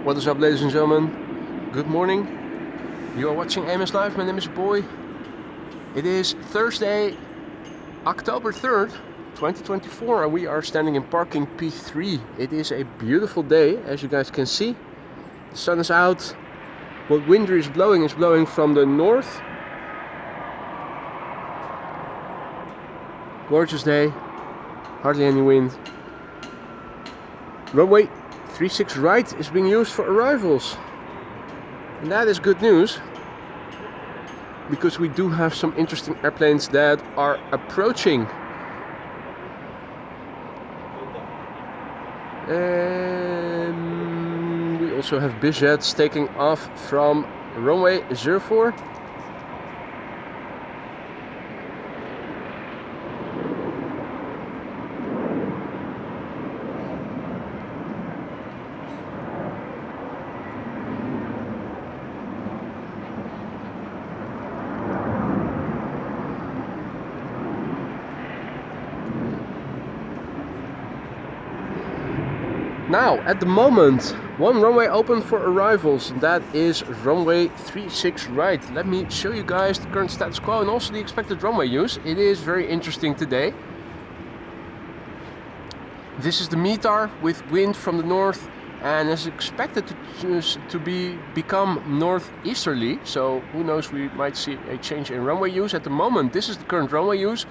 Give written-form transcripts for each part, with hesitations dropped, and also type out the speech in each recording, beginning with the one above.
What is up, ladies and gentlemen? Good morning. You are watching AMS Live. My name is Boy. It is Thursday, October 3rd, 2024, and we are standing in parking P3. It is a beautiful day, as you guys can see. The sun is out. What wind is blowing from the north. Gorgeous day. Hardly any wind. Runway 36 right is being used for arrivals, and that is good news because we do have some interesting airplanes that are approaching. We also have bizjets taking off from runway 04. Now, at the moment, one runway open for arrivals, and that is runway 36 right. Let me show you guys the current status quo and also the expected runway use. It is very interesting today. This is the METAR with wind from the north and is expected to become northeasterly. So who knows, we might see a change in runway use. At the moment, this is the current runway use.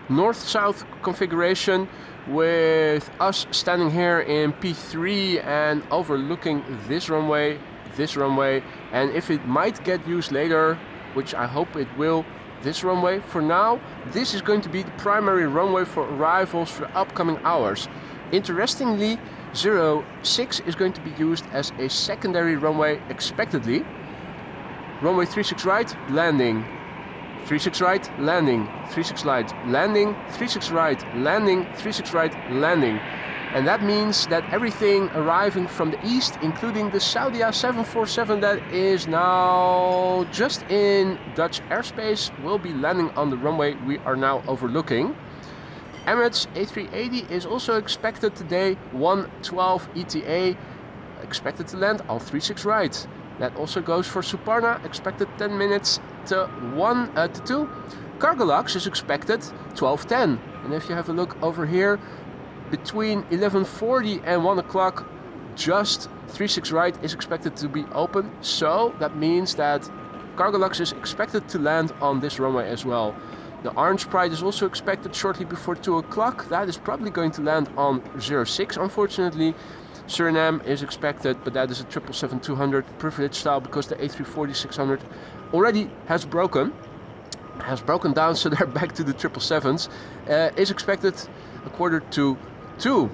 North-south configuration with us standing here in P3 and overlooking this runway, and if it might get used later, which I hope it will, this runway. For now, this is going to be the primary runway for arrivals for the upcoming hours. Interestingly, 06 is going to be used as a secondary runway expectedly. Runway 36 right, landing. 36 right, landing, 36 right, landing, 36 right, landing, 36 right, landing. And that means that everything arriving from the east, including the Saudia 747 that is now just in Dutch airspace, will be landing on the runway we are now overlooking. Emirates A380 is also expected today, 112 ETA, expected to land on 36 right. That also goes for Suparna, expected 10 minutes to 2. Cargolux is expected 12:10. And if you have a look over here, between 11:40 and 1 o'clock, just 36 right is expected to be open. So that means that Cargolux is expected to land on this runway as well. The Orange Pride is also expected shortly before 2 o'clock. That is probably going to land on 06, unfortunately. Suriname is expected, but that is a 777-200 privilege style because the A340-600 already has broken down, so they're back to the 777s. Is expected 1:45.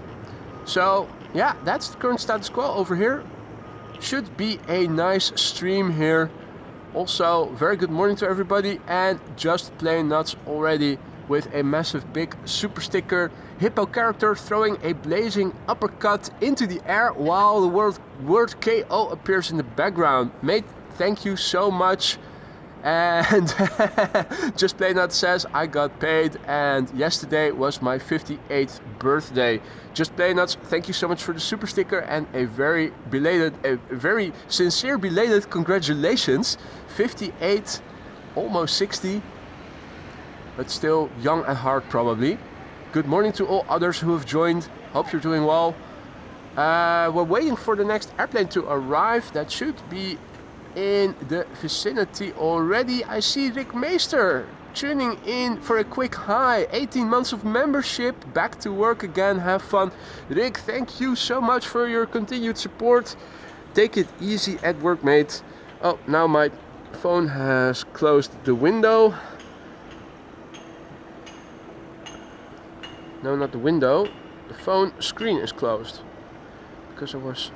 So yeah, that's the current status quo over here. Should be a nice stream here. Also, very good morning to everybody, and just plain nuts already with a massive big super sticker hippo character throwing a blazing uppercut into the air while the word KO appears in the background. Mate, thank you so much. And just plain nuts says, I got paid and yesterday was my 58th birthday. Just plain nuts, thank you so much for the super sticker and a very sincere belated congratulations. 58, almost 60. But still young at heart probably. Good morning to all others who have joined. Hope you're doing well. We're waiting for the next airplane to arrive. That should be in the vicinity already. I see Rick Meester tuning in for a quick hi. 18 months of membership. Back to work again. Have fun. Rick, thank you so much for your continued support. Take it easy at work, mate. Oh, now my phone has closed the window. No, not the window. The phone screen is closed because I was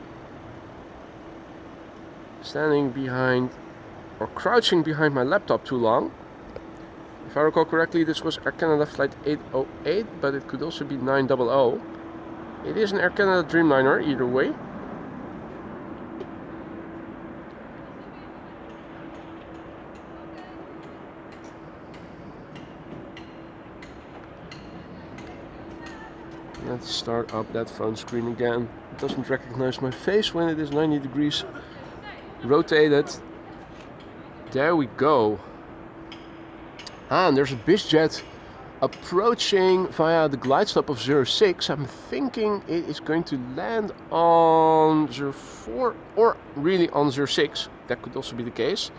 standing behind or crouching behind my laptop too long. If I recall correctly, this was Air Canada flight 808, but it could also be 900. It is an Air Canada Dreamliner either way. Let's start up that phone screen again. doesn't recognize my face when it is 90 degrees rotated. There we go. And there's a BizJet approaching via the glide slope of 06. I'm thinking it is going to land on 04 or really on 06. That could also be the case.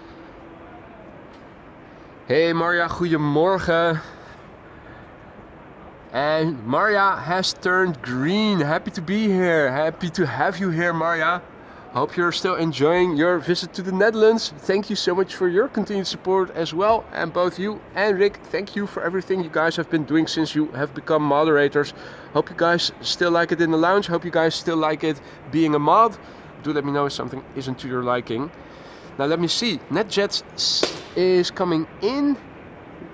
Hey Marja, goedemorgen. And Marja has turned green. Happy to be here. Happy to have you here, Marja. Hope you're still enjoying your visit to the Netherlands. Thank you so much for your continued support as well. And both you and Rick, thank you for everything you guys have been doing since you have become moderators. Hope you guys still like it in the lounge. Hope you guys still like it being a mod. Do let me know if something isn't to your liking. Now let me see. NetJets is coming in.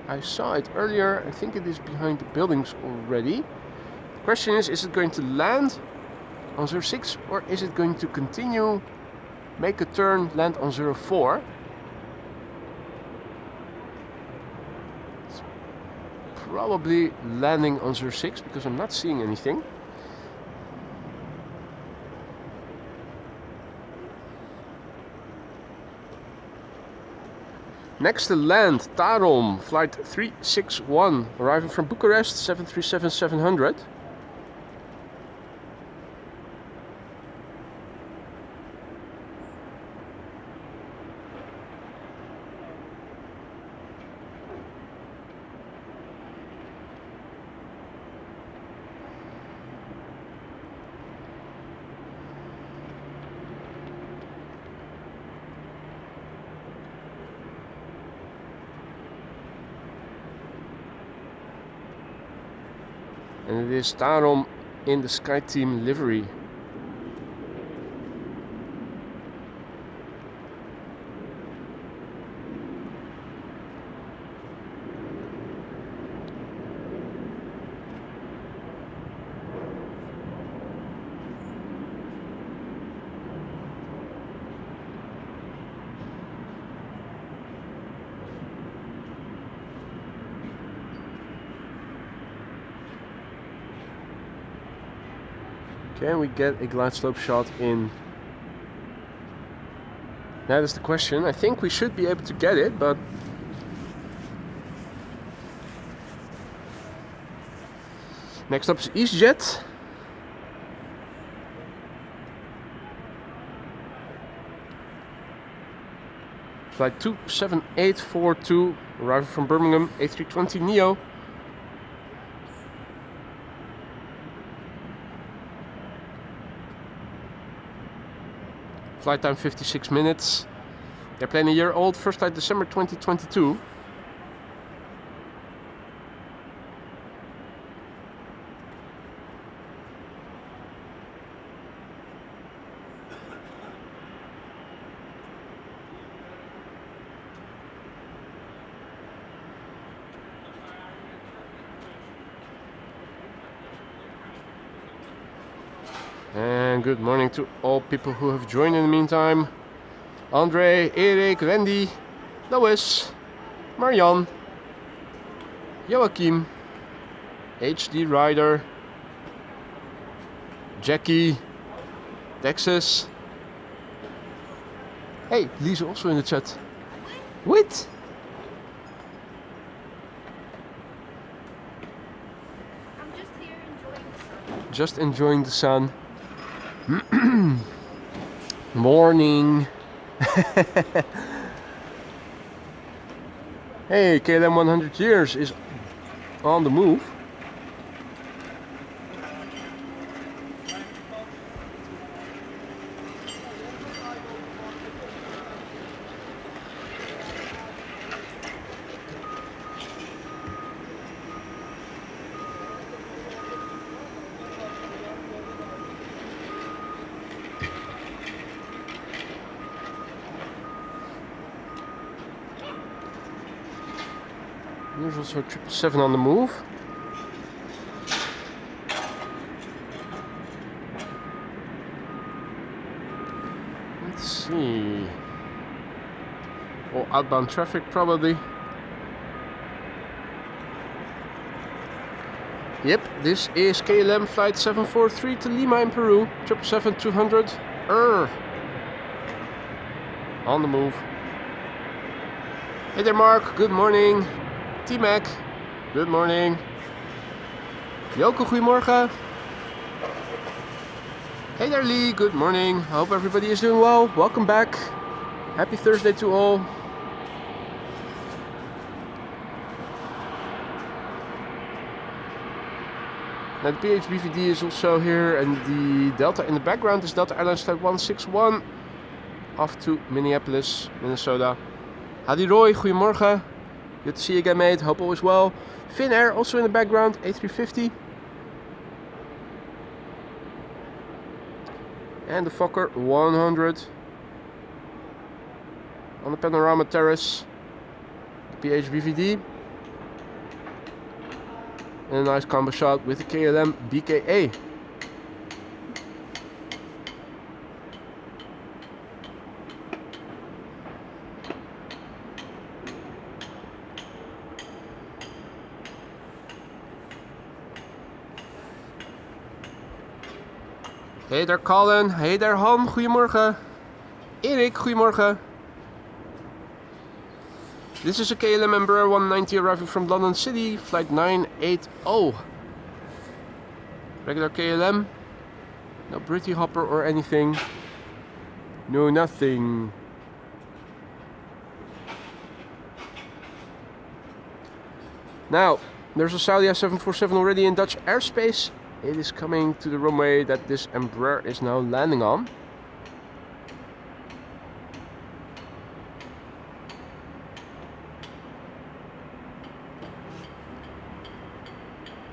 I saw it earlier. I think it is behind the buildings already. The question is it going to land on 06 or is it going to continue, make a turn, land on 04? It's probably landing on 06 because I'm not seeing anything. Next to land, Tarom, flight 361, arriving from Bucharest, 737-700. And it is Tarom in the SkyTeam livery. Can we get a glide slope shot in? That is the question. I think we should be able to get it, but next up is EasyJet. Flight 27842, arriving from Birmingham, A320neo. Flight time 56 minutes. Airplane a year old, first flight December 2022. And good morning to all people who have joined in the meantime. Andre, Erik, Wendy, Lois, Marianne, Joachim, HD Rider, Jackie, Texas. Hey, Lisa also in the chat. Wait! I'm just here enjoying the sun. Just enjoying the sun. Morning. Hey, KLM 100 years is on the move. There's also 777 on the move. Let's see. All outbound traffic probably. Yep, this is KLM flight 743 to Lima in Peru, 777-200. On the move. Hey there Mark, good morning. T-Mac, good morning. Joko, goedemorgen. Hey there Lee, good morning. Hope everybody is doing well. Welcome back. Happy Thursday to all. Now the PHBVD is also here, and the Delta in the background is Delta Airlines Flight 161 off to Minneapolis, Minnesota. Hadi Roy, goedemorgen. Good to see you again, mate. Hope all is well. Finnair also in the background, A350. And the Fokker 100 on the Panorama Terrace, the PHBVD. And a nice combo shot with the KLM BKA. Hey there Colin, hey there Han, goedemorgen. Erik, goedemorgen. This is a KLM Embraer 190 arriving from London City, flight 980. Regular KLM, no Britty Hopper or anything. No, nothing. Now, there's a Saudi 747 already in Dutch airspace. It is coming to the runway that this Embraer is now landing on.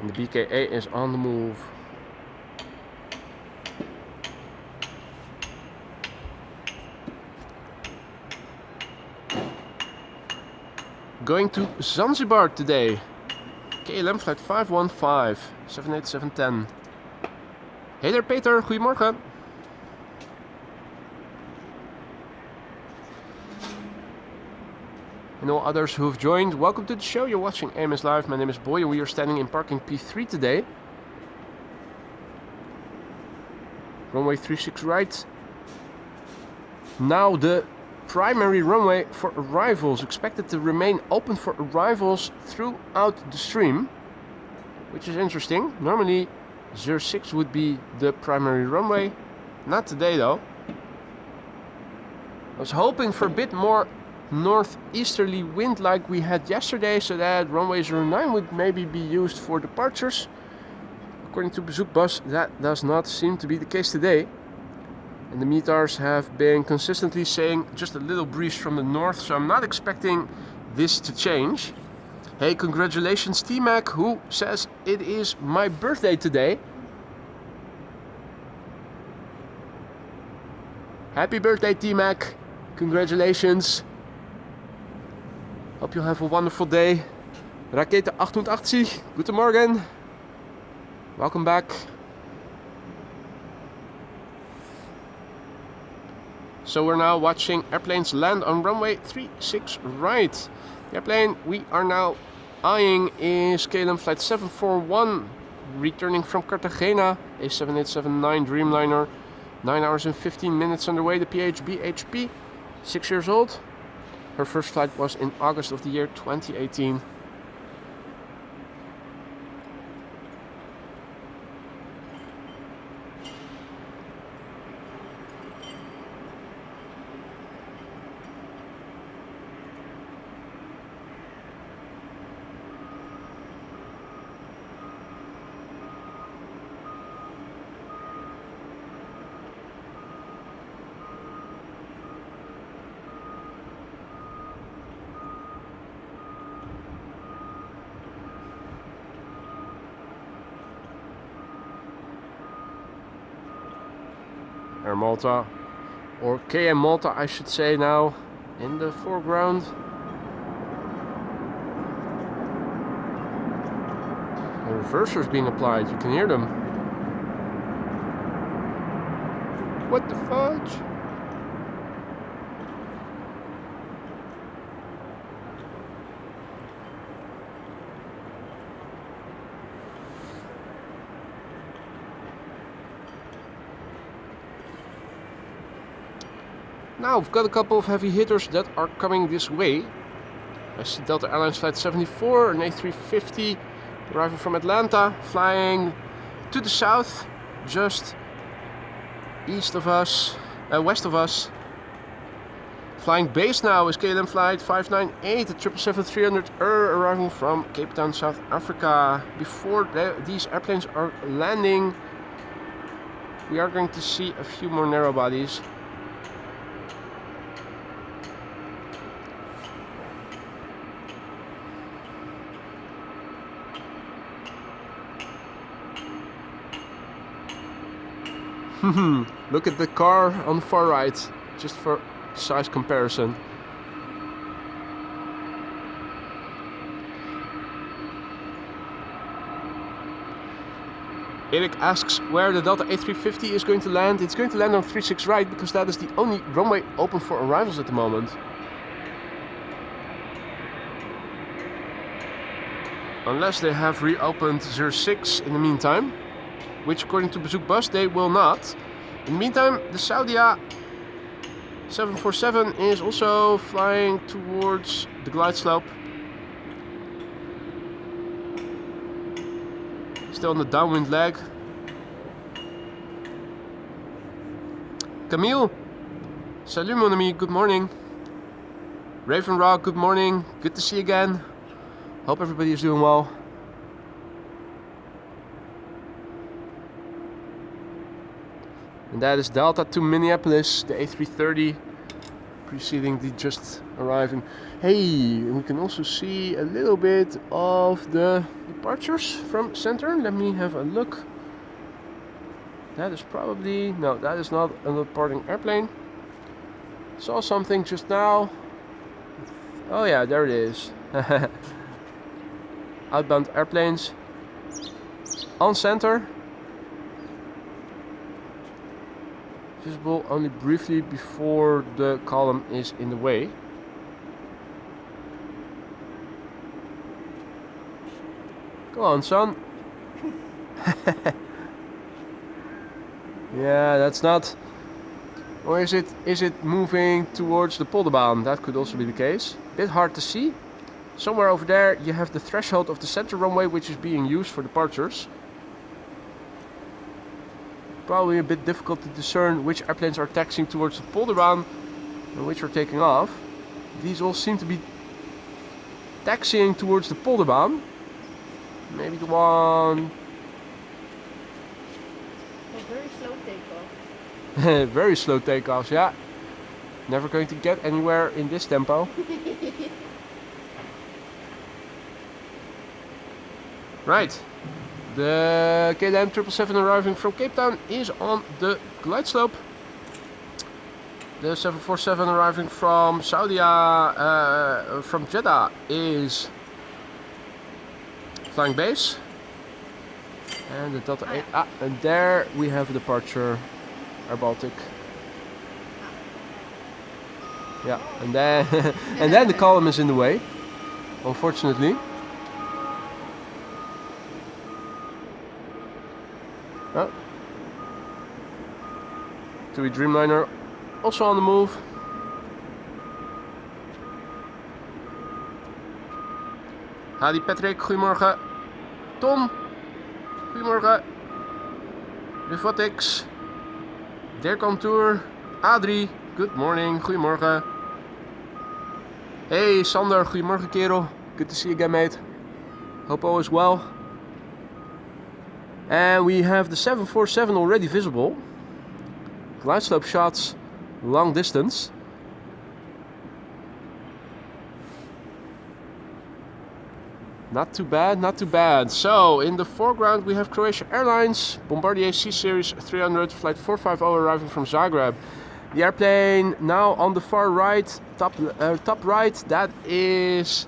And the BKA is on the move. Going to Zanzibar today. KLM flight 515, 78710. Hey there Peter, goedemorgen. And all others who have joined, welcome to the show. You're watching AMS Live. My name is Boy and we are standing in parking P3 today. Runway 36 right. Now the primary runway for arrivals expected to remain open for arrivals throughout the stream, which is interesting. Normally 06 would be the primary runway, not today though. I was hoping for a bit more northeasterly wind like we had yesterday, so that runway 09 would maybe be used for departures. According to Bezoekbus, that does not seem to be the case today. And the METARs have been consistently saying just a little breeze from the north, so I'm not expecting this to change. Hey, congratulations T-Mac, who says it is my birthday today. Happy birthday T-Mac, congratulations. Hope you'll have a wonderful day. Rakete 88, guten Morgen. Welcome back. So we're now watching airplanes land on runway 36 right. The airplane we are now eyeing is KLM flight 741, returning from Cartagena, a 7879 Dreamliner, 9 hours and 15 minutes underway, the PHBHP, 6 years old. Her first flight was in August of the year 2018. Air Malta, or KM Malta I should say now, in the foreground. The reversers being applied, you can hear them. What the fudge? Now we've got a couple of heavy hitters that are coming this way. I see Delta Airlines Flight 74, an A350 arriving from Atlanta, flying to the south, just east of us, west of us. Flying base now is KLM Flight 598, the 777-300 arriving from Cape Town, South Africa. Before these airplanes are landing, we are going to see a few more narrow bodies. Look at the car on the far right, just for size comparison. Eric asks where the Delta A350 is going to land. It's going to land on 36 right because that is the only runway open for arrivals at the moment. Unless they have reopened 06 in the meantime, which according to Bazook Bus they will not. In the meantime, the Saudia 747 is also flying towards the glide slope. Still on the downwind leg. Camille, salut mon ami, good morning. Raven Rock, good morning, good to see you again. Hope everybody is doing well. And that is Delta to Minneapolis, the A330, preceding the just arriving. Hey, we can also see a little bit of the departures from center. Let me have a look. That is probably, no, that is not a departing airplane. Saw something just now. Oh yeah, there it is. Outbound airplanes on center. Visible only briefly before the column is in the way. Go on, son. Yeah, that's not. Or is it moving towards the Polderbaan? That could also be the case. Bit hard to see. Somewhere over there you have the threshold of the center runway, which is being used for departures. Probably a bit difficult to discern which airplanes are taxiing towards the Polderbaan and which are taking off. These all seem to be taxiing towards the Polderbaan. Maybe the one... A very slow takeoff. Very slow takeoffs, yeah. Never going to get anywhere in this tempo. Right. The KLM 777 arriving from Cape Town is on the glide slope. The 747 arriving from Saudi, from Jeddah is flying base. And the Delta 8, and there we have a departure, Air Baltic. Yeah, and then and then the column is in the way, unfortunately. Oh. TUI Dreamliner also on the move. Hadi Patrick, goedemorgen. Tom, goedemorgen. Rivotics, Dirk on tour. Adrie, good morning, goedemorgen. Hey Sander, goedemorgen kerel. Good to see you again, mate. Hope all is well. And we have the 747 already visible. Glide slope shots, long distance. Not too bad, not too bad. So, in the foreground we have Croatia Airlines, Bombardier C-Series 300, flight 450 arriving from Zagreb. The airplane now on the far right, top right, that is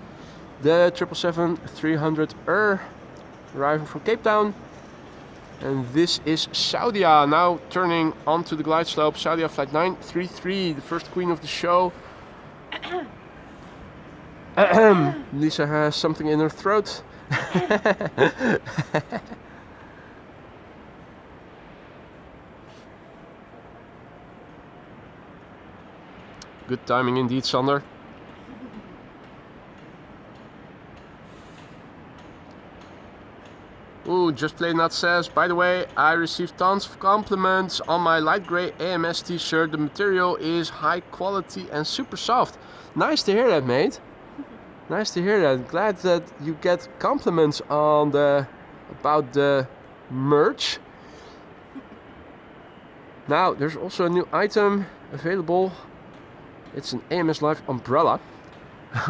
the 777-300 arriving from Cape Town. And this is Saudia now turning onto the glide slope. Saudia flight 933, the first queen of the show. Lisa has something in her throat. Good timing indeed, Sander. Ooh, Just Play Nut says, by the way, I received tons of compliments on my light grey AMS t-shirt. The material is high quality and super soft. Nice to hear that, mate. Nice to hear that. Glad that you get compliments on about the merch. Now, there's also a new item available. It's an AMS Live umbrella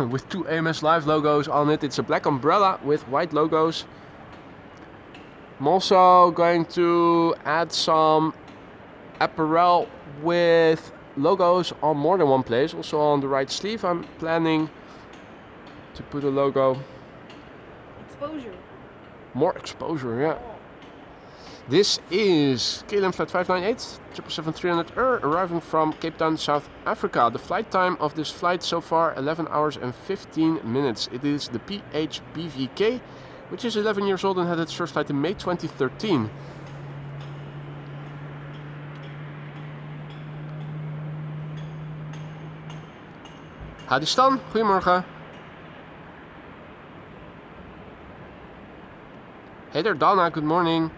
with 2 AMS Live logos on it. It's a black umbrella with white logos. I'm also going to add some apparel with logos on more than one place. Also on the right sleeve I'm planning to put a logo. Exposure. More exposure, yeah. This is KLM Flight 598, 777-300 arriving from Cape Town, South Africa. The flight time of this flight so far 11 hours and 15 minutes. It is the PHBVK, which is 11 years old and had its first flight in May 2013. Hadi Stan, goedemorgen. Hey there Donna, good morning.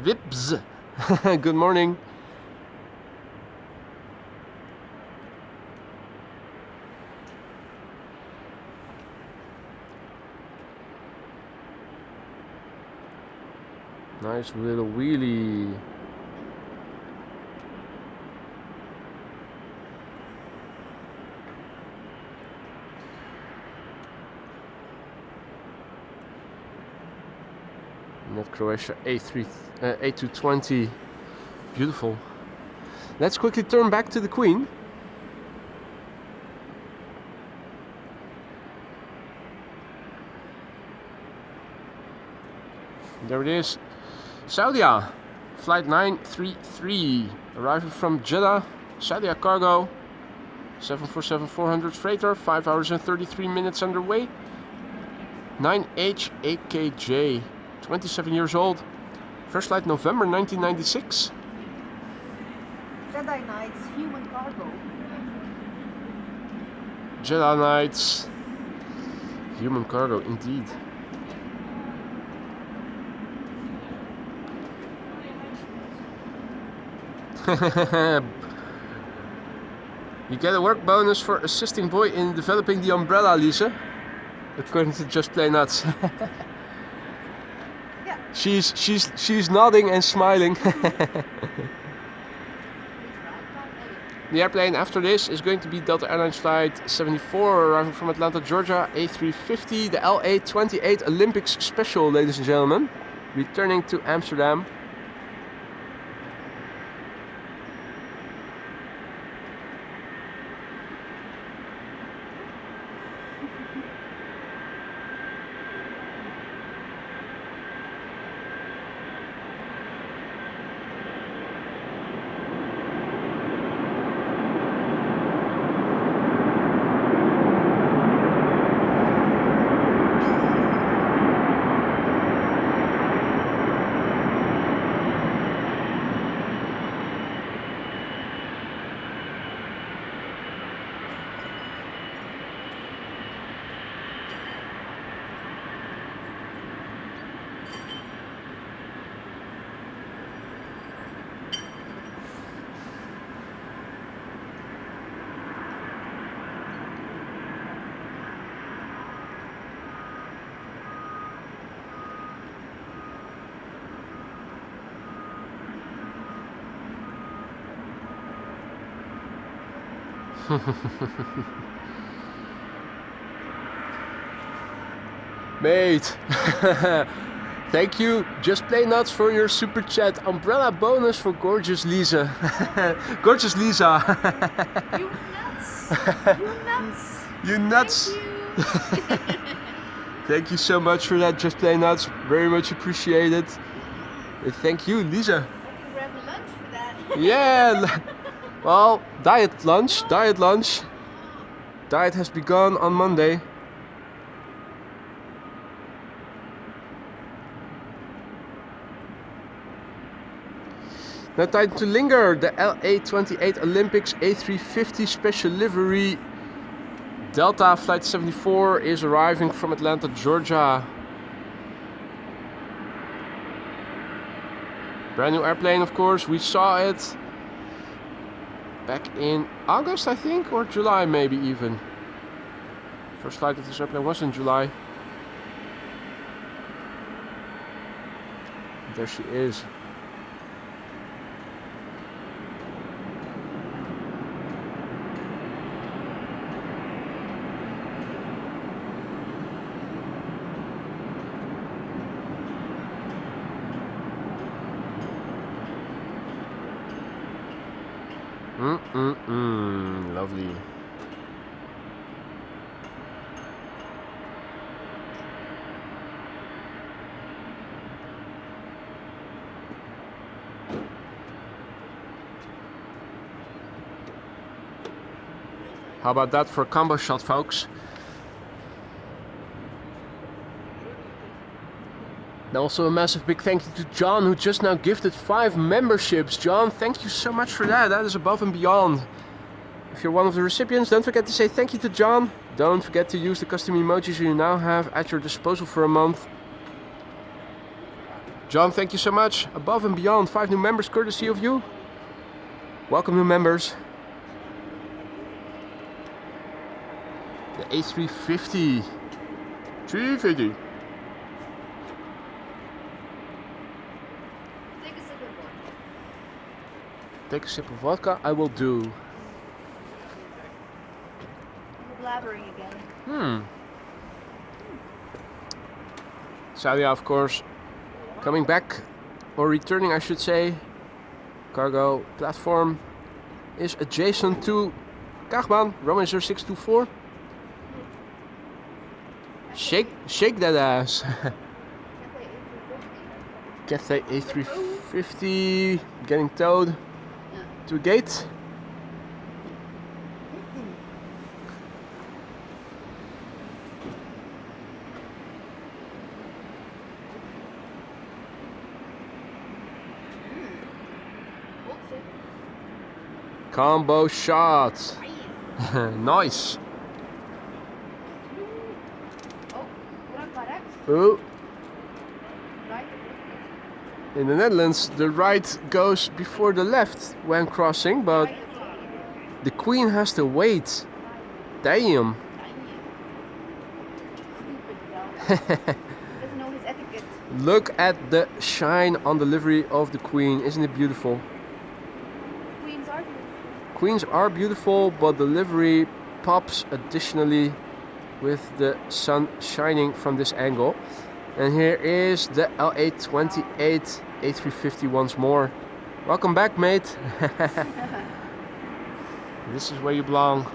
Vips, good morning. Nice little wheelie. Net Croatia A320, beautiful. Let's quickly turn back to the Queen. There it is. Saudia, flight 933, arriving from Jeddah, Saudia cargo, 747-400 freighter, 5 hours and 33 minutes underway. 9H8KJ, 27 years old. First flight November 1996. Jedi Knights, human cargo. Jedi Knights, human cargo, indeed. You get a work bonus for assisting Boy in developing the umbrella, Lisa. According to Just Play Nuts. Yeah. She's nodding and smiling. The airplane after this is going to be Delta Airlines Flight 74, arriving from Atlanta, Georgia, A350, the LA28 Olympics Special, ladies and gentlemen, returning to Amsterdam. Mate, thank you, Just Play Nuts, for your super chat. Umbrella bonus for gorgeous Lisa. Gorgeous Lisa. You nuts! You nuts! You nuts! Thank you. Thank you so much for that, Just Play Nuts. Very much appreciated. Thank you, Lisa. I can grab a lunch for that. Yeah. Well, diet lunch. Diet has begun on Monday. No time to linger. The LA28 Olympics A350 special livery Delta Flight 74 is arriving from Atlanta, Georgia. Brand new airplane, of course. We saw it back in August, I think, or July maybe even. First flight of this airplane was in July. There she is. Lovely. How about that for a combo shot, folks? And also a massive big thank you to John, who just now gifted 5 memberships. John, thank you so much for that. That is above and beyond. If you're one of the recipients, don't forget to say thank you to John. Don't forget to use the custom emojis you now have at your disposal for a month. John, thank you so much. Above and beyond, 5 new members courtesy of you. Welcome, new members. The A350. 350. Take a sip of vodka, I will do. You're blabbering again. Sadia, of course, coming back, or returning I should say. Cargo platform is adjacent to Kagbaan, runway 0624. Shake that ass. Cathay A350 getting towed to a gate. Combo shot. Nice. Oh. In the Netherlands, the right goes before the left when crossing, but the Queen has to wait. Damn. Look at the shine on the livery of the Queen. Isn't it beautiful? Queens are beautiful. Queens are beautiful, but the livery pops additionally with the sun shining from this angle. And here is the LA28 A350 once more. Welcome back, mate. This is where you belong.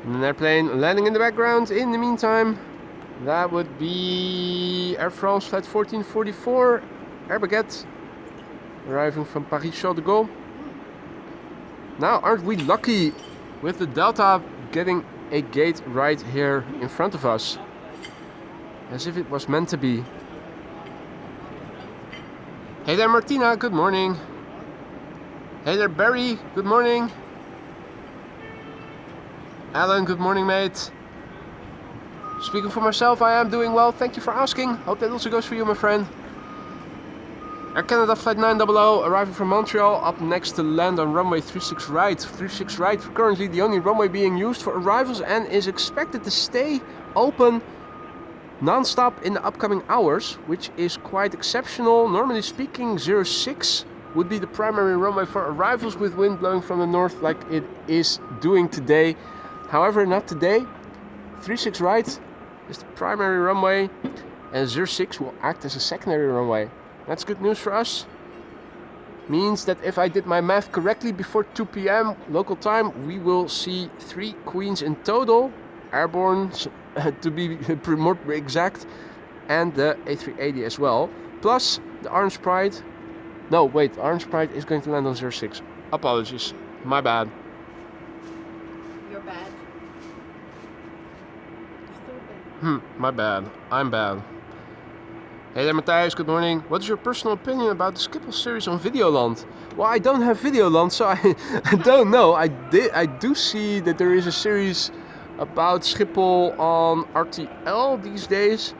And an airplane landing in the background in the meantime. That would be Air France flight 1444, Air Baguette, arriving from Paris-Charles de Gaulle. Now, aren't we lucky with the Delta getting a gate right here in front of us? As if it was meant to be. Hey there, Martina, good morning. Hey there, Barry, good morning. Alan, good morning, mate. Speaking for myself, I am doing well. Thank you for asking. Hope that also goes for you, my friend. Air Canada Flight 900 arriving from Montreal, up next to land on runway 36 right. 36 right, currently the only runway being used for arrivals and is expected to stay open non-stop in the upcoming hours, which is quite exceptional. Normally speaking, 06 would be the primary runway for arrivals with wind blowing from the north like it is doing today. However, not today. 36 right is the primary runway and 06 will act as a secondary runway. That's good news for us. Means that if I did my math correctly, before 2 p.m. local time, we will see 3 Queens in total, airborne to be more exact, and the A380 as well. Plus the Orange Pride. No, wait, Orange Pride is going to land on 06. Apologies, my bad. You're bad. My bad. I'm bad. Hey there, Matthijs. Good morning. What is your personal opinion about the Schiphol series on Videoland? Well, I don't have Videoland, so I don't know. I do see that there is a series about Schiphol on RTL these days.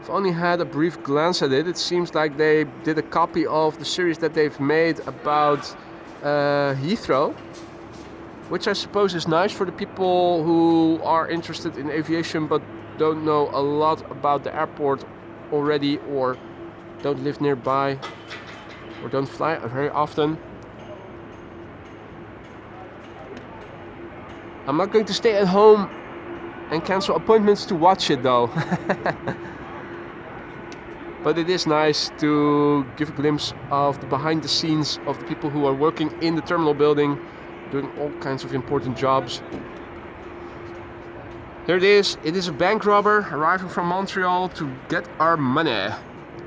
I've only had a brief glance at it. It seems like they did a copy of the series that they've made about Heathrow, which I suppose is nice for the people who are interested in aviation but don't know a lot about the airport already, or don't live nearby, or don't fly very often. I'm not going to stay at home and cancel appointments to watch it though. But it is nice to give a glimpse of the behind the scenes of the people who are working in the terminal building, doing all kinds of important jobs. Here it is. It is a bank robber arriving from Montreal to get our money.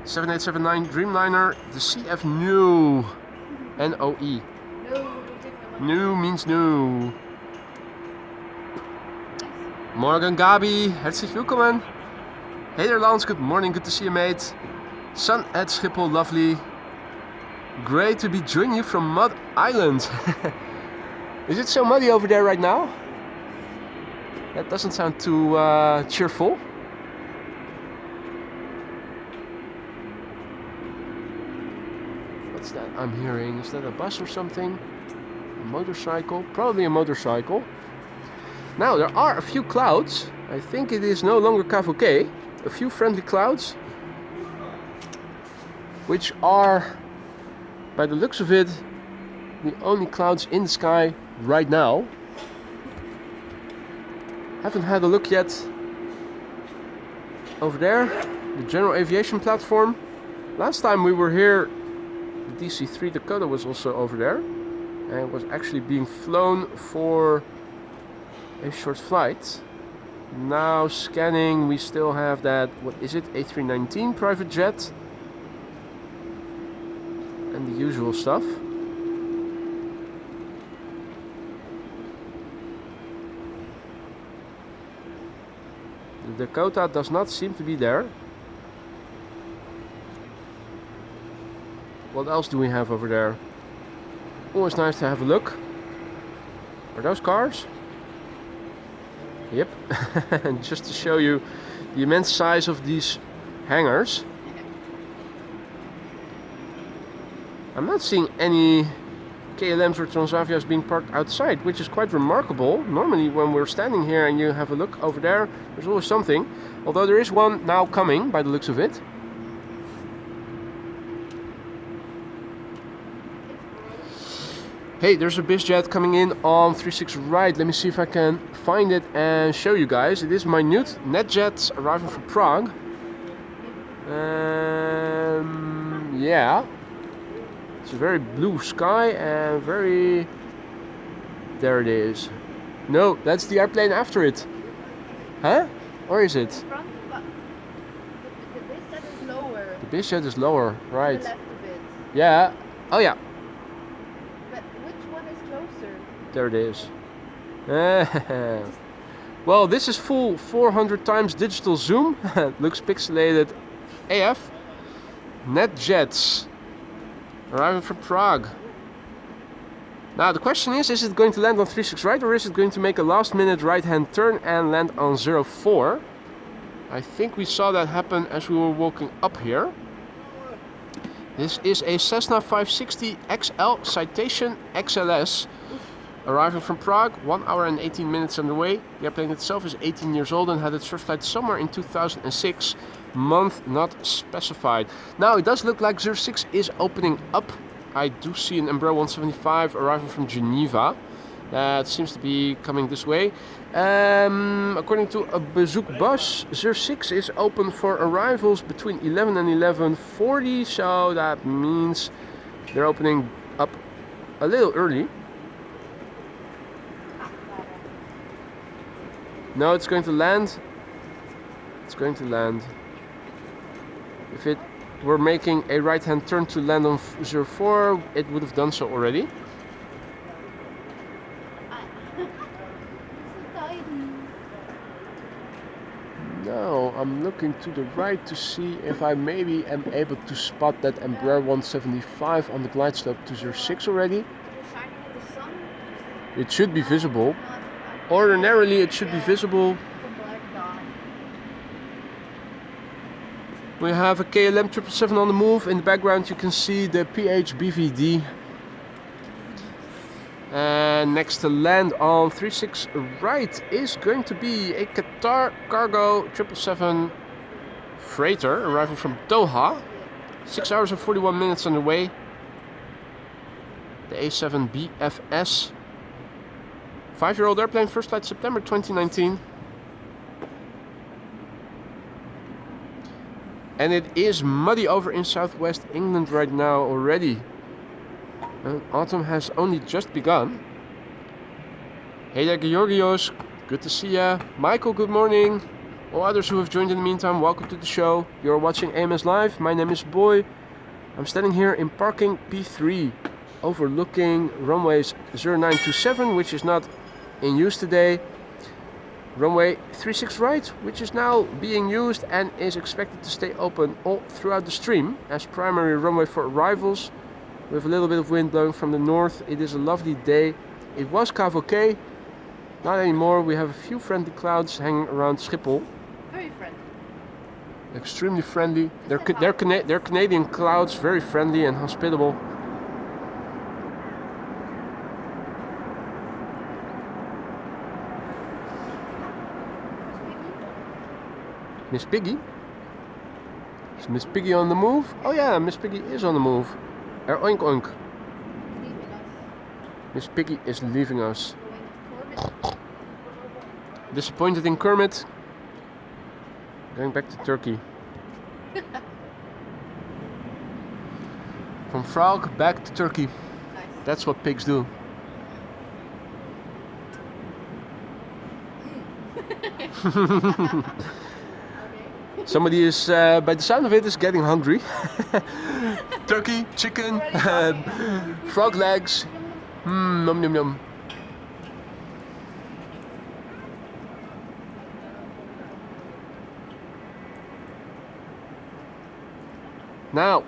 7879 Dreamliner, the CF New. N-O-E. New means new. Morgen Gabi, herzlich willkommen. Hey there Lance, good morning, good to see you mate. Sun at Schiphol, lovely. Great to be joining you from Mud Island. Is it so muddy over there right now? That doesn't sound too cheerful. What's that I'm hearing? Is that a bus or something? A motorcycle? Probably a motorcycle. Now there are a few clouds. I think it is no longer Cavoquet. A few friendly clouds, which are, by the looks of it, the only clouds in the sky right now. Haven't had a look yet over there, the general aviation platform. Last time we were here, the DC-3 Dakota was also over there and was actually being flown for a short flight. Now scanning, we still have that, what is it, A319 private jet and the usual stuff. The Dakota does not seem to be there. What else do we have over there? Always nice to have a look. Are those cars? Yep. And just to show you the immense size of these hangars. I'm not seeing any KLMs or Transavias being parked outside, which is quite remarkable. Normally when we're standing here and you have a look over there, there's always something. Although there is one now coming by the looks of it. Hey, there's a BizJet coming in on 36 right. Let me see if I can find it and show you guys. It is minute NetJets arriving from Prague. Yeah. It's a very blue sky and very... There it is. No, that's the airplane after it. Huh? Or is it? The BizJet is lower. The BizJet is lower, right. To the left a bit. Yeah. Oh yeah. But which one is closer? There it is. Well, this is full 400 times digital zoom. Looks pixelated AF. NetJets arriving from Prague. Now the question is it going to land on 36 right, or is it going to make a last minute right hand turn and land on 04? I think we saw that happen as we were walking up here. This is a Cessna 560 XL Citation XLS arriving from Prague, 1 hour and 18 minutes on the way. The airplane itself is 18 years old and had its first flight somewhere in 2006, month not specified. Now it does look like 06 is opening up. I do see an Embraer 175 arriving from Geneva. That seems to be coming this way. According to a Bezoek bus, 06 is open for arrivals between 11 and 11:40, so that means they're opening up a little early. No, it's going to land. It's going to land. If it were making a right-hand turn to land on 04, it would have done so already. Now I'm looking to the right to see if I maybe am able to spot that Embraer 175 on the glide slope 206 already. Shining in the sun. It should be visible. Ordinarily it should be visible. The black dot. We have a KLM 777 on the move. In the background you can see the PHBVD. And next to land on 36 right is going to be a Qatar Cargo 777 freighter arriving from Doha. 6 hours and 41 minutes on the way. The A7BFS. 5-year-old airplane, first flight September 2019. And it is muddy over in southwest England right now already. And autumn has only just begun. Hey there, Georgios. Good to see ya. Michael, good morning. All others who have joined in the meantime, welcome to the show. You're watching AMS Live. My name is Boy. I'm standing here in parking P3, overlooking runways 0927, which is not in use today. Runway 36 right, which is now being used and is expected to stay open all throughout the stream as primary runway for arrivals. With a little bit of wind blowing from the north. It is a lovely day. It was Cavoquet, not anymore. We have a few friendly clouds hanging around Schiphol. Very friendly. Extremely friendly. They're Canadian clouds, very friendly and hospitable. Miss Piggy? Is Miss Piggy on the move? Oh yeah, Miss Piggy is on the move. Oink oink. Leaving us. Miss Piggy is leaving us. Going to Corbett. Disappointed in Kermit. Going back to Turkey. From Frog back to Turkey. Nice. That's what pigs do. Okay. Somebody is, by the sound of it, is getting hungry. Turkey, chicken, frog legs. Nom nom nom. Now,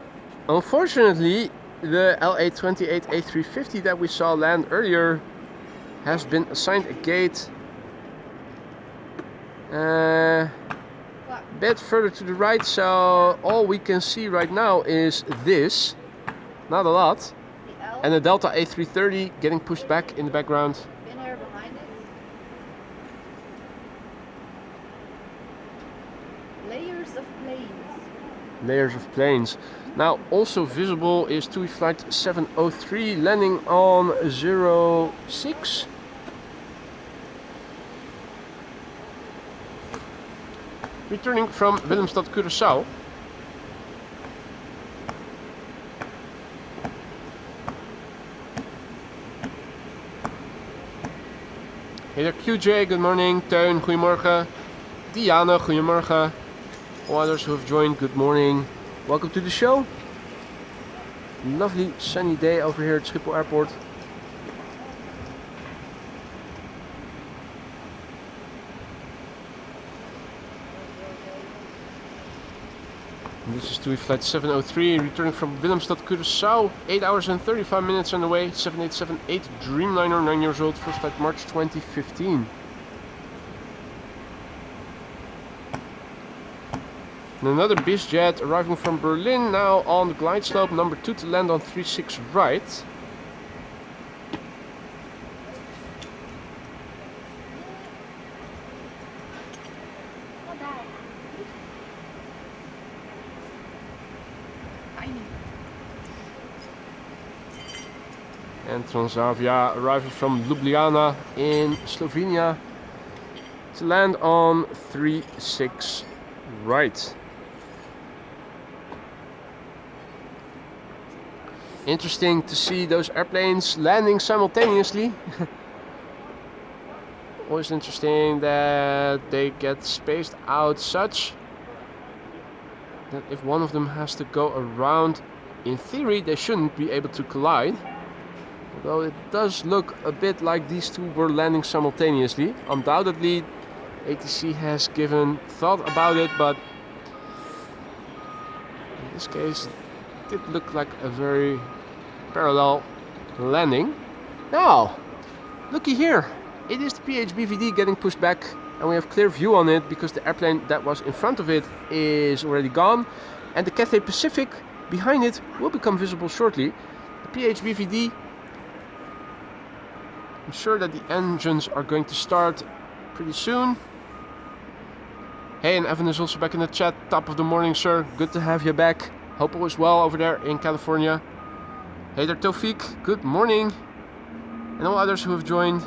unfortunately, the LA28 A350 that we saw land earlier has been assigned a gate a bit further to the right, so all we can see right now is this, not a lot, The L. and the Delta A330 getting pushed back in the background. Fin air behind it. Layers of planes. Layers of planes. Now also visible is TUI flight 703 landing on 06. Returning from Willemstad, Curaçao. Hey there QJ, good morning. Teun, goedemorgen. Diana, goedemorgen. All others who have joined, good morning. Welcome to the show. Lovely sunny day over here at Schiphol Airport. And this is TUI flight 703 returning from Willemstad, Curaçao. 8 hours and 35 minutes on the way. 7878 Dreamliner, 9 years old, first flight March 2015. And another BizJet arriving from Berlin, now on the glide slope number 2 to land on 36 right. And Transavia arriving from Ljubljana in Slovenia to land on 36 right. Interesting to see those airplanes landing simultaneously. Always interesting that they get spaced out such that if one of them has to go around, in theory they shouldn't be able to collide. Although it does look a bit like these two were landing simultaneously. Undoubtedly ATC has given thought about it, but in this case it did look like a very parallel landing. Now, looky here, it is the PHBVD getting pushed back, and we have clear view on it because the airplane that was in front of it is already gone, and the Cathay Pacific behind it will become visible shortly. The PHBVD, I'm sure that the engines are going to start pretty soon. Hey, and Evan is also back in the chat. Top of the morning, sir. Good to have you back. Hope all is well over there in California. Hey there, Tofik. Good morning. And all others who have joined.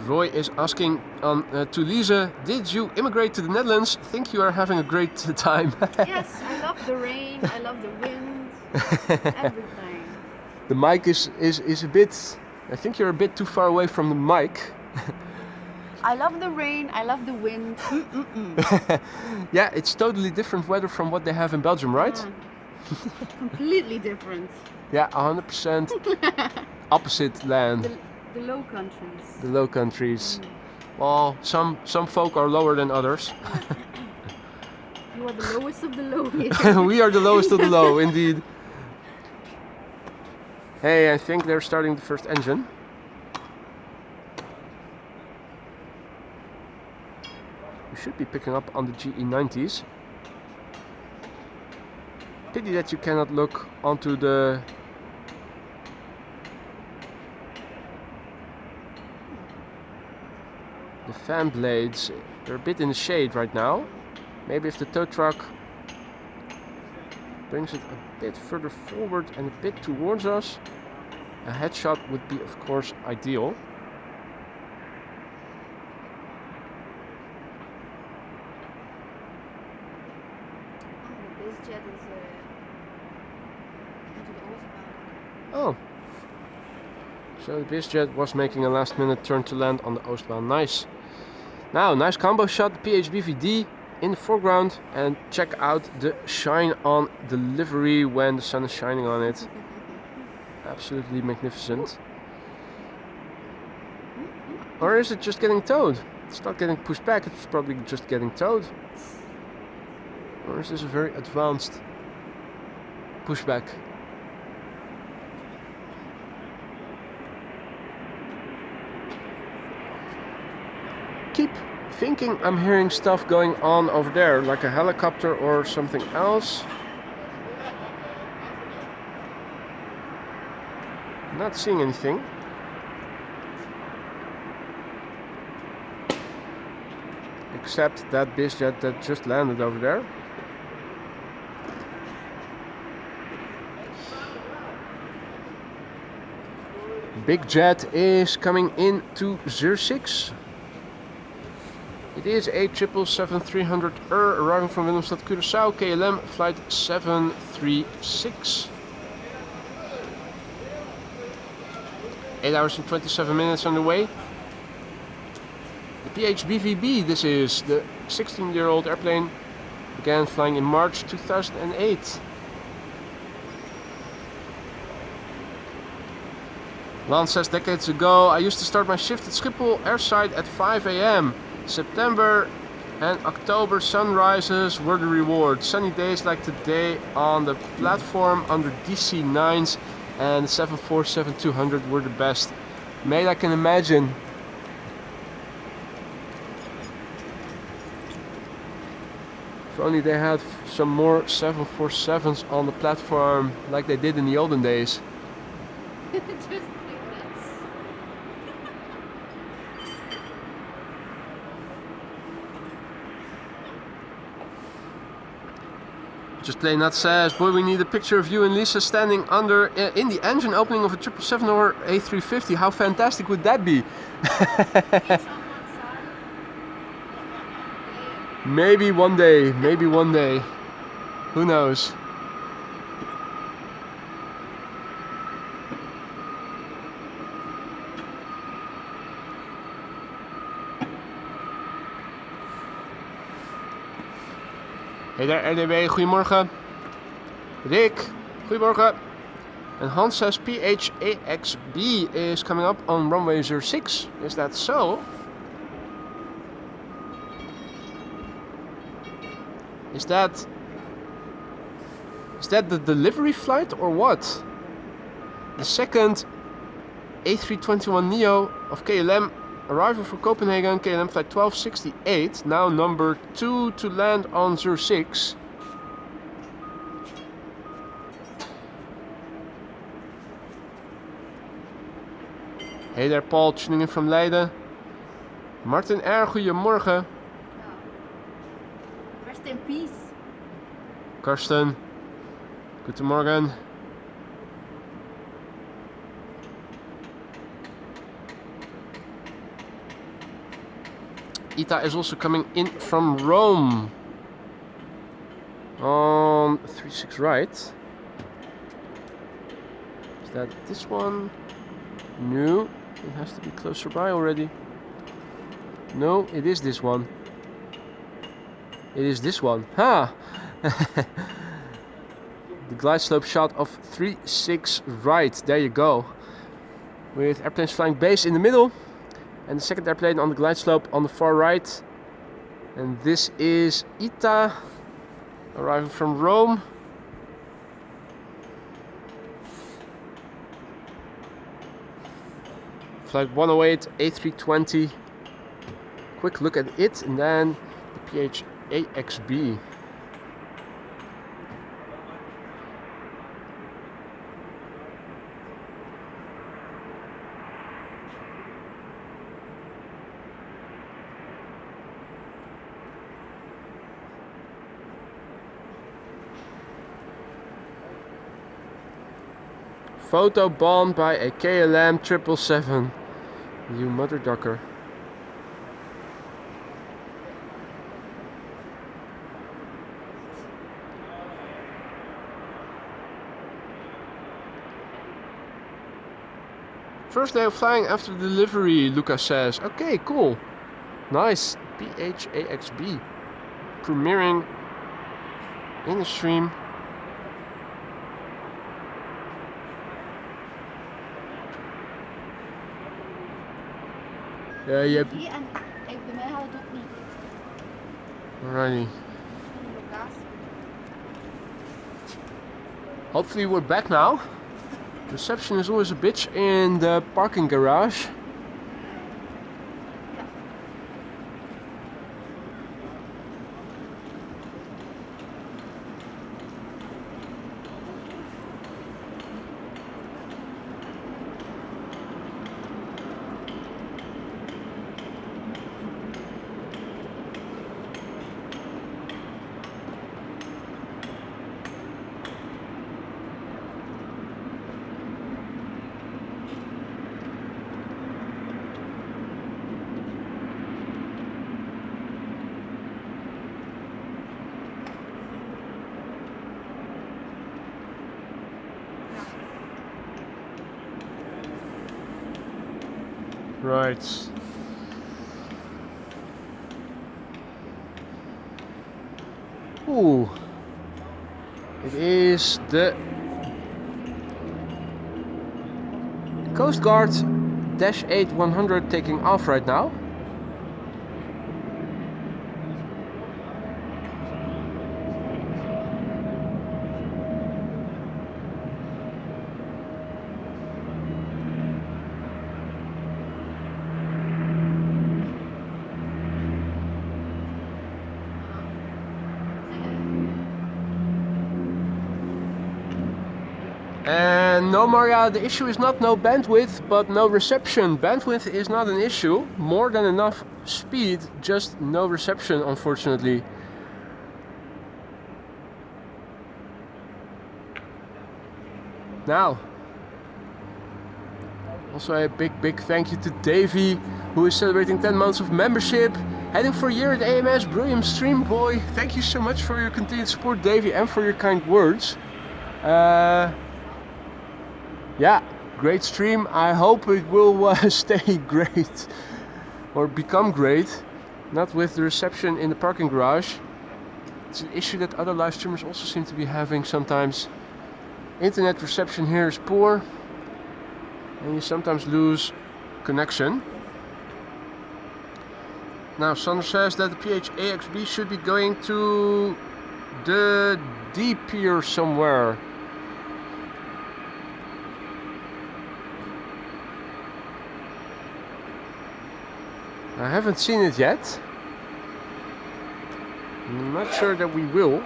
Roy is asking to Lise, did you immigrate to the Netherlands? Think you are having a great time. Yes, I love the rain, I love the wind, everything. The mic is a bit, I think you're a bit too far away from the mic. I love the rain, I love the wind. Yeah, it's totally different weather from what they have in Belgium, right? Yeah. Completely different. Yeah, 100% opposite land. The Low Countries. The Low Countries. Well, some folk are lower than others. You are the lowest of the low here. We are the lowest of the low, indeed. Hey, I think they're starting the first engine. We should be picking up on the GE90s. Pity that you cannot look onto the fan blades. They're a bit in the shade right now. Maybe if the tow truck brings it a bit further forward and a bit towards us, a headshot would be of course ideal. This jet is into the Oostbaan. Oh. So the BizJet was making a last minute turn to land on the Oostbaan. Nice. Now, nice combo shot, the PHBVD in the foreground, and check out the shine on the livery when the sun is shining on it. Absolutely magnificent. Or is it just getting towed? It's not getting pushed back, it's probably just getting towed. Or is this a very advanced pushback? Keep thinking I'm hearing stuff going on over there, like a helicopter or something else. Not seeing anything. Except that BizJet that just landed over there. Big jet is coming into 06. It is a 777-300 arriving from Willemstad, Curaçao, KLM flight 736. 8 hours and 27 minutes on the way. The PHBVB, this is the 16-year-old airplane, began flying in March 2008. Lance says, decades ago, I used to start my shift at Schiphol airside at 5 a.m. September and October sunrises were the reward. Sunny days like today on the platform under DC-9s and 747-200 were the best. Mate, I can imagine. If only they had some more 747s on the platform like they did in the olden days. Just Play Nut says, boy, we need a picture of you and Lisa standing under in the engine opening of a 777 or A350. How fantastic would that be? Maybe one day, maybe one day. Who knows? Hey daar RDB, goedemorgen. Rick, goedemorgen. And Hans says PHAXB is coming up on runway 06. Is that so? Is that the delivery flight or what? The second A321neo of KLM arrival for Copenhagen, KLM flight 1268, now number 2 to land on 06. Hey there Paul, tuning in from Leiden. Martin R, goedemorgen. Rest in peace. Karsten, goedemorgen. Ita is also coming in from Rome on 36 right. Is that this one? No, it has to be closer by already. No, it is this one. It is this one. Ha! The glide slope shot of 36 right. There you go. With airplanes flying base in the middle. And the second airplane on the glide slope on the far right. And this is Ita, arriving from Rome. Flight 108 A320. Quick look at it and then the PHAXB. Photo bombed by a KLM 777. You mother ducker. First day of flying after delivery, Lucas says. Okay, cool. Nice. PHAXB. Premiering in the stream. Ja, je hebt... Die en bij mij houdt het ook niet. Alrighty. Hopefully we're back now. Reception is always a bitch in the parking garage. Right. Ooh. It is the Coast Guard Dash 8-100 taking off right now. And no, Maria, the issue is not no bandwidth, but no reception. Bandwidth is not an issue. More than enough speed, just no reception, unfortunately. Now, also a big thank you to Davey, who is celebrating 10 months of membership. Heading for a year at AMS, brilliant stream, boy. Thank you so much for your continued support, Davey, and for your kind words. Yeah, great stream. I hope it will stay great or become great. Not with the reception in the parking garage. It's an issue that other live streamers also seem to be having sometimes Internet reception here is poor, and you sometimes lose connection. Now Sander says that the PHAXB should be going to the D pier somewhere. I haven't seen it yet. I'm not sure that we will.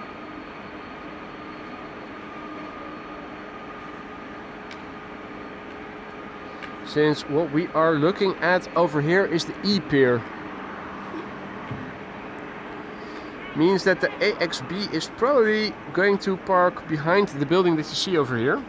Since what we are looking at over here is the E pier. Means that the AXB is probably going to park behind the building that you see over here.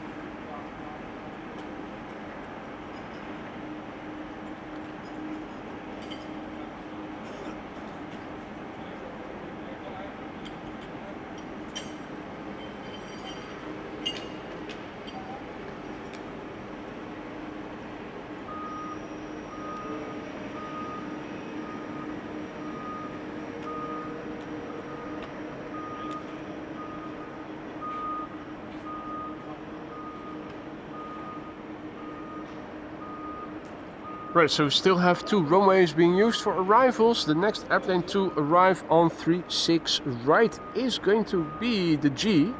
Right, so we still have 2 runways being used for arrivals. The next airplane to arrive on 36 right is going to be the G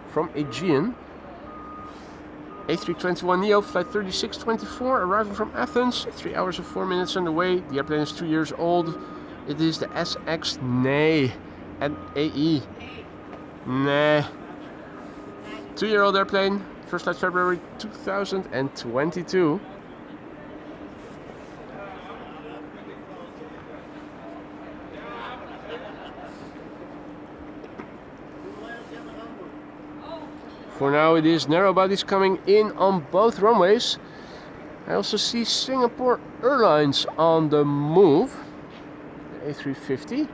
from Aegean. A321neo flight 3624 arriving from Athens. 3 hours and 4 minutes on the way. The airplane is 2 years old. It is the SX NAE and AE. NAE. 2-year-old airplane. First flight February 2022. For now it is narrow bodies coming in on both runways. I also see Singapore Airlines on the move. The A350.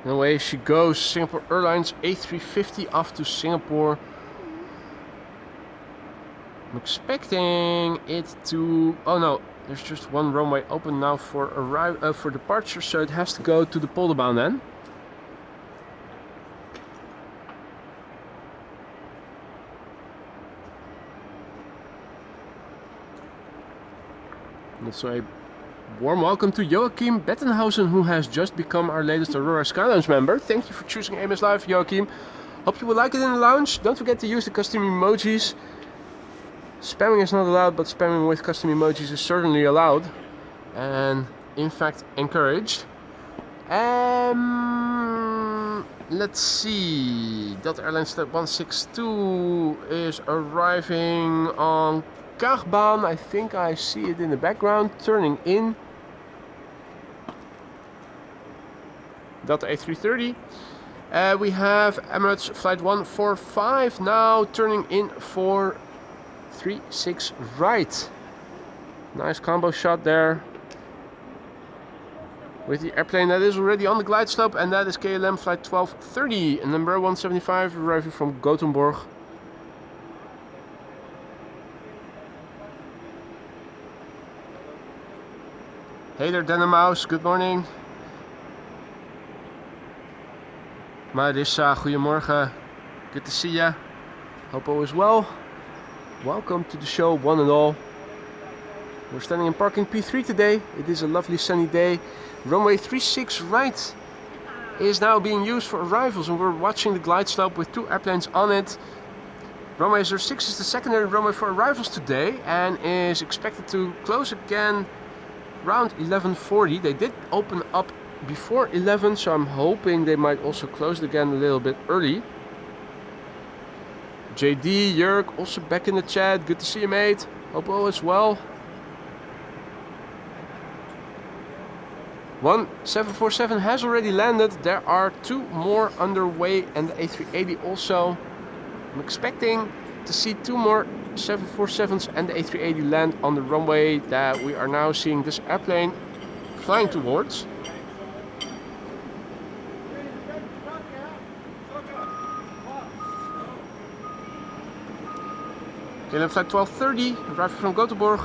And away she goes, Singapore Airlines A350 off to Singapore. I'm expecting it to... Oh no, there's just one runway open now for for departure, so it has to go to the Polderbaan then. And so a warm welcome to Joachim Bettenhausen, who has just become our latest Aurora Sky Lounge member. Thank you for choosing AMS Live, Joachim. Hope you will like it in the lounge. Don't forget to use the custom emojis. Spamming is not allowed, but spamming with custom emojis is certainly allowed. And in fact encouraged. Let's see. Delta Airlines Flight 162 is arriving on Kaagbaan. I think I see it in the background, turning in. Delta A330. We have Emirates Flight 145 now turning in for 36 right. Nice combo shot there with the airplane that is already on the glide slope, and that is KLM Flight 1230, number 175 arriving from Gothenburg. Hey there, Dennemouse, good morning. Marissa, goedemorgen. Good to see ya. Hope all is well. Welcome to the show, one and all. We're standing in parking P3 today. It is a lovely sunny day. Runway 36 right is now being used for arrivals, and we're watching the glide slope with 2 airplanes on it. Runway 06 is the secondary runway for arrivals today and is expected to close again around 11:40. They did open up before 11, so I'm hoping they might also close it again a little bit early. JD, Jörg, also back in the chat. Good to see you, mate. Hope all is well. 747 has already landed. There are 2 more underway, and the A380 also. I'm expecting to see 2 more 747s and the A380 land on the runway that we are now seeing this airplane flying towards. KLM flight 1230, arriving from Gothenburg.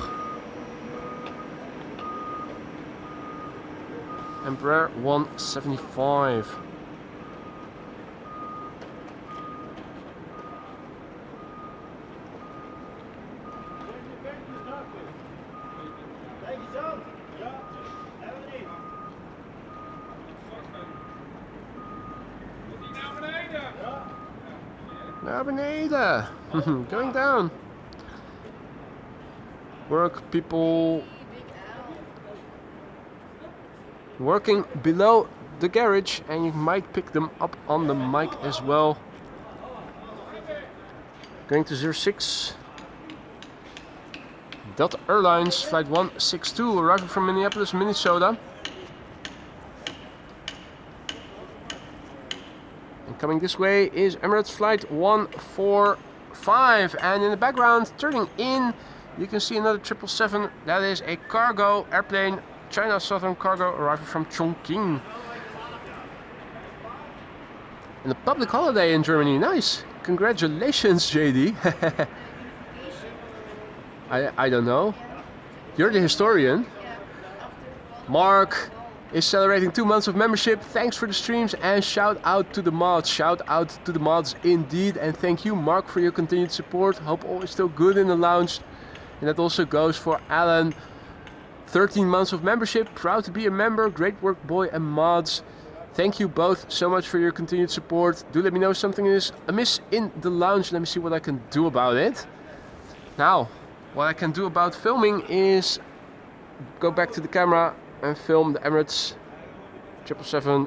Embraer 175. Naar beneden. Going down. Work people working below the garage, and you might pick them up on the mic as well. Going to 06. Delta Airlines flight 162 arriving from Minneapolis, Minnesota. And coming this way is Emirates flight 145, and in the background turning in you can see another 777. That is a cargo airplane, China Southern Cargo, arriving from Chongqing. And a public holiday in Germany. Nice. Congratulations, JD. I don't know. You're the historian. Mark is celebrating 2 months of membership. Thanks for the streams and shout out to the mods. Shout out to the mods indeed. And thank you, Mark, for your continued support. Hope all is still good in the lounge. And that also goes for Alan. 13 months of membership. Proud to be a member. Great work, boy and mods. Thank you both so much for your continued support. Do let me know if something is amiss in the lounge. Let me see what I can do about it. Now, what I can do about filming is go back to the camera and film the Emirates 777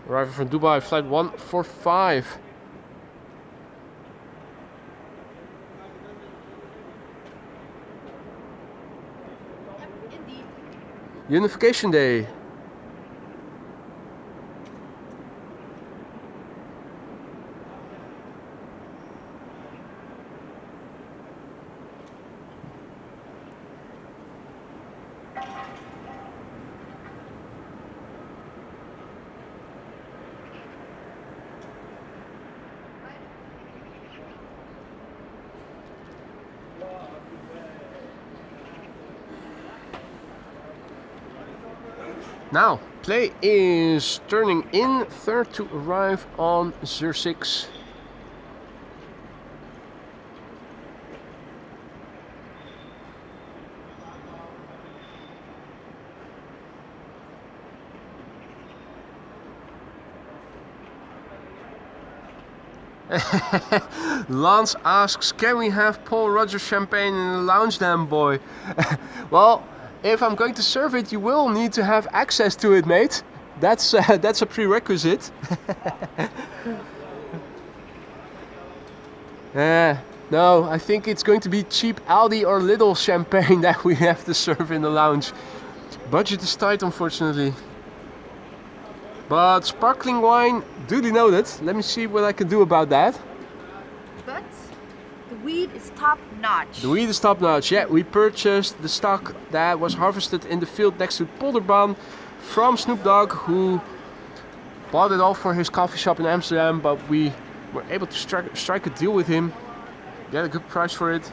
arriving from Dubai, flight 145. Unification Day. Now, play is turning in, third to arrive on 06. Lance asks, can we have Paul Roger champagne in the lounge then, boy? Well, if I'm going to serve it, you will need to have access to it, mate. That's a prerequisite. No, I think it's going to be cheap Aldi or Lidl champagne that we have to serve in the lounge. Budget is tight, unfortunately. But sparkling wine, duly noted. Let me see what I can do about that. But the weed is top notch. The weed is top notch. Yeah, we purchased the stock that was harvested in the field next to Polderbaan from Snoop Dogg, who bought it all for his coffee shop in Amsterdam, but we were able to strike a deal with him. Get a good price for it.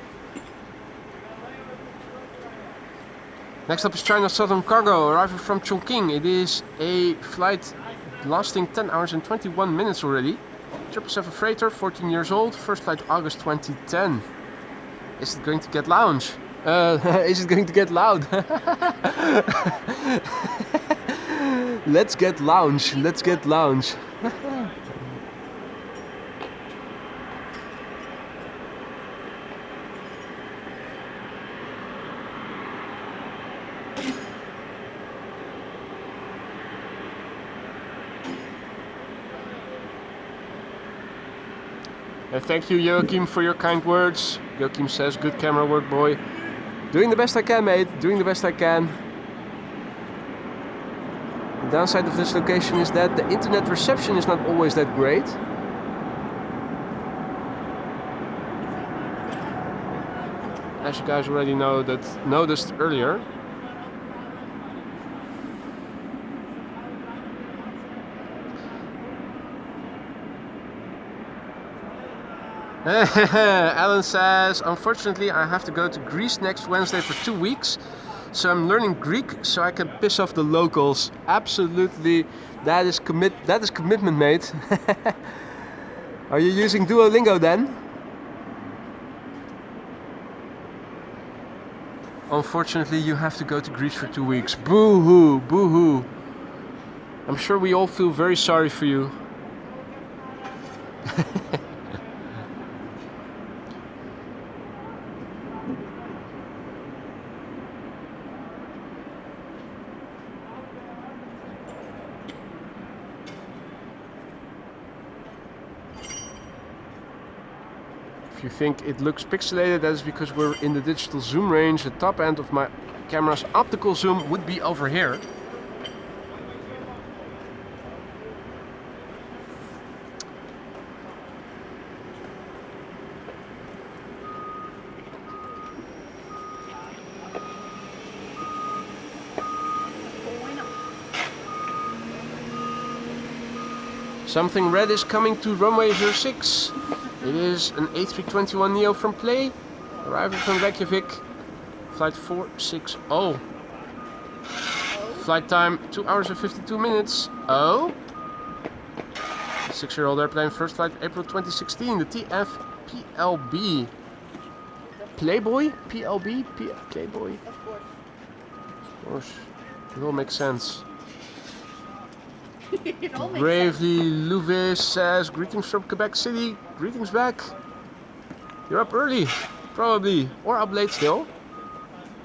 Next up is China Southern Cargo, arriving from Chongqing. It is a flight lasting 10 hours and 21 minutes already. 777 freighter, 14 years old, first flight August 2010. Is it going to get lounge? Is it going to get loud? Let's get lounge. Let's get lounge. And thank you, Joachim, for your kind words. Joachim says, good camera work, boy. Doing the best I can, mate. Doing the best I can. The downside of this location is that the internet reception is not always that great. As you guys already noticed earlier. Alan says, unfortunately I have to go to Greece next Wednesday for 2 weeks, so I'm learning Greek so I can piss off the locals. Absolutely, that is commitment, mate. Are you using Duolingo then? Unfortunately, you have to go to Greece for 2 weeks. Boo-hoo, boo-hoo. I'm sure we all feel very sorry for you. If you think it looks pixelated, that is because we're in the digital zoom range. The top end of my camera's optical zoom would be over here. Something red is coming to runway 06. It is an A321neo from Play, arriving from Reykjavik, flight 460. Flight time 2 hours and 52 minutes. Oh, 6-year-old airplane, first flight April 2016, the TF PLB. Playboy? PLB? Playboy? Of course. It all makes sense. Bravely Louvis says, greetings from Quebec City. Greetings back. You're up early, probably. Or up late still.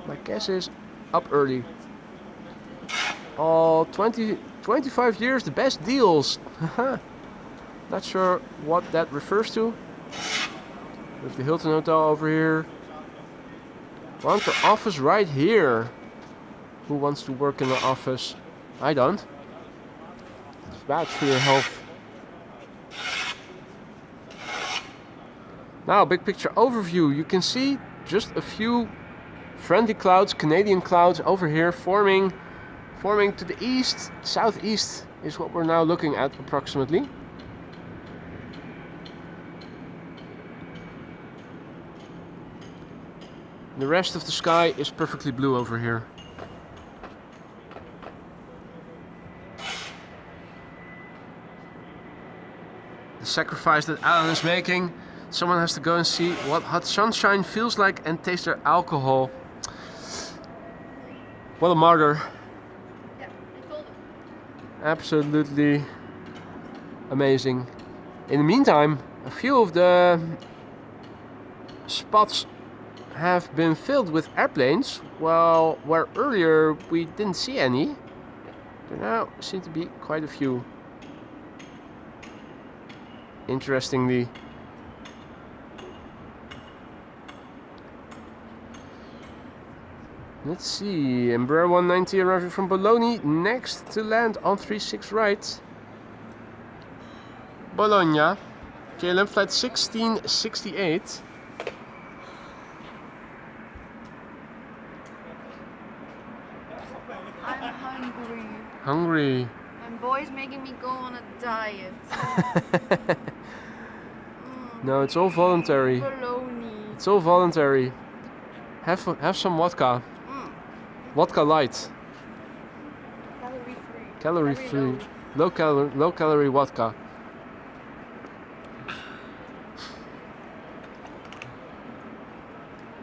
My guess is up early. Oh, 25 years, the best deals. Not sure what that refers to. With the Hilton Hotel over here. Want the office right here. Who wants to work in the office? I don't. It's bad for your health. Now, big picture overview. You can see just a few friendly clouds, Canadian clouds over here forming to the east. Southeast is what we're now looking at approximately. The rest of the sky is perfectly blue over here. The sacrifice that Alan is making. Someone has to go and see what hot sunshine feels like and taste their alcohol. What a martyr. Yeah, I told him. Absolutely amazing. In the meantime, a few of the spots have been filled with airplanes, while where earlier we didn't see any, there now seem to be quite a few. Interestingly. Let's see, Embraer 190 arriving from Bologna, next to land on 36 right. Bologna, KLM flight 1668. I'm hungry. Hungry. And boy's making me go on a diet. No, it's all voluntary. Bologna. It's all voluntary. Have some vodka. Vodka light. Calorie free. Calorie Very free. low. Low calorie vodka.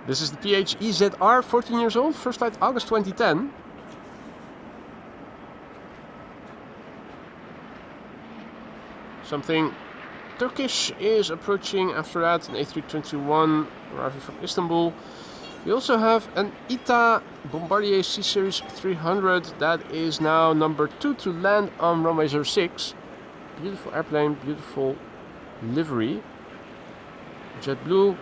This is the PHEZR, 14 years old, first flight August 2010. Something Turkish is approaching after that, an A321 arriving from Istanbul. We also have an ITA Bombardier C Series 300 that is now number 2 to land on runway 06. Beautiful airplane, beautiful livery. JetBlue,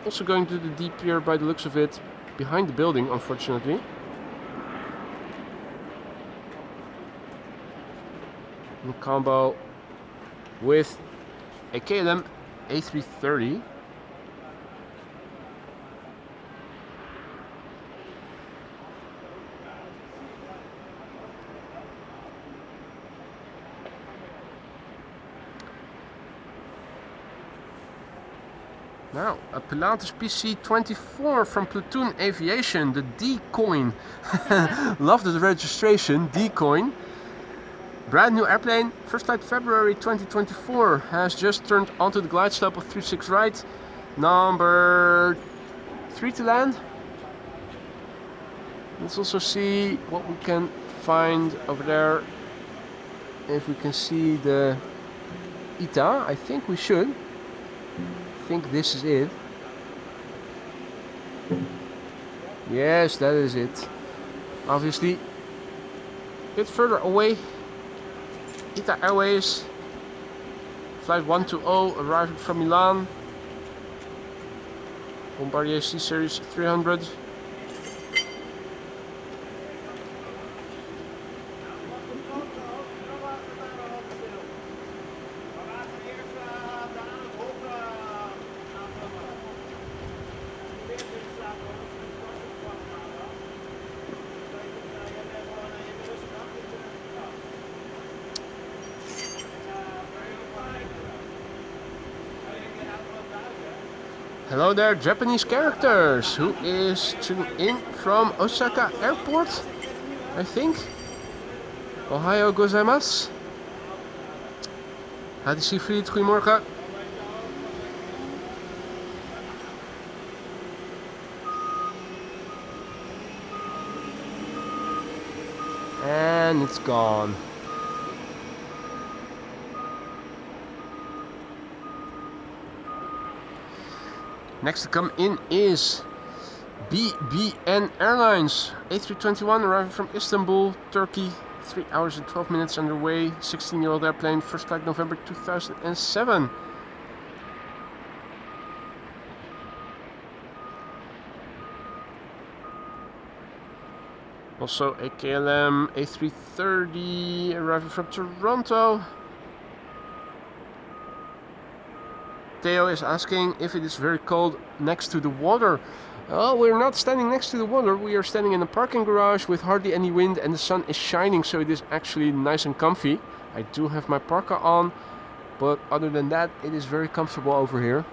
also going to the D pier by the looks of it, behind the building unfortunately. In combo with a KLM A330. Now, a Pilatus PC-24 from Platoon Aviation, the D-Coin. Love the registration, D-Coin. Brand new airplane, first flight February 2024, has just turned onto the glide slope of 36 right, number 3 to land. Let's also see what we can find over there. If we can see the ITA, I think we should. I think this is it. Yes, that is it. Obviously, a bit further away. ITA Airways, flight 120 arriving from Milan. Bombardier C Series 300. Hello there, Japanese characters, who is tuning in from Osaka Airport, I think. Ohayou gozaimasu. Hadi Siegfried, goedemorgen. And it's gone. Next to come in is BBN Airlines, A321 arriving from Istanbul, Turkey, 3 hours and 12 minutes underway, 16-year-old airplane, first flight November 2007. Also a KLM A330 arriving from Toronto. Theo is asking if it is very cold next to the water. Oh, we're not standing next to the water. We are standing in a parking garage with hardly any wind and the sun is shining, so it is actually nice and comfy. I do have my parka on, but other than that, it is very comfortable over here.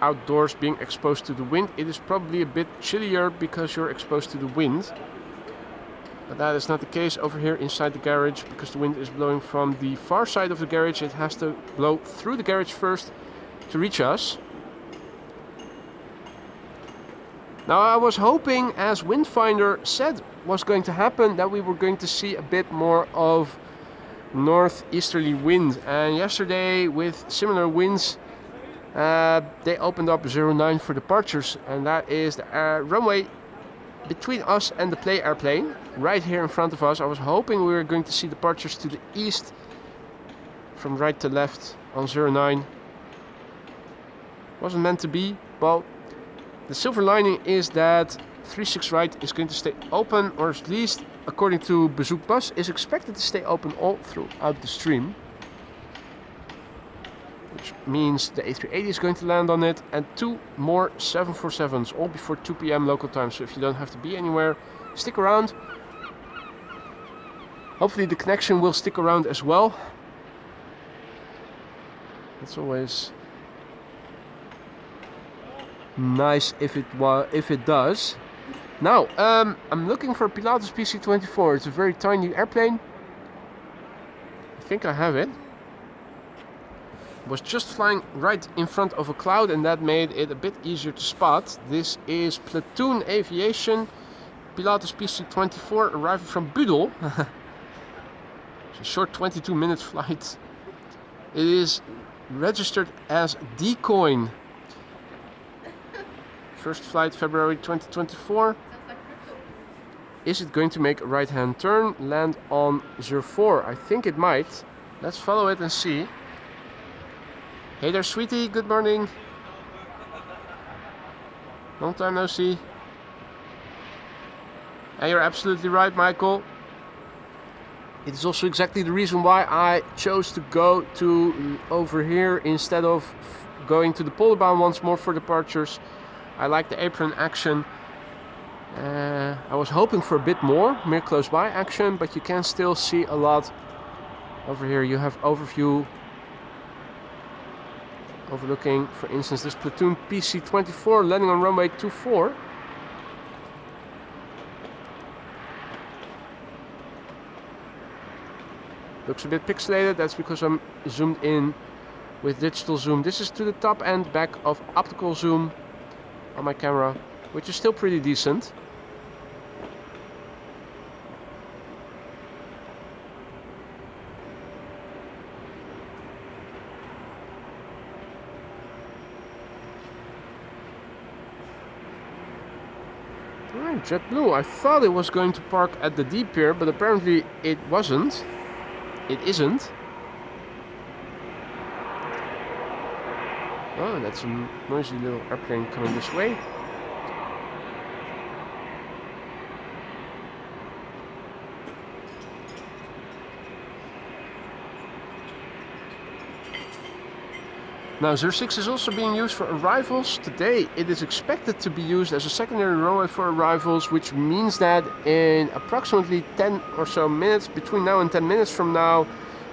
Outdoors, being exposed to the wind, it is probably a bit chillier because you're exposed to the wind. But that is not the case over here inside the garage, because the wind is blowing from the far side of the garage. It has to blow through the garage first to reach us. Now I was hoping, as Windfinder said was going to happen, that we were going to see a bit more of northeasterly wind. And yesterday, with similar winds, they opened up 09 for departures, and that is the runway between us and the play airplane, right here in front of us. I was hoping we were going to see departures to the east, from right to left on 09. Wasn't meant to be, but the silver lining is that 36 right is going to stay open, or at least according to Bezoek Bus, is expected to stay open all throughout the stream. Which means the A380 is going to land on it, and 2 more 747s, all before 2 p.m. local time. So if you don't have to be anywhere, stick around. Hopefully the connection will stick around as well. It's always nice if it does. Now, I'm looking for a Pilatus PC-24. It's a very tiny airplane. I think I have it. Was just flying right in front of a cloud, and that made it a bit easier to spot. This is Platoon Aviation, Pilatus PC-24 arriving from Budel. It's a short 22-minute flight. It is registered as Decoin. First flight February 2024. Is it going to make a right-hand turn, land on 04? I think it might. Let's follow it and see. Hey there, sweetie. Good morning. Long time no see. And you're absolutely right, Michael. It is also exactly the reason why I chose to go to over here instead of going to the Polderbaan once more for departures. I like the apron action. I was hoping for a bit more close by action, but you can still see a lot. Over here you have overview, overlooking, for instance, this platoon PC-24 landing on runway 24. Looks a bit pixelated, that's because I'm zoomed in with digital zoom. This is to the top and back of optical zoom on my camera, which is still pretty decent. Alright, JetBlue. I thought it was going to park at the D pier, but apparently it wasn't. It isn't. Oh, that's a noisy little airplane coming this way. Now 06 is also being used for arrivals. Today it is expected to be used as a secondary runway for arrivals, which means that in approximately 10 or so minutes, between now and 10 minutes from now,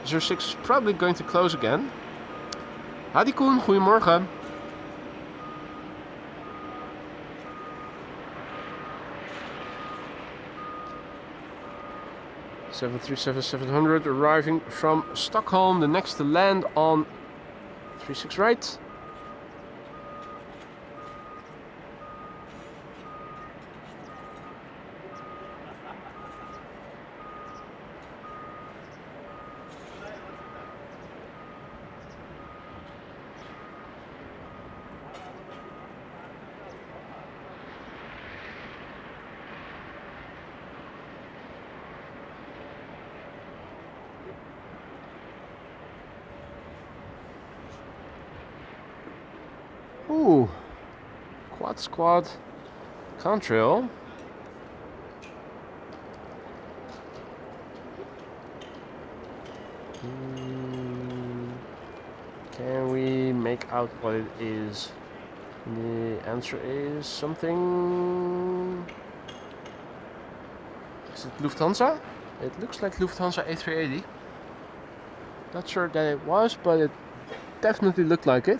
06 is probably going to close again. Hadi Koen, goedemorgen. (737-700) arriving from Stockholm, the next to land on 36 right. Ooh, quad squad contrail. Can we make out what it is? The answer is something. Is it Lufthansa? It looks like Lufthansa A380. Not sure that it was, but it definitely looked like it.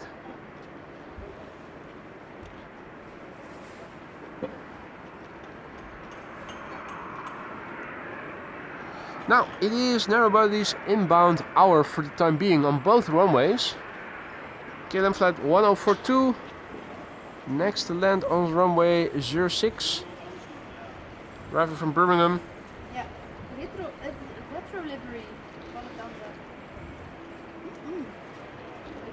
Now, it is narrowbody's inbound hour for the time being on both runways. KLM flight 1042, next to land on runway 06, arriving from Birmingham. Yeah, retro livery.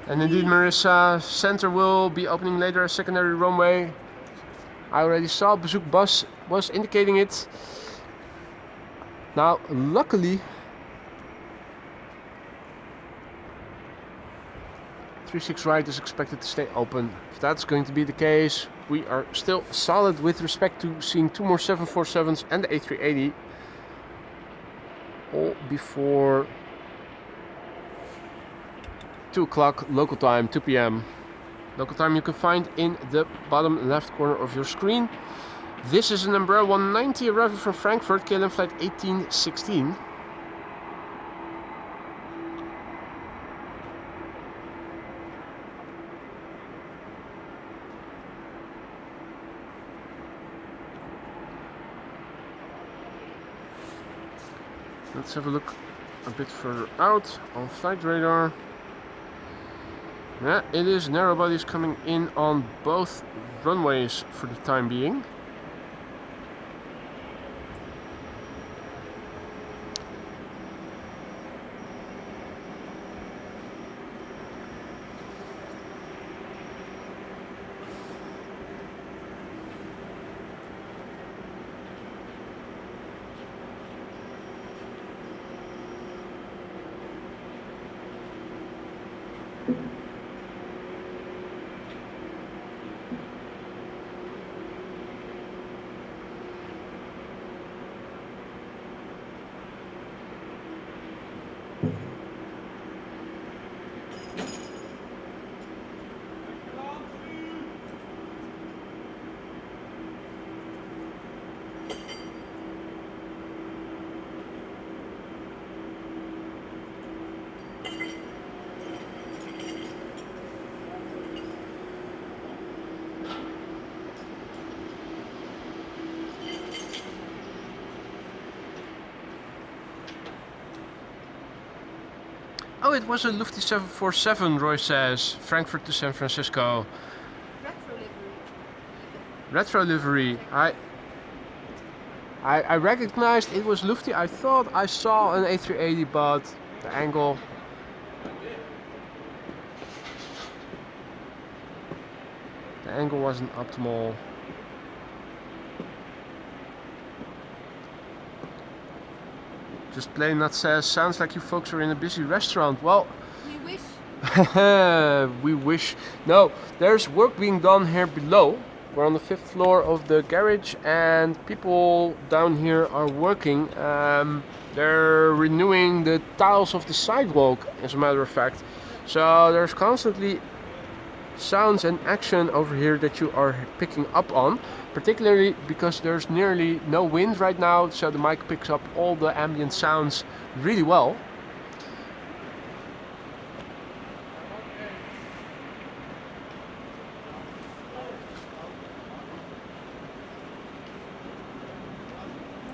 And indeed, Marissa, center will be opening later as secondary runway. I already saw Bezoek Bus was indicating it. Now, luckily, 36 right is expected to stay open. If that's going to be the case, we are still solid with respect to seeing two more 747s and the A380. All before 2 o'clock local time, 2 p.m. Local time you can find in the bottom left corner of your screen. This is an Embraer 190 arriving from Frankfurt, KLM flight 1816. Let's have a look a bit further out on flight radar. Yeah, it is narrow bodies coming in on both runways for the time being. Oh, it was a Lufthansa 747, Roy says. Frankfurt to San Francisco. Retro livery. Retro livery. I recognized it was Lufthansa. I thought I saw an A380, but the angle. The angle wasn't optimal. Just plain that says, sounds like you folks are in a busy restaurant. Well, We wish. we wish. No, there's work being done here below. We're on the 5th floor of the garage and people down here are working. They're renewing the tiles of the sidewalk, as a matter of fact. So there's constantly sounds and action over here that you are picking up on, particularly because there's nearly no wind right now, so the mic picks up all the ambient sounds really well.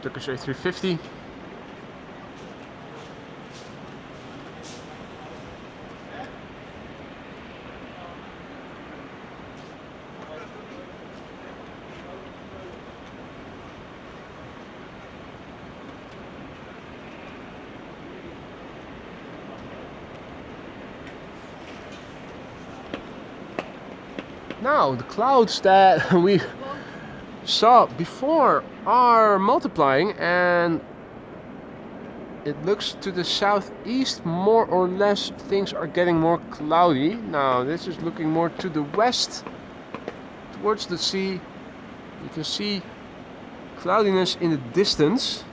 Turkish A350. Now, the clouds that we saw before are multiplying, and it looks to the southeast more or less things are getting more cloudy. Now, this is looking more to the west towards the sea. You can see cloudiness in the distance,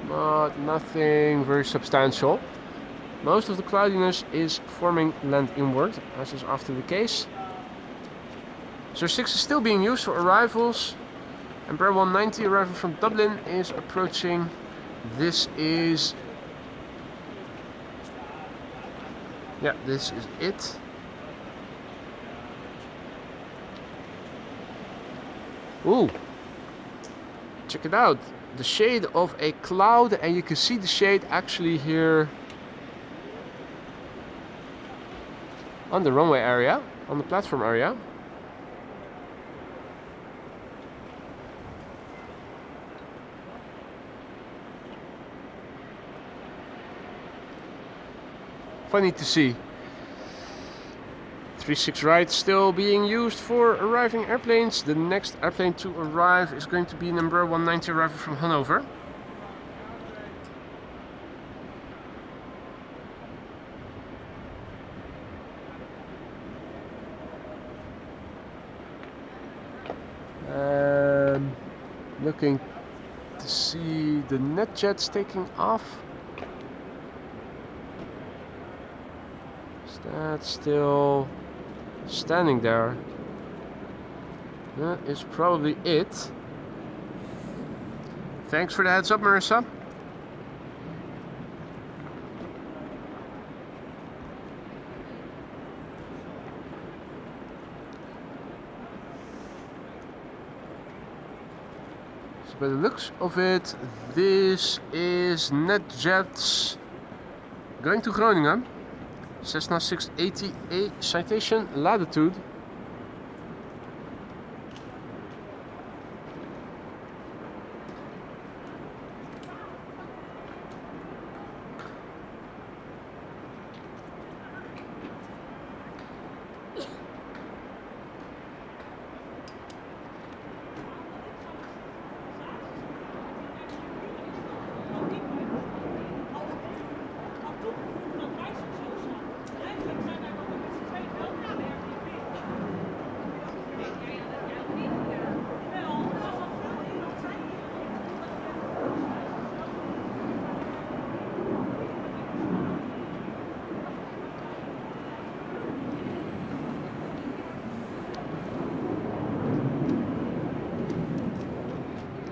but nothing very substantial. Most of the cloudiness is forming land inward, as is often the case. Sir 6 is still being used for arrivals. Embraer 190 arrival from Dublin is approaching. This is... yeah, this is it. Ooh! Check it out. The shade of a cloud, and you can see the shade actually here on the runway area, on the platform area. Funny to see. 36 right still being used for arriving airplanes. The next airplane to arrive is going to be an Embraer 190 arrival from Hanover. Looking to see the net jets taking off. Is that still standing there? That is probably it. Thanks for the heads up, Marissa. By the looks of it, this is NetJets going to Groningen. Cessna 680A citation latitude.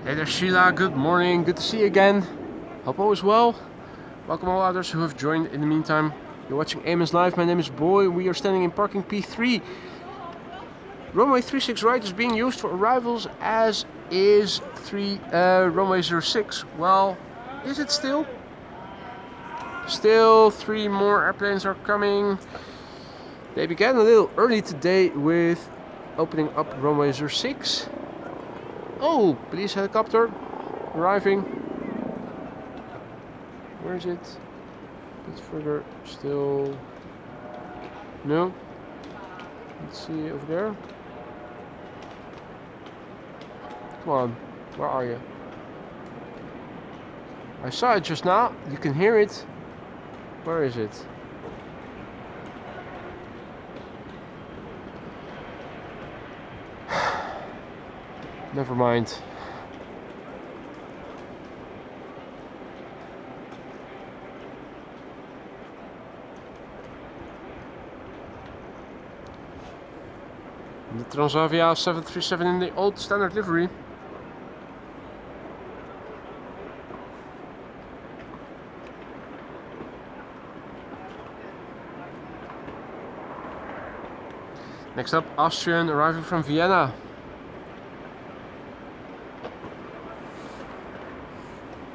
Hey there Sheila, good morning, good to see you again. Hope all is well. Welcome all others who have joined in the meantime. You're watching Amos Live, my name is Boy. We are standing in parking P3. Runway 36 right is being used for arrivals, as is runway 06. Well, is it still? Still 3 more airplanes are coming. They began a little early today with opening up runway 06. Oh, police helicopter arriving. Where is it? A bit further still. No. Let's see over there. Come on, where are you? I saw it just now. You can hear it. Where is it? Never mind. The Transavia 737 in the old standard livery. Next up, Austrian arriving from Vienna.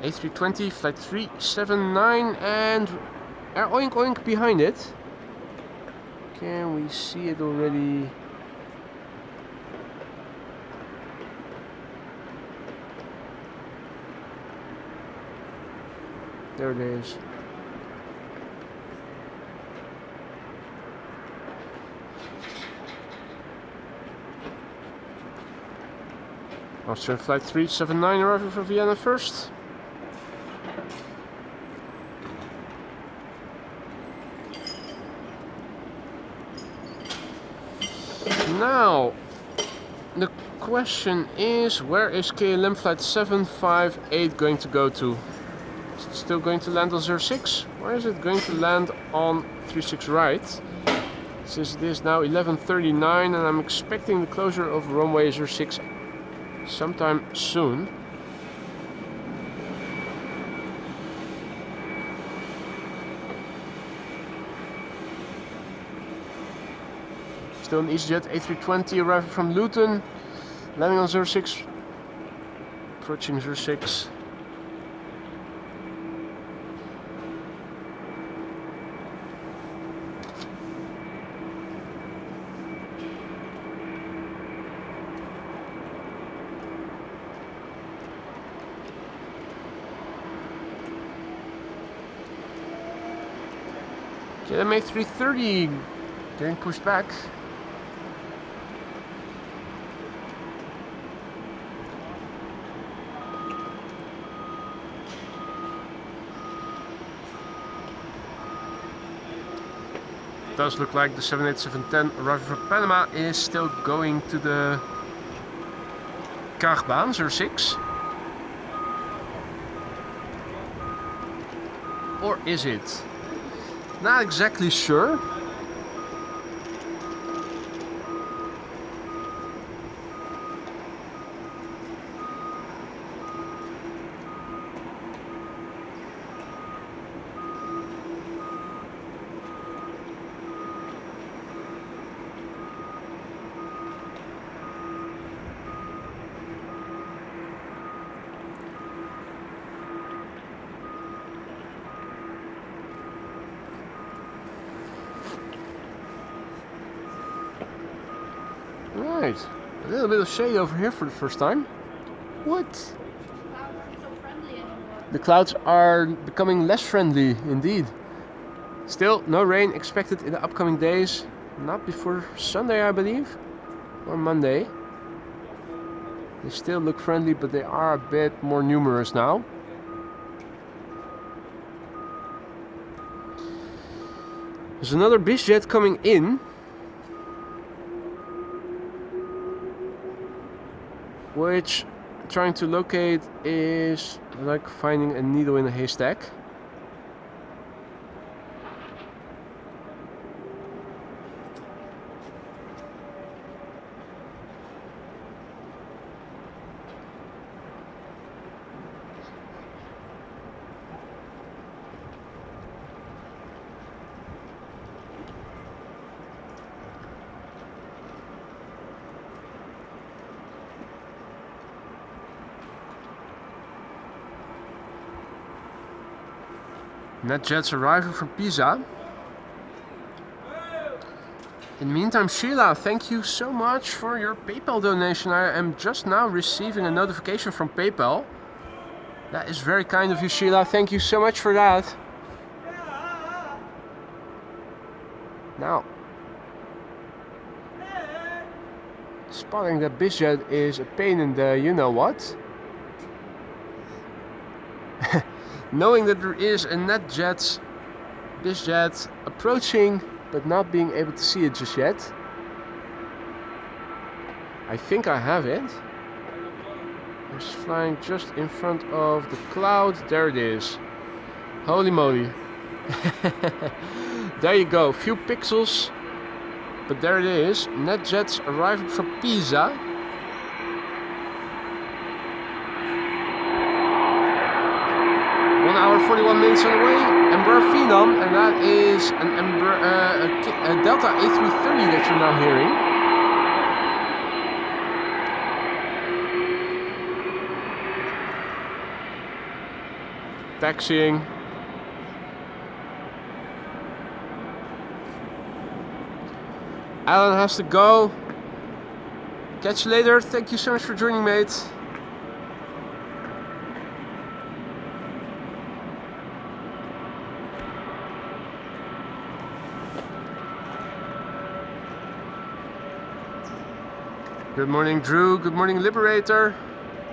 A320 flight 379 and Air Oink Oink behind it. Can we see it already? There it is. Austrian flight 379 arriving from Vienna first. Now, the question is, where is KLM flight 758 going to go to? Is it still going to land on 06? Or is it going to land on 36 right? Since it is now 11:39 and I'm expecting the closure of runway 06 sometime soon. Still an EasyJet A320 arriving from Luton, landing on 06, approaching 06. KLM A330 getting pushed back. Does look like the 787-10 arriving from Panama is still going to the Kaagbaan 06. Or is it? Not exactly sure. Right, a little bit of shade over here for the first time. What? Clouds aren't so friendly anymore. The clouds are becoming less friendly, indeed. Still, no rain expected in the upcoming days. Not before Sunday, I believe, or Monday. They still look friendly, but they are a bit more numerous now. There's another BizJet coming in, which trying to locate is like finding a needle in a haystack. NetJets arriving from Pisa. In the meantime, Sheila, thank you so much for your PayPal donation. I am just now receiving a notification from PayPal. That is very kind of you, Sheila. Thank you so much for that. Now, spotting that BizJet is a pain in the you-know-what. Knowing that there is a NetJet BizJet approaching, but not being able to see it just yet. I think I have it. It's flying just in front of the cloud. There it is. Holy moly. There you go. Few pixels. But there it is. NetJets arriving from Pisa. One hour 41 minutes on the way. Embraer Phenom, and that is an a Delta A330 that you're now hearing. Taxiing. Alan has to go. Catch you later. Thank you so much for joining, mate. Good morning, Drew. Good morning, Liberator.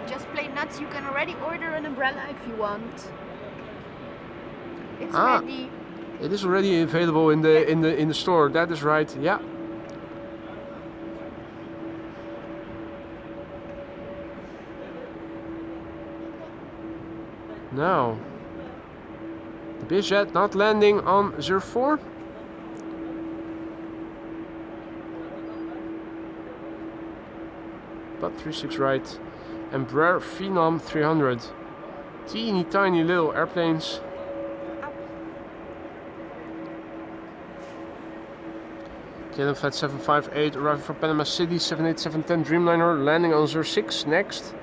Just play nuts. You can already order an umbrella if you want. It's ready. It is already available in the store. That is right. Yeah. Now, the BizJet not landing on 04. But 36 right. Embraer Phenom 300. Teeny tiny little airplanes. KLM Flight 758 arriving from Panama City. 787-10 Dreamliner landing on 06 next.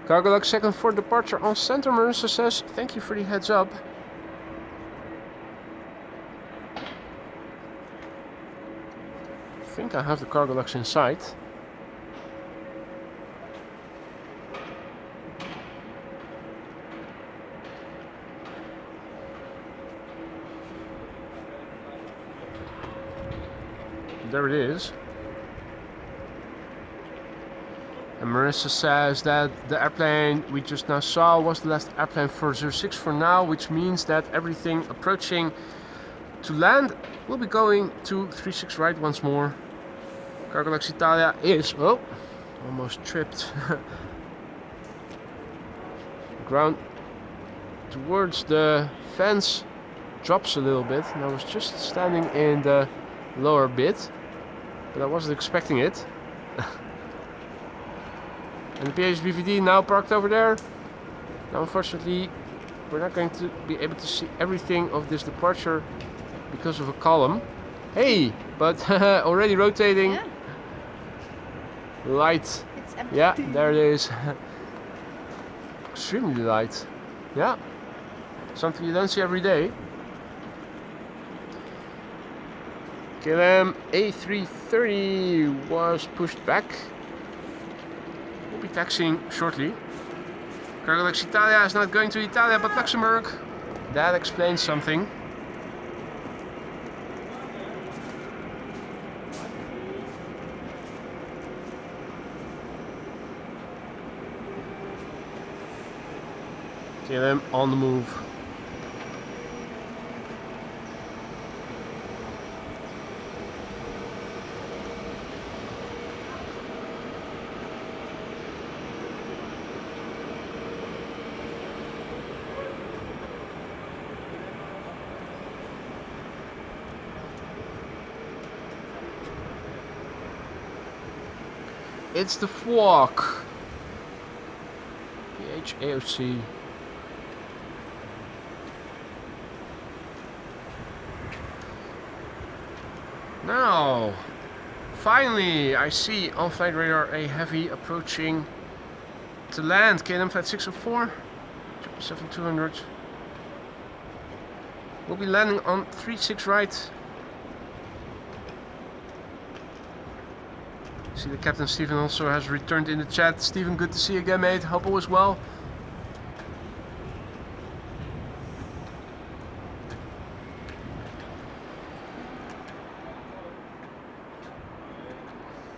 Cargo log second for departure on center. Marissa says, thank you for the heads up. I think I have the cargo logs inside. There it is. And Marissa says that the airplane we just now saw was the last airplane for 06 for now, which means that everything approaching to land will be going to 36 right once more. Cargo Lux Italia is, oh, almost tripped. Ground towards the fence drops a little bit, and I was just standing in the lower bit, but I wasn't expecting it. And the PHBVD now parked over there. Now unfortunately we're not going to be able to see everything of this departure because of a column. Hey, but already rotating. Yeah. Light. It's empty. Yeah, there it is. Extremely light. Yeah. Something you don't see every day. KLM A330 was pushed back. We'll be taxiing shortly. Cargo Lux Italia is not going to Italia but Luxembourg. That explains something. KLM on the move. It's the walk. PHAOC. Now, finally, I see on flight radar a heavy approaching to land. KLM flight 604, 777-200. We'll be landing on 36 right. See the Captain Stephen also has returned in the chat. Stephen, good to see you again, mate. Hope all is well.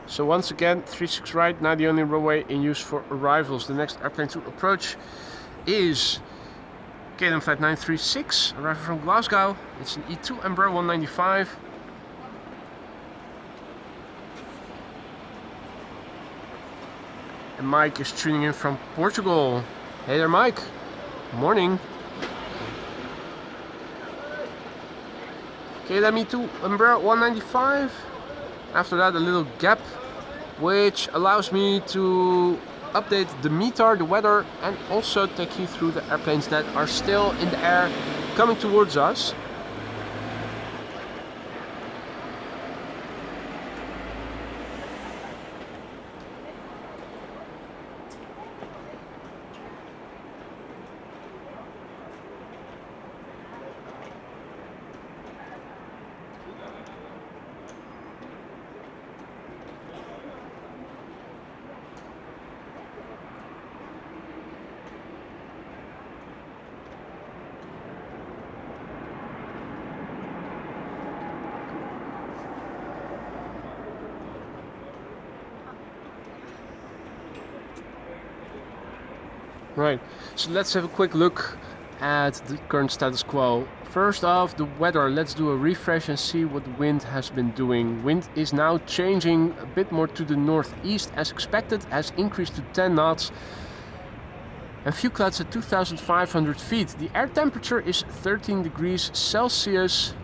So once again, 36 right, now the only runway in use for arrivals. The next airplane to approach is KLM flight 936, arriving from Glasgow. It's an E2 Embraer 195. And Mike is tuning in from Portugal. Hey there, Mike. Morning. KLM E2 Embraer 195. After that, a little gap, which allows me to update the METAR, the weather, and also take you through the airplanes that are still in the air coming towards us. Right, so let's have a quick look at the current status quo. First off, the weather. Let's do a refresh and see what the wind has been doing. Wind is now changing a bit more to the northeast as expected, has increased to 10 knots. And few clouds at 2,500 feet. The air temperature is 13 degrees Celsius,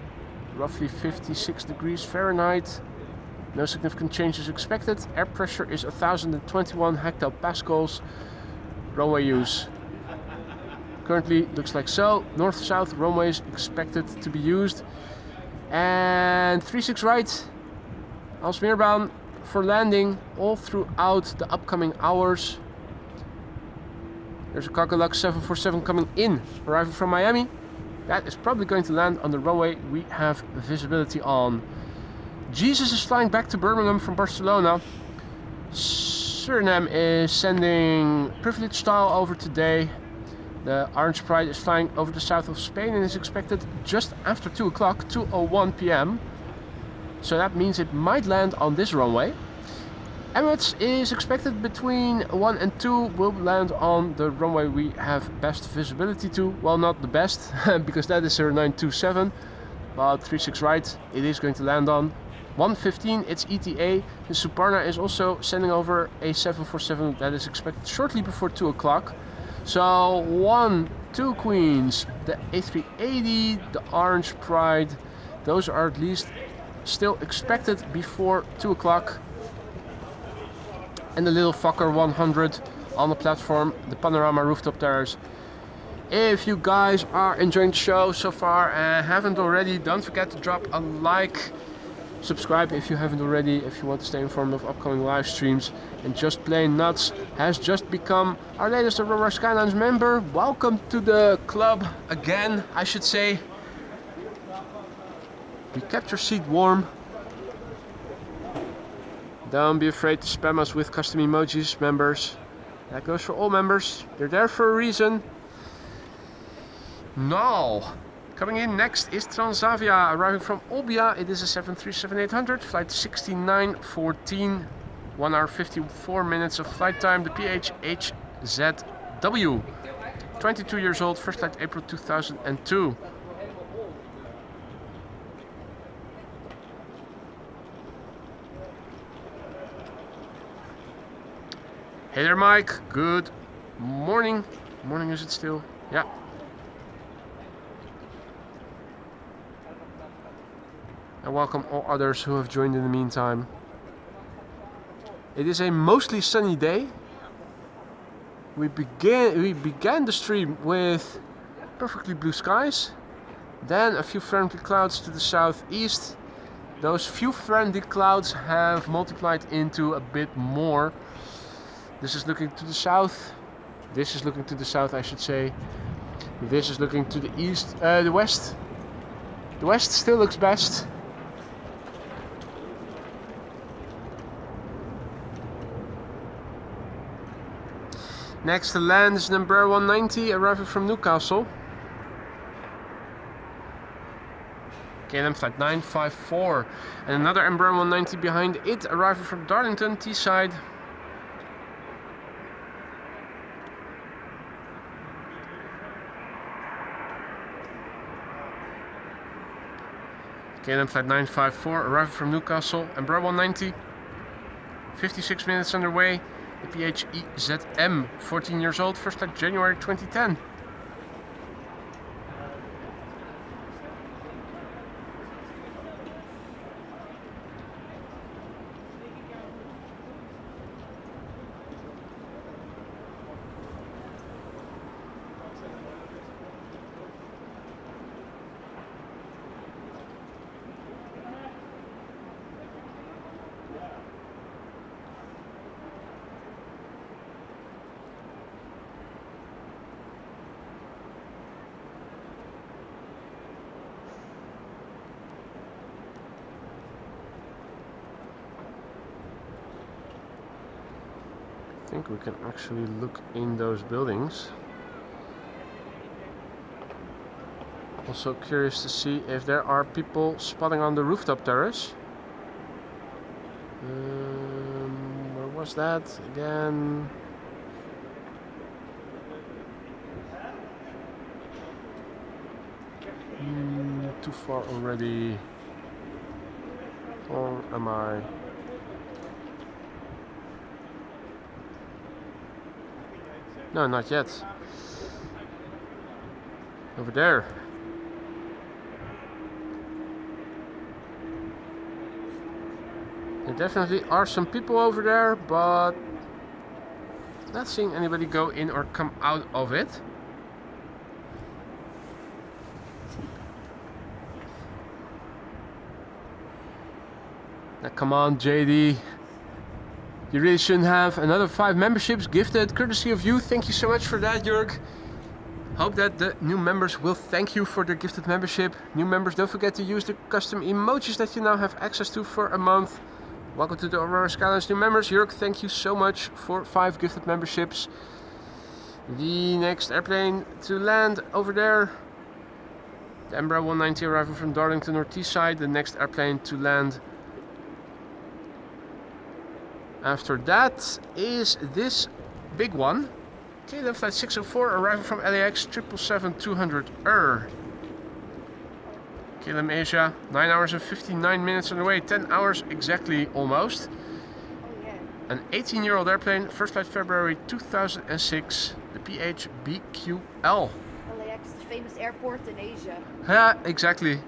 roughly 56 degrees Fahrenheit. No significant changes expected. Air pressure is 1,021 hectopascals. Runway use currently looks like so. North-south runways expected to be used. And 36 right, Alsmeerbound for landing all throughout the upcoming hours. There's a Cargolux 747 coming in, arriving from Miami. That is probably going to land on the runway we have visibility on. Jesus is flying back to Birmingham from Barcelona. Suriname is sending Privilege Style over today. The Orange Pride is flying over the south of Spain and is expected just after 2 o'clock, 2:01 p.m. So that means it might land on this runway. Emirates is expected between 1 and 2, will land on the runway we have best visibility to. Well, not the best, because that is 0927, but 36 right, it is going to land on. 1:15, it's ETA. The Suparna is also sending over a 747 that is expected shortly before 2 o'clock. So 1, 2 Queens, the A380, the Orange Pride, those are at least still expected before 2 o'clock. And the little Fokker 100 on the platform, the Panorama Rooftop Terrace. If you guys are enjoying the show so far and haven't already, don't forget to drop a like. Subscribe if you haven't already, if you want to stay informed of upcoming live streams. And Just Plain Nuts has just become our latest Aurora Skylines member. Welcome to the club again, I should say. We kept your seat warm. Don't be afraid to spam us with custom emojis, members. That goes for all members. They're there for a reason. Now, coming in next is Transavia, arriving from Olbia. It is a 737-800, flight 6914, 1 hour 54 minutes of flight time. The PHHZW, 22 years old, first flight April 2002. Hey there, Mike. Good morning. Morning, is it still? Yeah. And welcome all others who have joined in the meantime. It is a mostly sunny day. We began the stream with perfectly blue skies, then a few friendly clouds to the southeast, Those few friendly clouds have multiplied into a bit more. This is looking to the south. This is looking to the south, I should say. This is looking to the east, the west. The west still looks best. Next to land is an Embraer 190 arriving from Newcastle. KLM flight 954. And another Embraer 190 behind it arriving from Darlington, Teesside. KLM flight 954 arriving from Newcastle. Embraer 190. 56 minutes underway. The PHEZM, 14 years old, first flight January 2010. I think we can actually look in those buildings. Also curious to see if there are people spotting on the rooftop terrace. Where was that again? Too far already. Or am I? No, not yet. Over there. There definitely are some people over there, but not seeing anybody go in or come out of it. Now, come on, JD. You really shouldn't have another 5 memberships gifted, courtesy of you. Thank you so much for that, Jörg. Hope that the new members will thank you for their gifted membership. New members, don't forget to use the custom emojis that you now have access to for a month. Welcome to the Aurora Skylines new members. Jörg, thank you so much for 5 gifted memberships. The next airplane to land over there. The Embraer 190 arriving from Darlington or Teesside. The next airplane to land after that is this big one. KLM flight 604 arriving from LAX 777-200 KLM Asia, 9 hours and 59 minutes on the way, 10 hours exactly almost. Oh yeah. An 18-year-old airplane, first flight February 2006, the PHBQL. LAX, the famous airport in Asia. Yeah, exactly.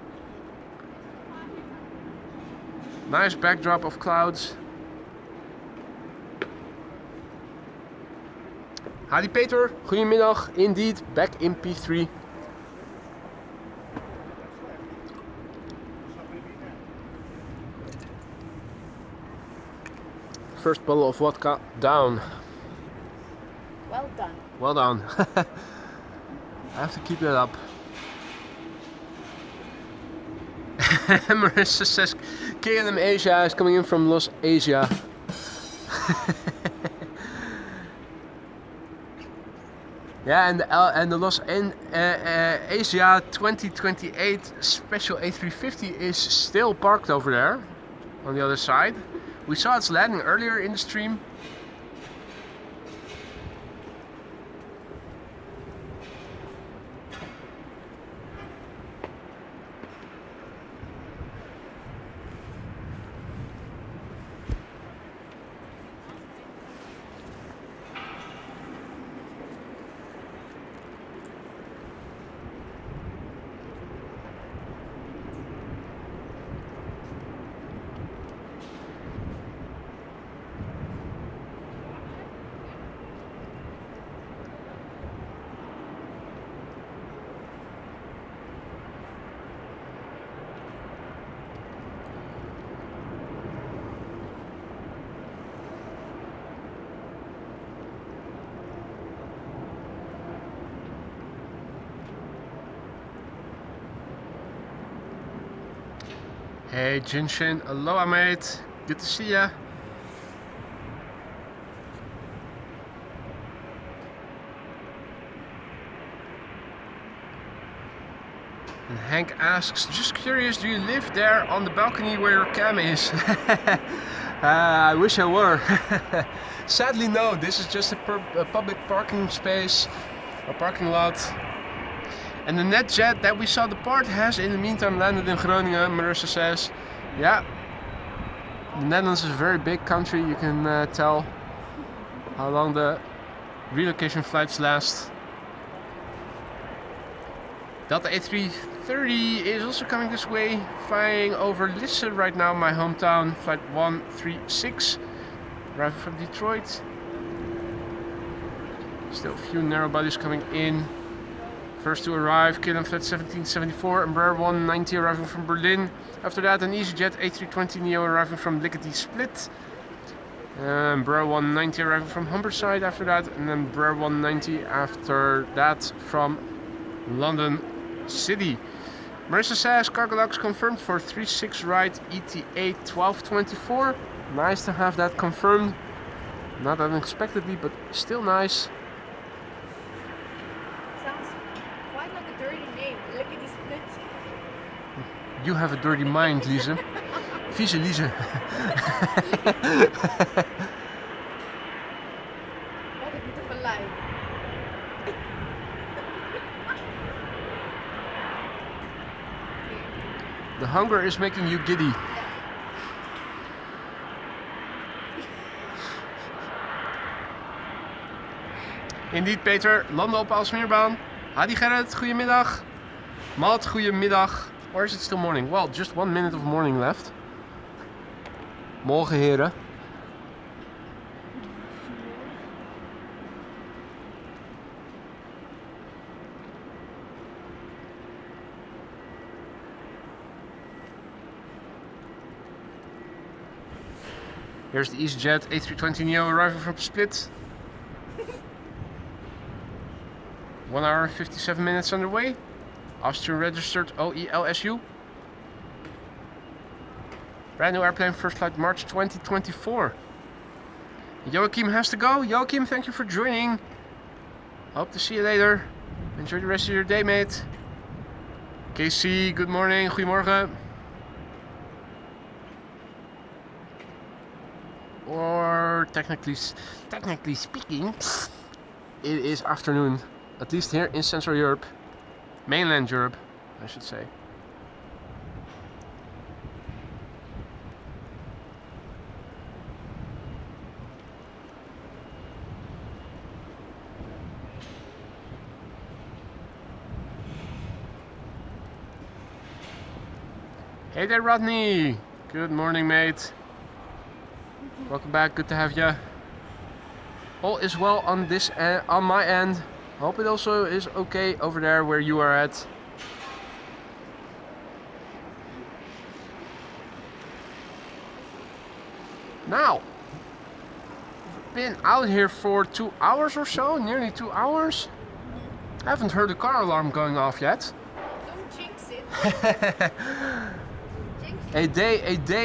Nice backdrop of clouds. Hadi Peter, goedemiddag. Indeed, back in P3. First bottle of vodka down. Well done. Well done. I have to keep that up. Marissa says KLM Asia is coming in from Los Asia. Yeah, and the Los Asia 2028 special A350 is still parked over there on the other side. We saw its landing earlier in the stream. Hey Jinshin, aloha mate, good to see ya. And Hank asks, just curious, do you live there on the balcony where your cam is? I wish I were. Sadly no, this is just a public parking space, a parking lot. And the NetJet that we saw depart has in the meantime landed in Groningen, Marissa says. Yeah, the Netherlands is a very big country, you can tell how long the relocation flights last. Delta A330 is also coming this way, flying over Lisse right now, my hometown, flight 136, arriving from Detroit. Still a few narrow bodies coming in. First to arrive, KLM flight 1774, Embraer 190 arriving from Berlin. After that, an EasyJet A320neo arriving from Lickety Split. Embraer 190 arriving from Humberside after that, and then Embraer 190 after that from London City. Marissa says cargo logs confirmed for 36 right ETA 1224. Nice to have that confirmed. Not unexpectedly, but still nice. Sounds quite like a dirty name. Lickety Split. You have a dirty mind, Lise. Vieze Lise. What a beautiful life. The hunger is making you giddy. Indeed, Peter. Landen op Aalsmeerbaan. Hadi Gerrit, goedemiddag. Maat, goedemiddag. Or is it still morning? Well, just 1 minute of morning left. Morgen, heren. Here's the EasyJet A320neo arriving from Split. 1 hour and 57 minutes underway. Austrian registered OELSU. Brand new airplane, first flight March 2024. Joachim has to go. Joachim, thank you for joining. Hope to see you later. Enjoy the rest of your day, mate. KC, good morning. Goedemorgen. Or technically speaking, it is afternoon. At least here in Central Europe. Mainland Europe, I should say. Hey there, Rodney. Good morning, mate. Welcome back. Good to have you. All is well on this on my end. Hope it also is okay over there where you are at. Now, I've been out here for 2 hours or so, nearly 2 hours. I haven't heard the car alarm going off yet. Don't jinx it. A day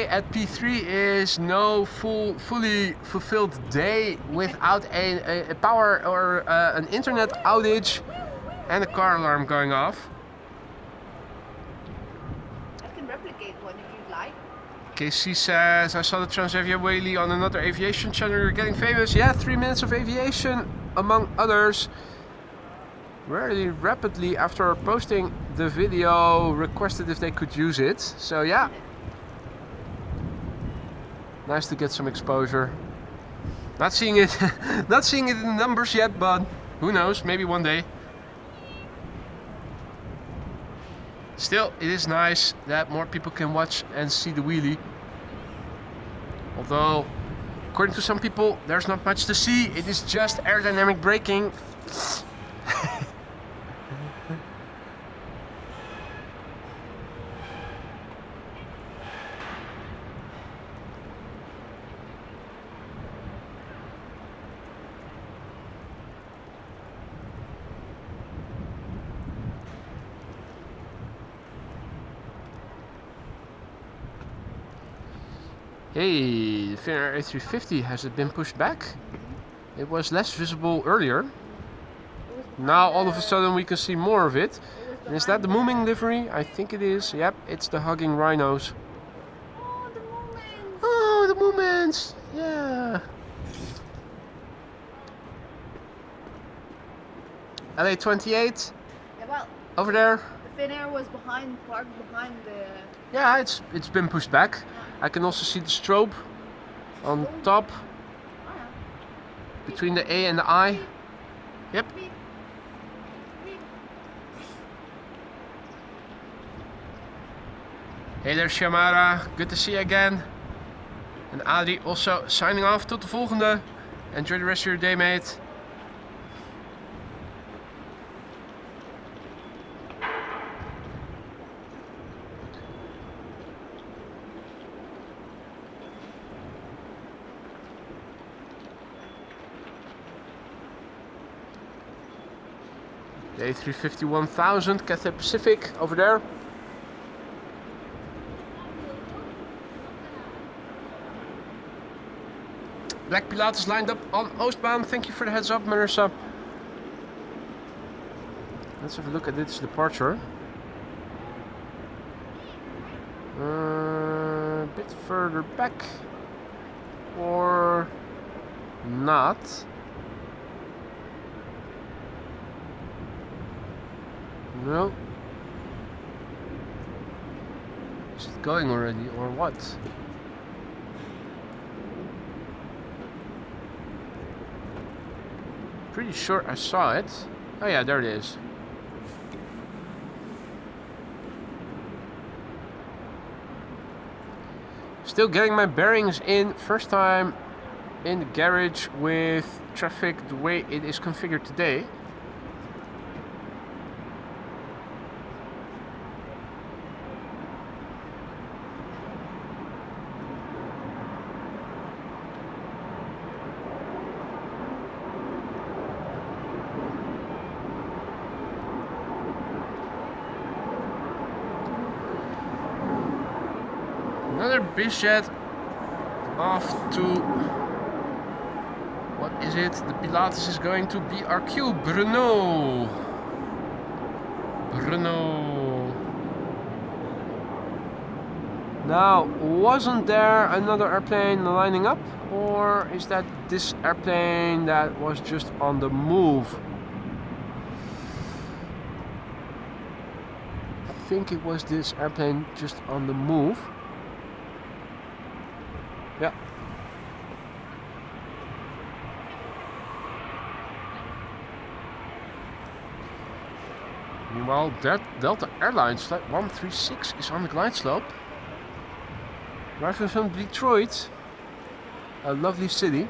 at P3 is no fully fulfilled day without a power or an internet outage and a car alarm going off. I can replicate one if you'd like. KC says, I saw the Transavia Whaley on another aviation channel. You're getting famous. Yeah, 3 minutes of aviation, among others. Very rapidly after posting the video, requested if they could use it. So yeah. Nice to get some exposure. Not seeing it not seeing it in the numbers yet, but who knows, maybe one day. Still, it is nice that more people can watch and see the wheelie. Although, according to some people, there's not much to see. It is just aerodynamic braking. Hey, the Finnair A350, has it been pushed back? It was less visible earlier. Now all of a sudden we can see more of it. And is that the Mooming livery? I think it is. Yep, it's the hugging rhinos. Oh, the moment! Oh, the movements! Yeah. LA28 Yeah, well, over there. the Finnair was parked behind the... Yeah, it's been pushed back. I can also see the strobe on top Oh, yeah. between the A and the I. Yep. Beep. Beep. Hey there Shamara, good to see you again. And Adri also signing off. Tot de volgende. Enjoy the rest of your day, mate. The A350 1000, Cathay Pacific over there. Black Pilatus lined up on Oostbaan. Thank you for the heads up, Marissa. Let's have a look at its departure. A bit further back. Or not. No. Is it going already or what? Pretty sure I saw it. Oh yeah, there it is. Still getting my bearings in. First time in the garage with traffic the way it is configured today. Another bizjet off to, what is it? The Pilatus is going to BRQ, Brno. Now, wasn't there another airplane lining up? Or is that this airplane that was just on the move? I think it was this airplane just on the move. Yeah. Meanwhile, Delta Airlines Flight 136 is on the glide slope. Arriving from Detroit, a lovely city.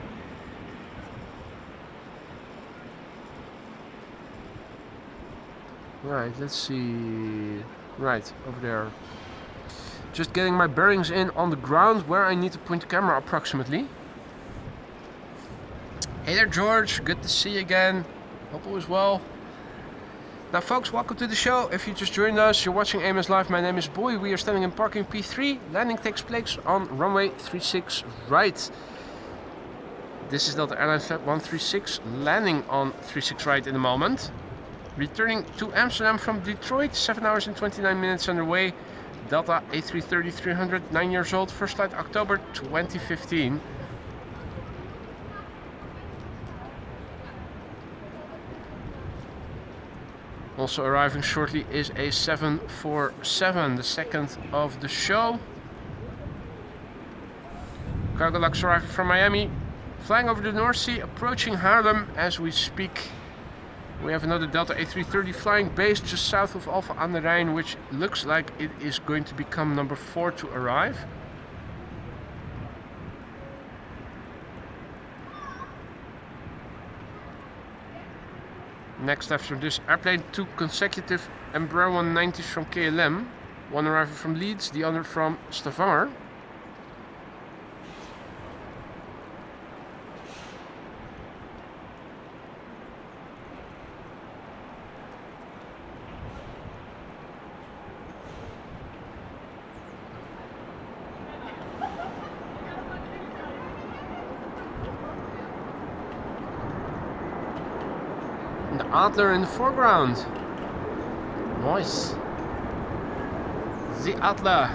Right, let's see. Right, over there. Just getting my bearings in on the ground where I need to point the camera approximately. Hey there George, good to see you again. Hope all is well. Now folks, welcome to the show. If you just joined us, you're watching AMS Live. My name is Boy. We are standing in parking P3. Landing takes place on runway 36 right. This is Delta Airlines Flight 136 landing on 36 right in a moment. Returning to Amsterdam from Detroit, 7 hours and 29 minutes underway. Delta A330 300, 9 years old, first flight October 2015. Also arriving shortly is a 747, the second of the show. Cargo Lux arriving from Miami, flying over the North Sea, approaching Haarlem as we speak. We have another Delta A330 flying based just south of Alphen aan de Rijn, which looks like it is going to become number 4 to arrive. Next after this airplane, 2 consecutive Embraer 190s from KLM. One arriving from Leeds, the other from Stavanger. Adler in the foreground. Nice. The Adler.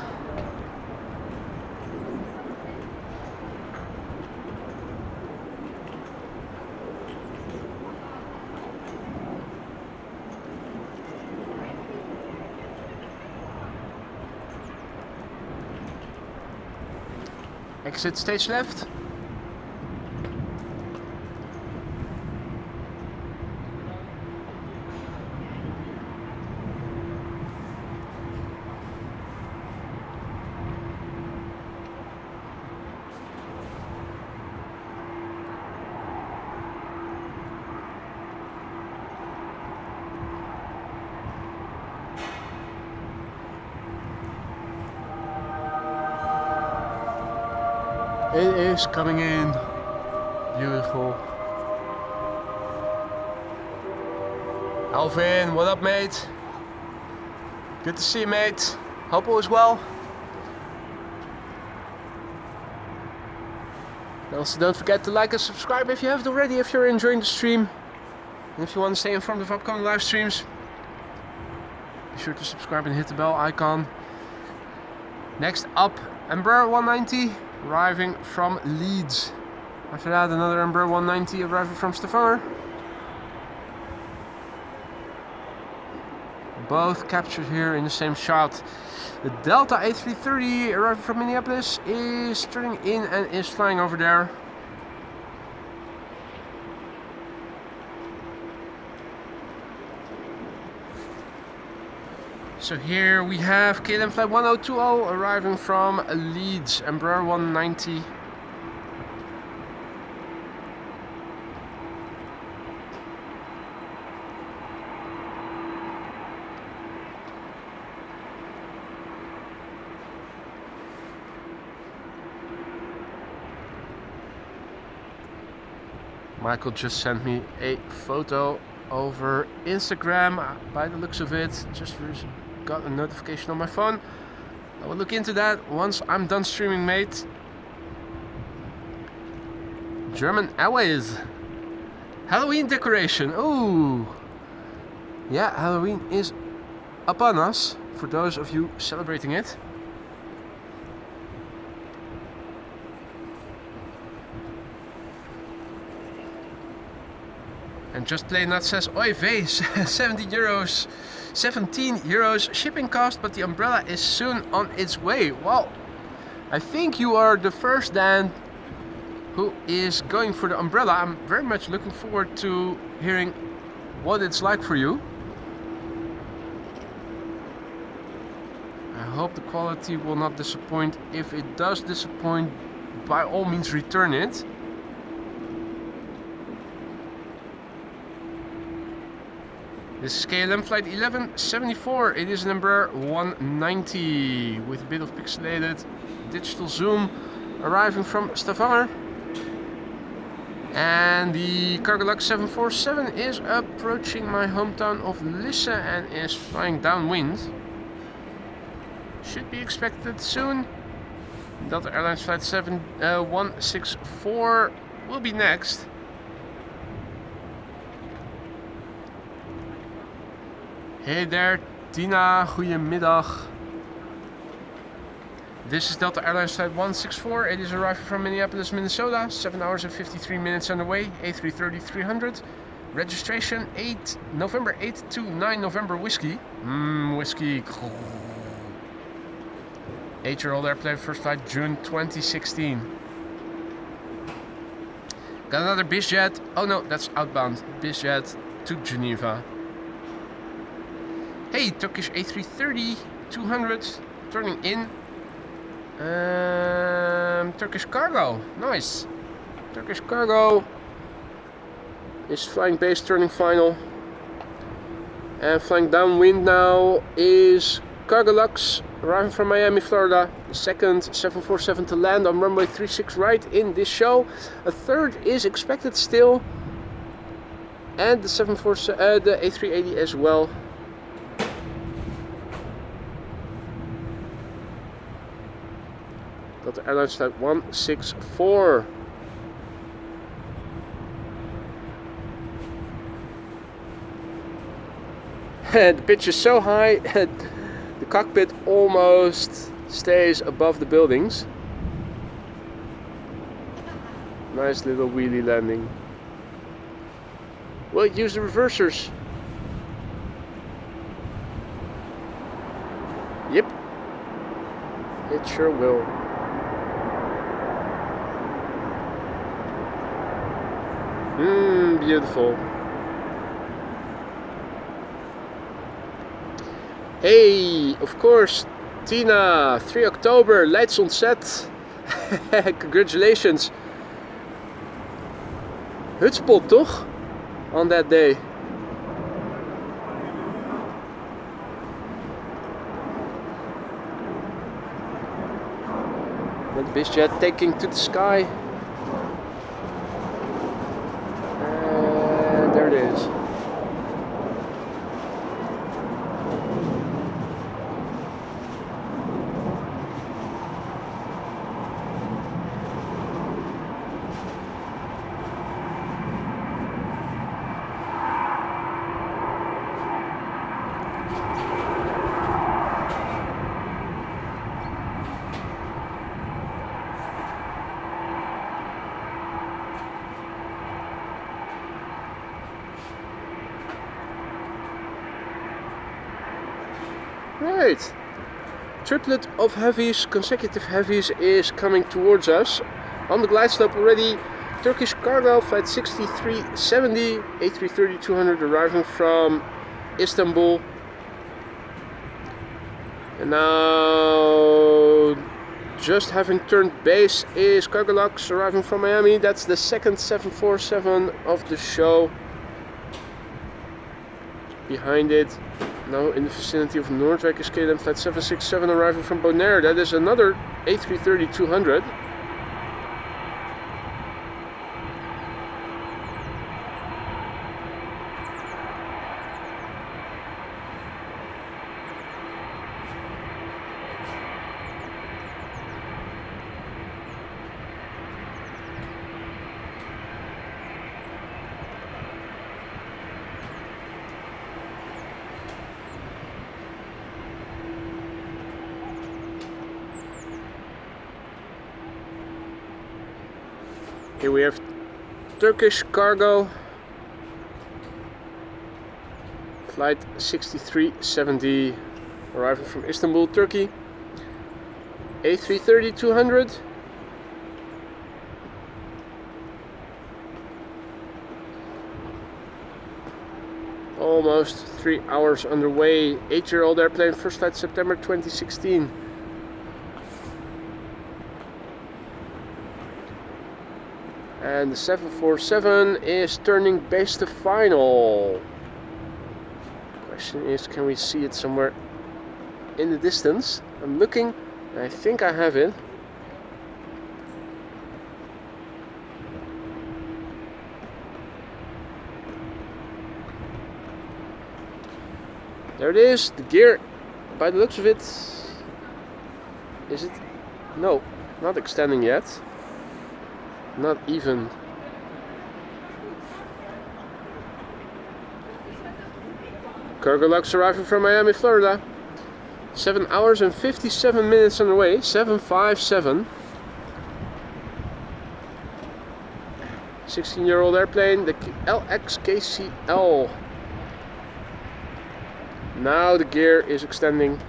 Exit stage left. It is coming in. Beautiful. Alvin, what up, mate? Good to see you, mate. Hope all is well. Also, don't forget to like and subscribe if you haven't already, if you're enjoying the stream. And if you want to stay informed of upcoming live streams, be sure to subscribe and hit the bell icon. Next up, Embraer 190 arriving from Leeds. After that, another Embraer 190 arriving from Stavanger. Both captured here in the same shot. The Delta A330 arriving from Minneapolis is turning in and is flying over there. So here we have KLM flight 1020 arriving from Leeds, Embraer 190. Michael just sent me a photo over Instagram. By the looks of it, just got a notification on my phone. I will look into that once I'm done streaming, mate. German Airways. Halloween decoration. Ooh. Yeah, Halloween is upon us for those of you celebrating it. And Just Plain Nut says, Oi vase, 17 euros shipping cost, but the umbrella is soon on its way. Well, I think you are the first Dan who is going for the umbrella. I'm very much looking forward to hearing what it's like for you. I hope the quality will not disappoint. If it does disappoint, by all means return it. This is KLM flight 1174. It is an Embraer 190 with a bit of pixelated digital zoom arriving from Stavanger. And the Cargolux 747 is approaching my hometown of Lisse and is flying downwind. Should be expected soon. Delta Airlines flight 164 will be next. Hey there, Tina, goedemiddag. This is Delta Airlines flight 164. It is arriving from Minneapolis, Minnesota. 7 hours and 53 minutes on the way. A330-300. Registration November 8 to 9 November whiskey. Whiskey. 8-year-old airplane, first flight June 2016. Got another BizJet. Oh no, that's outbound. BizJet to Geneva. Hey, Turkish A330-200 turning in. Turkish Cargo, nice. Turkish Cargo is flying base, turning final. And flying downwind now is Cargolux, arriving from Miami, Florida. The second 747 to land on runway 36 right in this show. A third is expected still. And the the A380 as well. Delta Airlines flight 164. The pitch is so high, the cockpit almost stays above the buildings. Nice little wheelie landing. Will it use the reversers? Yep, it sure will. Beautiful. Hey, of course, Tina, 3 October, lights on set. Congratulations. Hutspot, toch? On that day. That bizjet taking to the sky. And there it is. Right, triplet of heavies, consecutive heavies is coming towards us. On the glide slope already, Turkish cargo flight 6370, A330-200 arriving from Istanbul. And now, just having turned base is Cargolux arriving from Miami. That's the second 747 of the show. Behind it, now in the vicinity of Noordwijk is KLM flight 767 arriving from Bonaire. That is another A330-200. Here we have Turkish cargo, flight 6370, arriving from Istanbul, Turkey. A330-200. Almost 3 hours underway. 8-year-old airplane, first flight September 2016. And the 747 is turning base to final. Question is, can we see it somewhere in the distance? I'm looking, I think I have it. There it is, the gear, by the looks of it. Is it? No, not extending yet. Not even. Cargolux arriving from Miami, Florida. 7 hours and 57 minutes on the way. 757. 16-year-old airplane, the LXKCL. Now the gear is extending.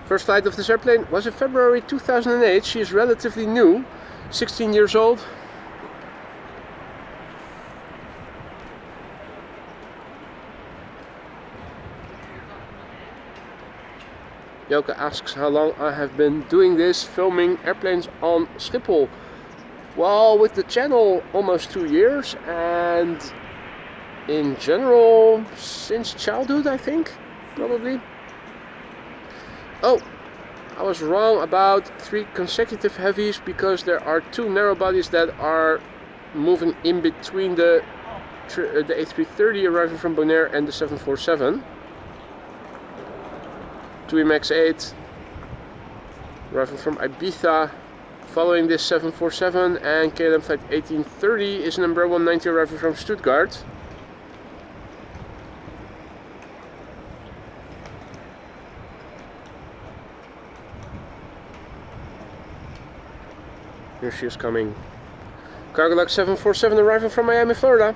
First flight of this airplane was in February 2008. She is relatively new, 16 years old. Joke asks how long I have been doing this, filming airplanes on Schiphol. Well, with the channel almost 2 years, and in general since childhood, I think, probably. Oh, I was wrong about 3 consecutive heavies, because there are 2 narrow bodies that are moving in between the the A330 arriving from Bonaire and the 747. TUI MAX 8 arriving from Ibiza, following this 747, and KLM flight 1830 is an Embraer 190 arriving from Stuttgart. Here she is coming. Cargolux 747 arriving from Miami, Florida.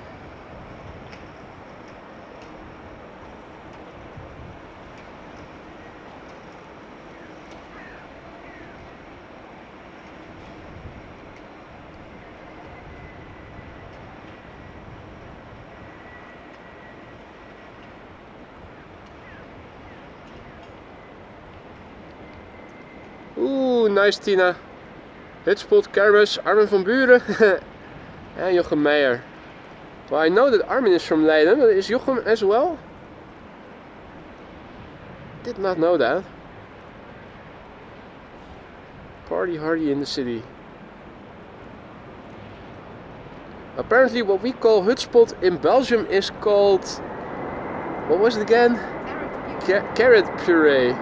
Ooh, nice Tina. Hutspot, Kermis, Armin van Buren and Jochem Meijer. Well, I know that Armin is from Leiden, but is Jochem as well? Did not know that. Party hardy in the city. Apparently what we call hutspot in Belgium is called... What was it again? Carrot puree.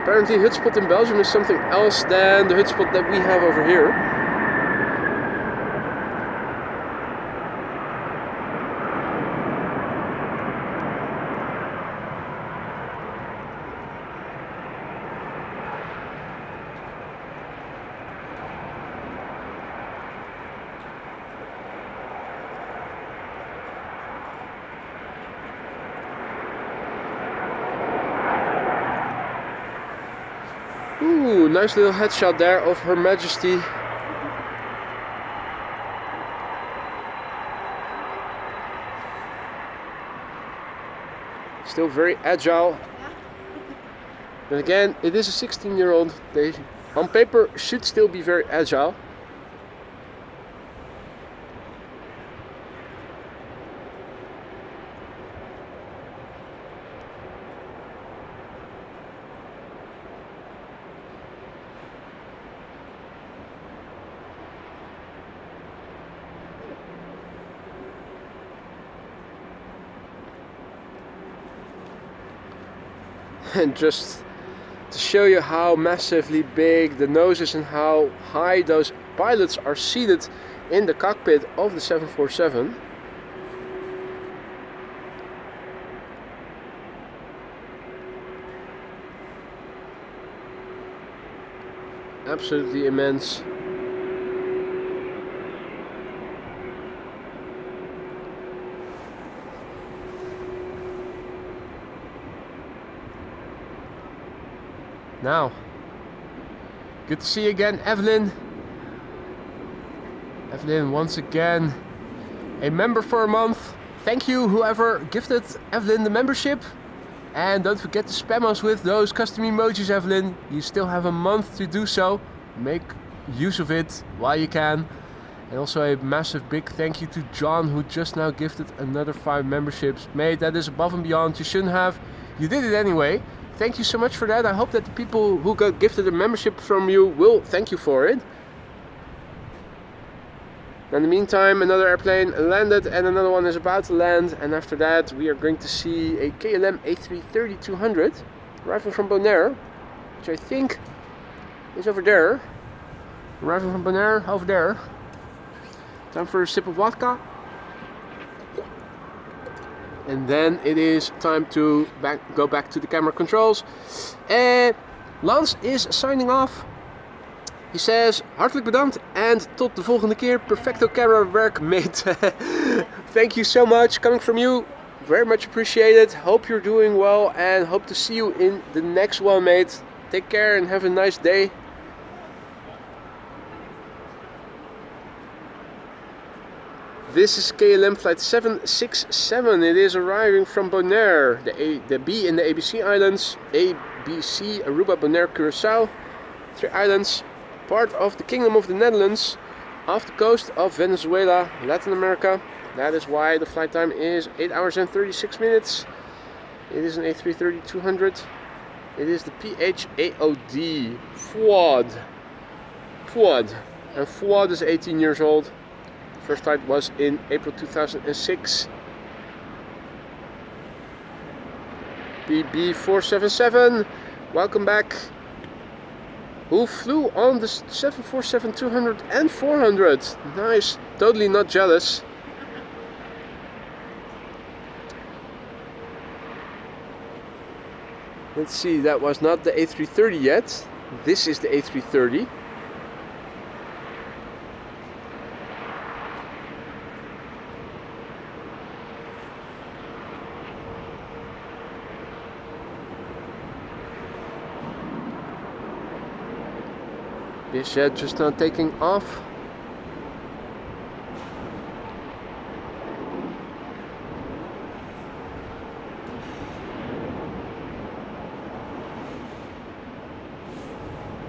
Apparently hutspot in Belgium is something else than the hutspot that we have over here. Ooh, nice little headshot there of Her Majesty. Still very agile. But again, it is a 16-year-old. They, on paper, should still be very agile. And just to show you how massively big the nose is and how high those pilots are seated in the cockpit of the 747. Absolutely immense. Now, good to see you again, Evelyn. Evelyn, once again, a member for a month. Thank you, whoever gifted Evelyn the membership. And don't forget to spam us with those custom emojis, Evelyn. You still have a month to do so. Make use of it while you can. And also a massive big thank you to John, who just now gifted another 5 memberships. Mate, that is above and beyond. You shouldn't have. You did it anyway. Thank you so much for that. I hope that the people who got gifted a membership from you will thank you for it. In the meantime, another airplane landed and another one is about to land. And after that, we are going to see a KLM A330-200 arriving from Bonaire, which I think is over there. Arriving from Bonaire, over there. Time for a sip of vodka. And then it is time to go back to the camera controls. And Lance is signing off. He says, hartelijk bedankt and tot de volgende keer. Perfecto camera work, mate. Thank you so much. Coming from you, very much appreciated. Hope you're doing well and hope to see you in the next one, mate. Take care and have a nice day. This is KLM flight 767. It is arriving from Bonaire, the B in the ABC Islands, ABC, Aruba, Bonaire, Curacao, 3 islands, part of the Kingdom of the Netherlands, off the coast of Venezuela, Latin America. That is why the flight time is 8 hours and 36 minutes. It is an A330-200. It is the PHAOD FWAD. Fuad. And Fuad is 18 years old. First flight was in April 2006. BB477, welcome back. Who flew on the 747-200 and 400? Nice, totally not jealous. Let's see, that was not the A330 yet. This is the A330. This jet just now taking off.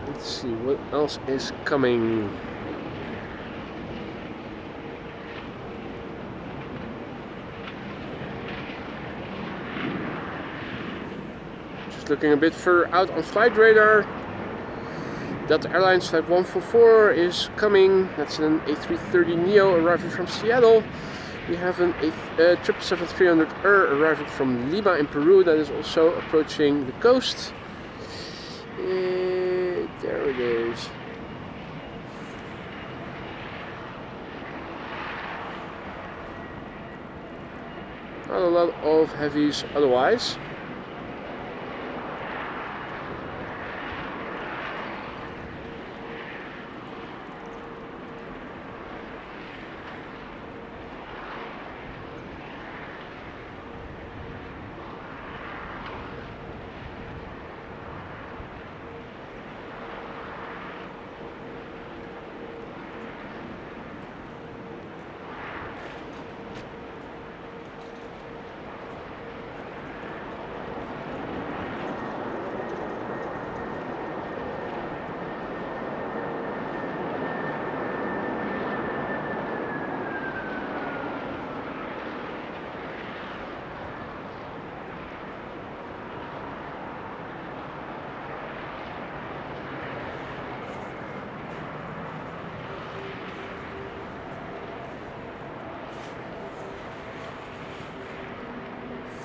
Let's see what else is coming. Just looking a bit further out on flight radar. Delta Airlines Flight 144 is coming. That's an A330neo arriving from Seattle. We have an 777-300ER arriving from Lima in Peru that is also approaching the coast. There it is. Not a lot of heavies otherwise.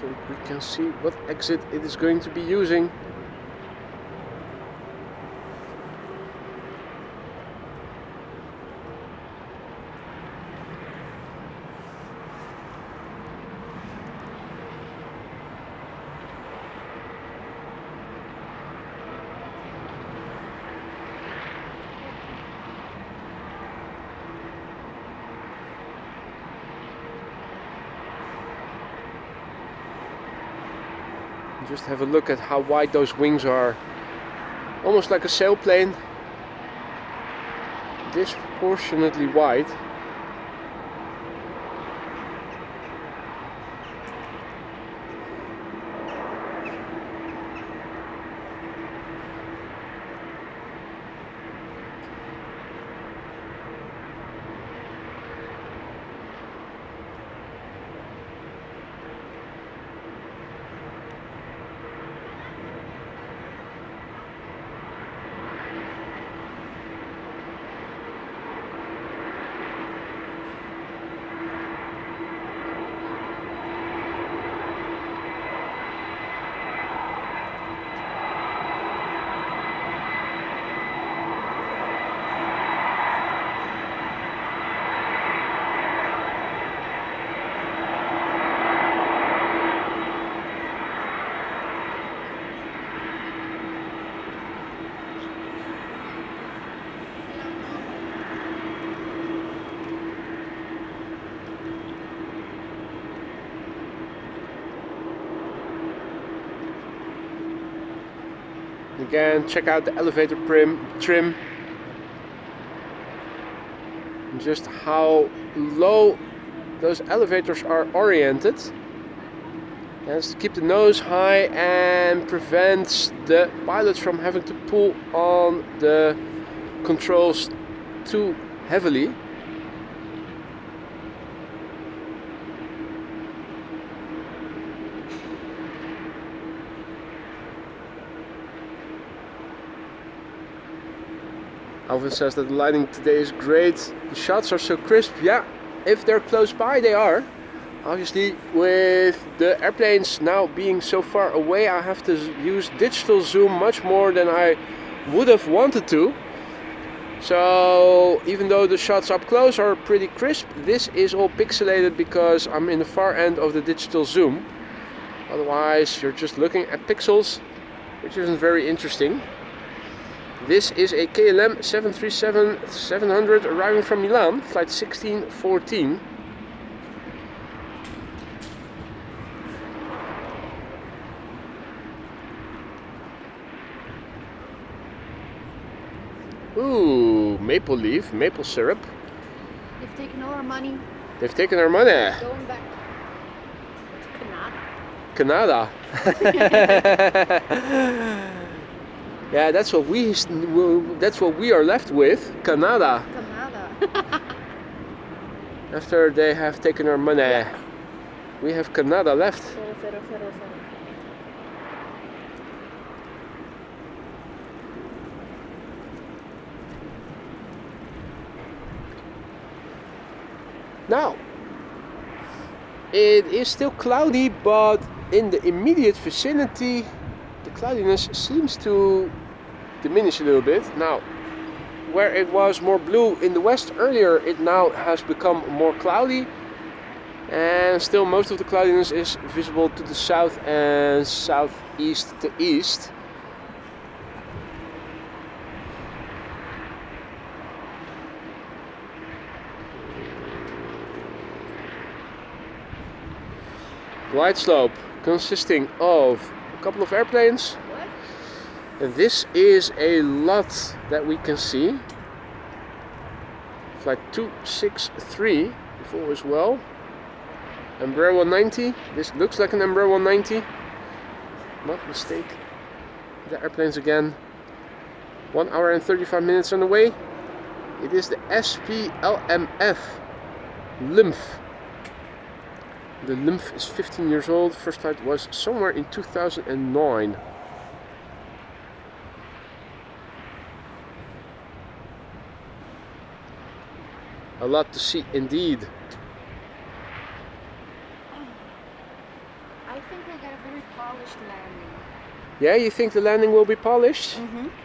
So we can see what exit it is going to be using. Just have a look at how wide those wings are. Almost like a sailplane. Disproportionately wide. Again, check out the elevator trim. And just how low those elevators are oriented. That's to keep the nose high and prevents the pilots from having to pull on the controls too heavily. Alvin says that the lighting today is great. The shots are so crisp. Yeah, if they're close by, they are. Obviously, with the airplanes now being so far away, I have to use digital zoom much more than I would have wanted to. So even though the shots up close are pretty crisp, this is all pixelated because I'm in the far end of the digital zoom. Otherwise, you're just looking at pixels, which isn't very interesting. This is a KLM 737-700 arriving from Milan, flight 1614. Ooh, maple leaf, maple syrup. They've taken all our money. They've taken our money. Going back to Canada. Canada. Yeah, that's what we are left with, Canada. Canada. After they have taken our money, we have Canada left. 0007. Now, it is still cloudy, but in the immediate vicinity, the cloudiness seems to diminish a little bit. Now, where it was more blue in the west earlier, it now has become more cloudy, and still most of the cloudiness is visible to the south and southeast to east. Glide slope consisting of a couple of airplanes. And this is a lot that we can see. Flight 263, if all is well. Embraer 190. This looks like an Embraer 190. Not mistake. The airplanes again. 1 hour and 35 minutes on the way. It is the SPLMF Lymph. The Lymph is 15 years old. First flight was somewhere in 2009. A lot to see indeed. I think we'll get a very polished landing. Yeah, you think the landing will be polished?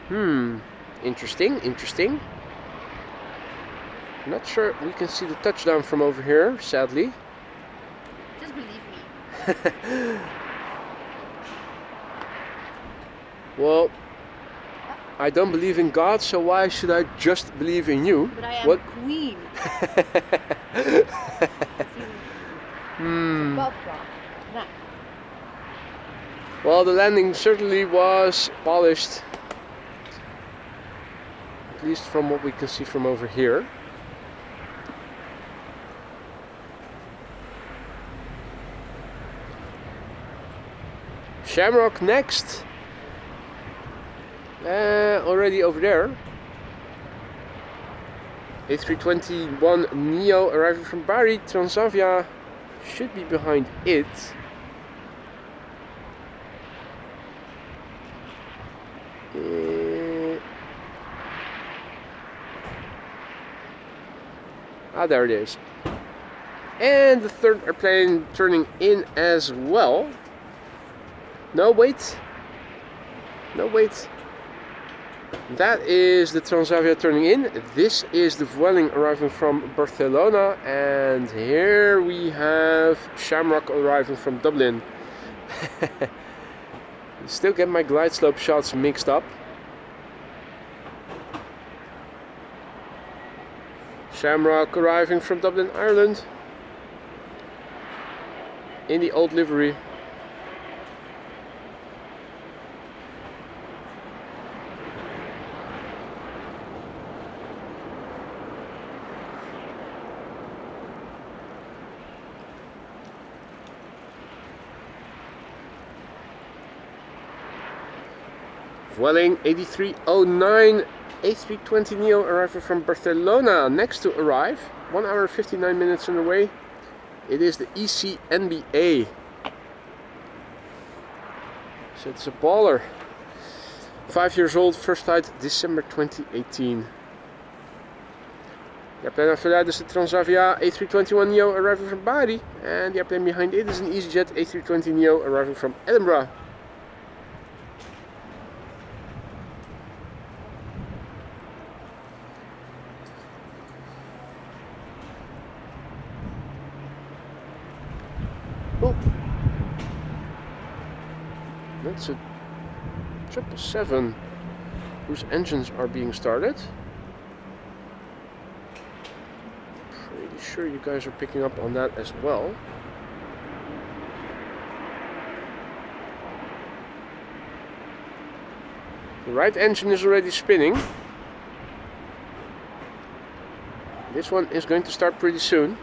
Mm-hmm. Interesting, interesting. Not sure we can see the touchdown from over here, sadly. Just believe me. Well, I don't believe in God, so why should I just believe in you? But I am a queen. Above God. Nah. Well, the landing certainly was polished. At least from what we can see from over here. Shamrock next. Already over there. A321 Neo arriving from Bari. Transavia should be behind it. There it is. And the third airplane turning in as well. No, wait. No, wait. That is the Transavia turning in. This is the Vueling arriving from Barcelona. And here we have Shamrock arriving from Dublin. Still get my glide slope shots mixed up. Shamrock arriving from Dublin, Ireland. In the old livery. Vueling 8309 A320 Neo arriving from Barcelona, next to arrive. 1 hour 59 minutes on the way. It is the ECNBA. So it's a baller. 5 years old, first flight December 2018. The airplane after that is the Transavia A321neo arriving from Bari, and the airplane behind it is an EasyJet A320neo arriving from Edinburgh. Oh, that's a 777 whose engines are being started. Pretty sure you guys are picking up on that as well. The right engine is already spinning. This one is going to start pretty soon.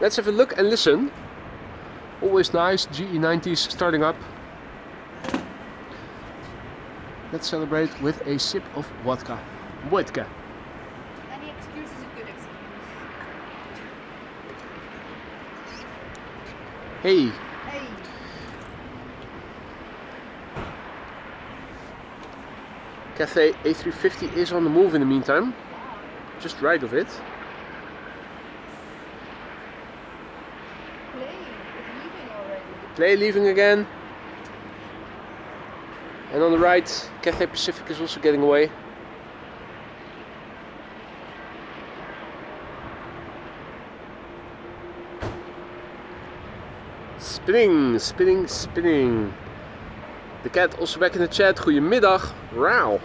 Let's have a look and listen. Always nice, GE90s starting up. Let's celebrate with a sip of vodka. Vodka. Any excuse is a good excuse. Hey. Hey. Cathay A350 is on the move in the meantime. Just right of it. Play is leaving already. Play leaving again. And on the right, Cathay Pacific is also getting away. Spinning, spinning, spinning. The cat also back in the chat. Goedemiddag. Wow.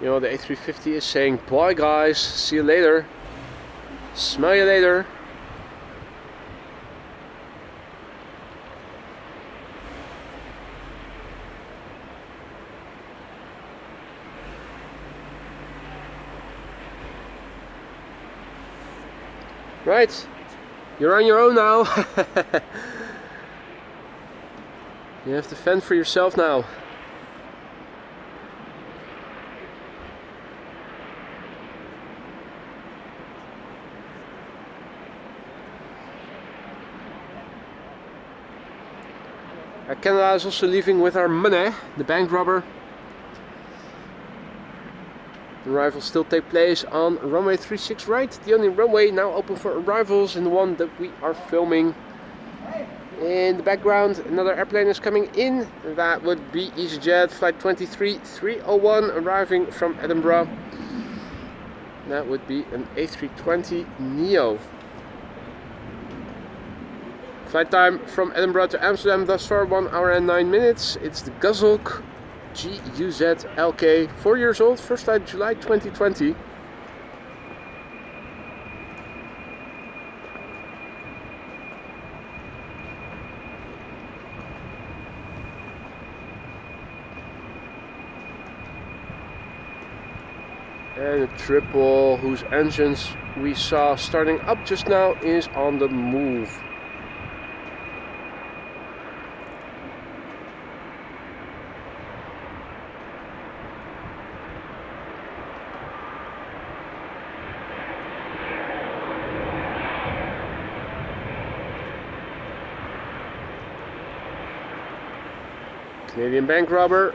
You know, the A350 is saying, bye guys, see you later. Smell you later. Right, you're on your own now. You have to fend for yourself now. Canada is also leaving with our money, the bank robber. The arrivals still take place on runway 36 right, the only runway now open for arrivals, and the one that we are filming. In the background, another airplane is coming in. That would be EasyJet flight 23-301 arriving from Edinburgh. That would be an A320neo. Flight time from Edinburgh to Amsterdam thus far 1 hour and 9 minutes. It's the Gazok GUZ LK, 4 years old, first flight July 2020. And a triple whose engines we saw starting up just now is on the move. Canadian bank robber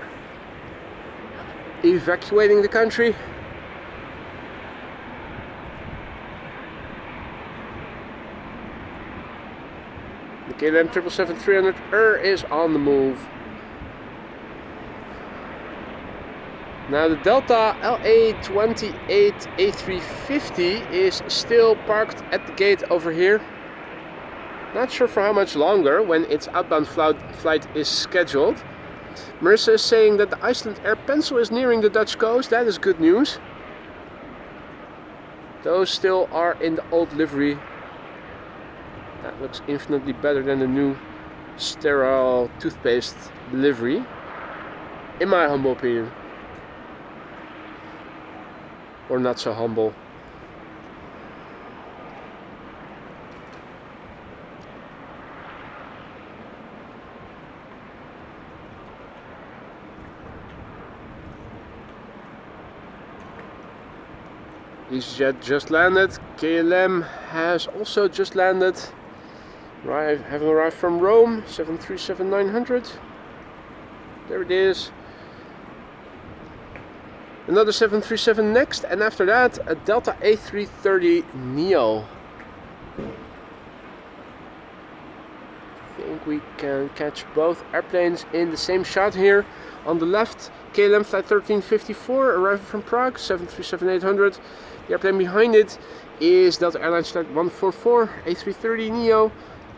evacuating the country. The KLM 777-300 is on the move. Now the Delta LA28 A350 is still parked at the gate over here. Not sure for how much longer when its outbound flight is scheduled. Marissa is saying that the Iceland Air Pencil is nearing the Dutch coast. That is good news. Those still are in the old livery. That looks infinitely better than the new sterile toothpaste livery, in my humble opinion. Or not so humble. EasyJet just landed. KLM has also just landed. Having arrived from Rome, 737-900. There it is. Another 737 next, and after that a Delta A330 Neo. I think we can catch both airplanes in the same shot here. On the left, KLM flight 1354 arriving from Prague, 737-800. The airplane behind it is Delta Airlines flight 144 A330 Neo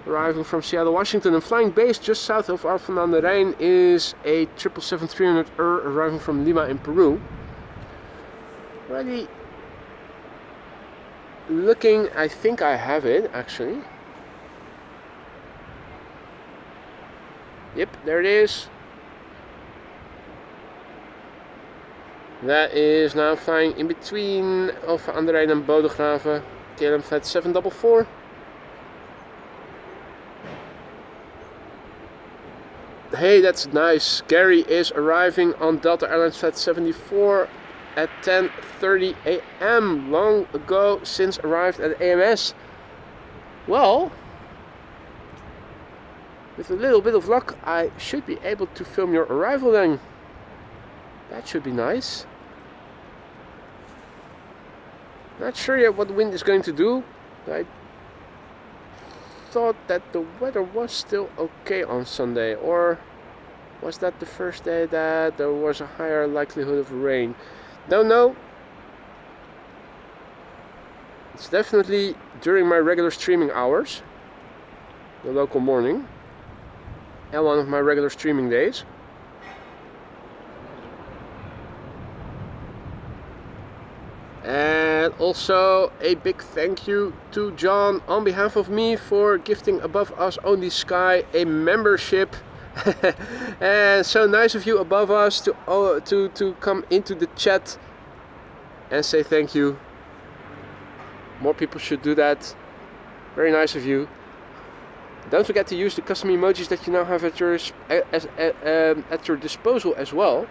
arriving from Seattle, Washington, and flying base just south of Alphen aan den Rijn is a 777-300 arriving from Lima in Peru. Already looking, I think I have it actually. Yep, there it is. That is now flying in between Alphen aan den Rijn and Bodegraven. KLM flight 744. Hey, that's nice. Gary is arriving on Delta Airlines flight 74 at 10:30 a.m. Long ago since arrived at AMS. Well, with a little bit of luck, I should be able to film your arrival then. That should be nice. Not sure yet what the wind is going to do. I thought that the weather was still okay on Sunday, or was that the first day that there was a higher likelihood of rain? Don't know. It's definitely during my regular streaming hours, the local morning, and one of my regular streaming days. And also a big thank you to John on behalf of me for gifting Above Us Only Sky a membership. And so nice of you, Above Us, to come into the chat and say thank you. More people should do that. Very nice of you. Don't forget to use the custom emojis that you now have at your disposal as well.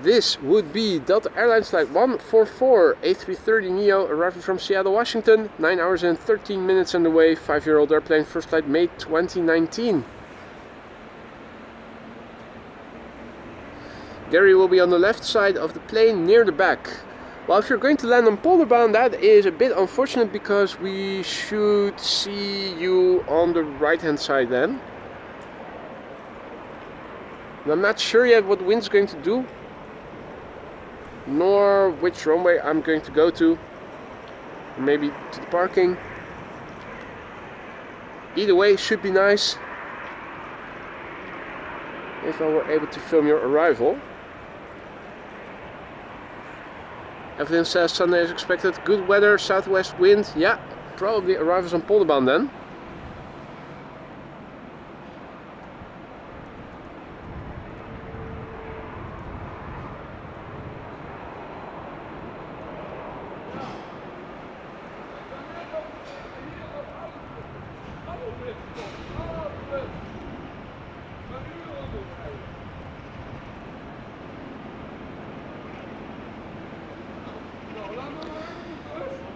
This would be Delta Airlines flight 144 A330 Neo arriving from Seattle, Washington. 9 hours and 13 minutes on the way. 5-year-old airplane, first flight May 2019. Gary will be on the left side of the plane near the back. Well, if you're going to land on Polderbound, that is a bit unfortunate because we should see you on the right hand side then. And I'm not sure yet what the wind's going to do, nor which runway I'm going to go to, maybe to the parking. Either way, should be nice if I were able to film your arrival. Everything says Sunday is expected, good weather, southwest wind. Yeah, probably arrivals on Polderbound then.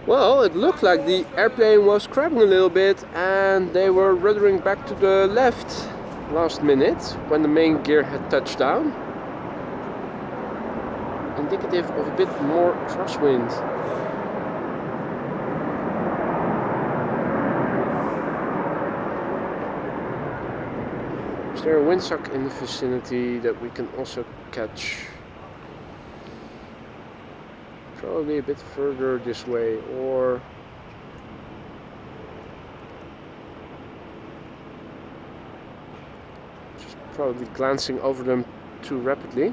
Well, it looked like the airplane was crabbing a little bit and they were ruddering back to the left last minute when the main gear had touched down. Indicative of a bit more crosswind. Is there a windsock in the vicinity that we can also catch? Probably a bit further this way, or just probably glancing over them too rapidly.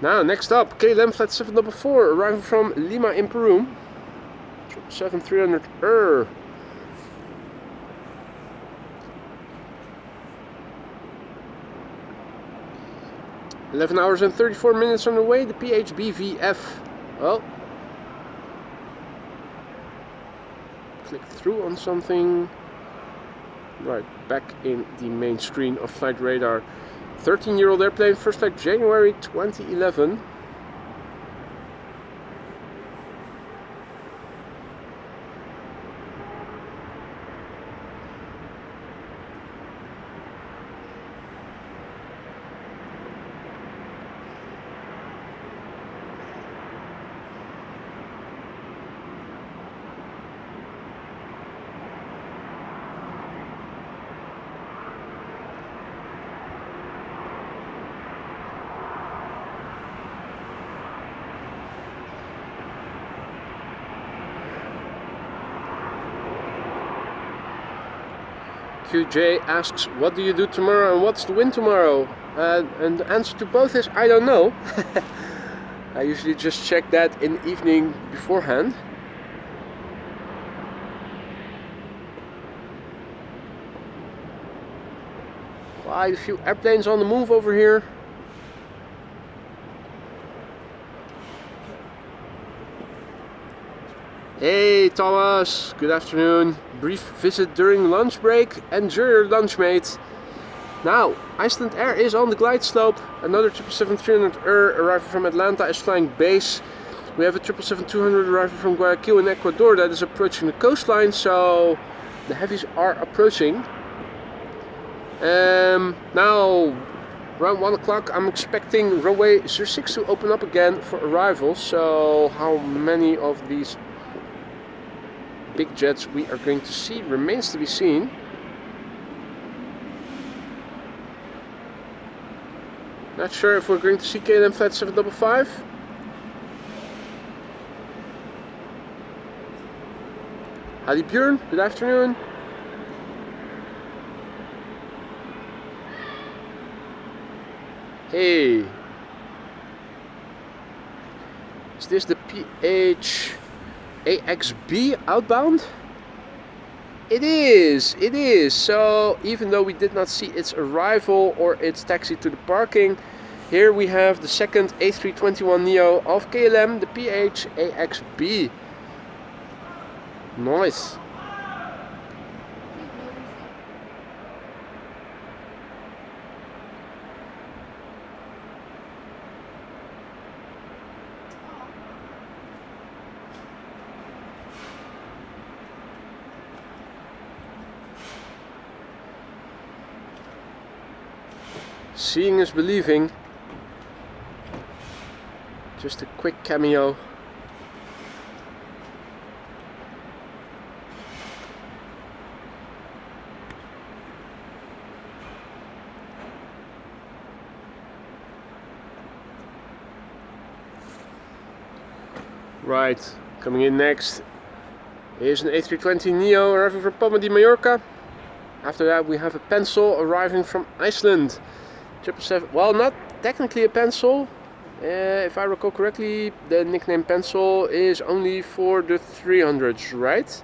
Now, next up, KLM flight 744 arriving from Lima in Peru. 777-300. 11 hours and 34 minutes on the way, the PHBVF. Well, click through on something. Right, back in the main screen of flight radar. 13-year-old airplane, first flight January 2011. QJ asks, what do you do tomorrow and what's the wind tomorrow? And the answer to both is, I don't know. I usually just check that in the evening beforehand. Quite a few airplanes on the move over here. Hey Thomas, good afternoon. Brief visit during lunch break. Enjoy your lunch, mate. Now, Iceland Air is on the glide slope. Another 777-300 arriving from Atlanta is flying base. We have a 777-200 arriving from Guayaquil in Ecuador that is approaching the coastline, so the heavies are approaching. Now, around 1 o'clock, I'm expecting runway 06 to open up again for arrivals. So, how many of these big jets we are going to see remains to be seen. Not sure if we're going to see KLM Flight 755. Hadi Björn, good afternoon. Hey. Is this the PH-AXB outbound? It is. So even though we did not see its arrival or its taxi to the parking, here we have the second A321neo of KLM, the PH-AXB. Nice. Seeing is believing. Just a quick cameo. Right, coming in next is an A320neo arriving from Palma de Mallorca. After that we have a pencil arriving from Iceland. 777, well, not technically a pencil. If I recall correctly, the nickname pencil is only for the 300s, right?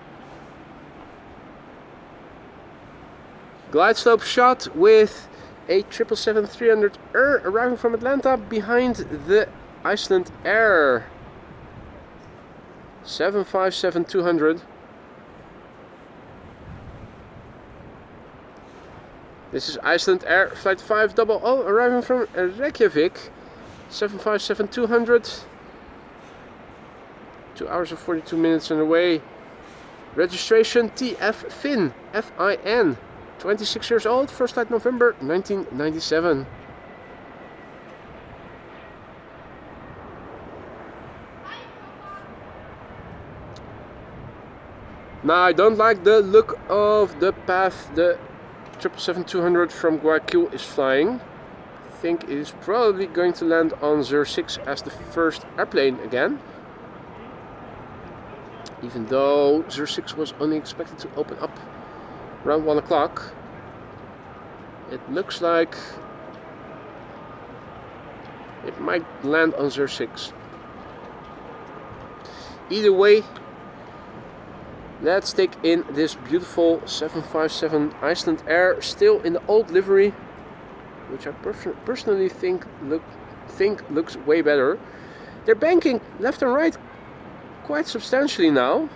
Glide slope shot with a 777-300 arriving from Atlanta behind the Iceland Air 757-200. This is Iceland Air Flight 500 arriving from Reykjavik, 757-200. 2 hours and 42 minutes on the way. Registration TF Fin, F-I-N. 26 years old, first flight November 1997. Now I don't like the look of the path the 777-200 from Guayaquil is flying. I think it is probably going to land on 06 as the first airplane again. Even though 06 was only expected to open up around 1 o'clock. It looks like it might land on 06. Either way, let's take in this beautiful 757 Iceland Air, still in the old livery, which I personally think think looks way better. They're banking left and right quite substantially now.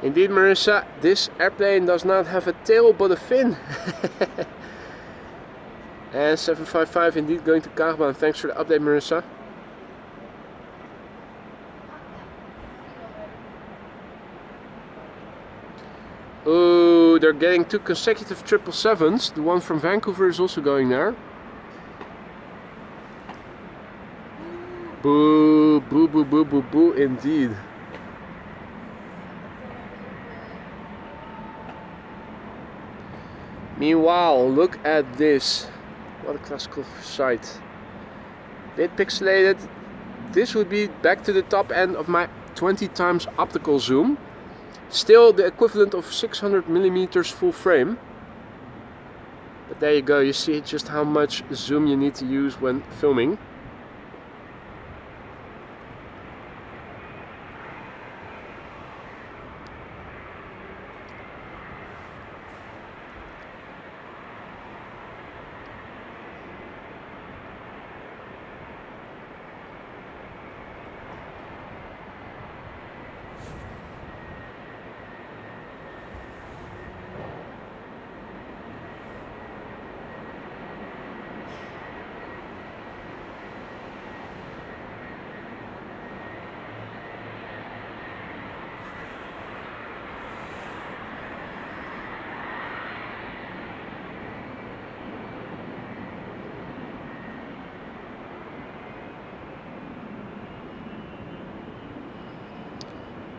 Indeed, Marissa, this airplane does not have a tail but a fin. And 755 indeed going to Kaagman. Thanks for the update, Marissa. Oh, they're getting 2 consecutive 777s. The one from Vancouver is also going there. Boo, boo, boo, boo, boo, boo, indeed. Meanwhile, look at this. What a classical sight. Bit pixelated. This would be back to the top end of my 20 times optical zoom. Still the equivalent of 600mm full frame. But there you go, you see just how much zoom you need to use when filming.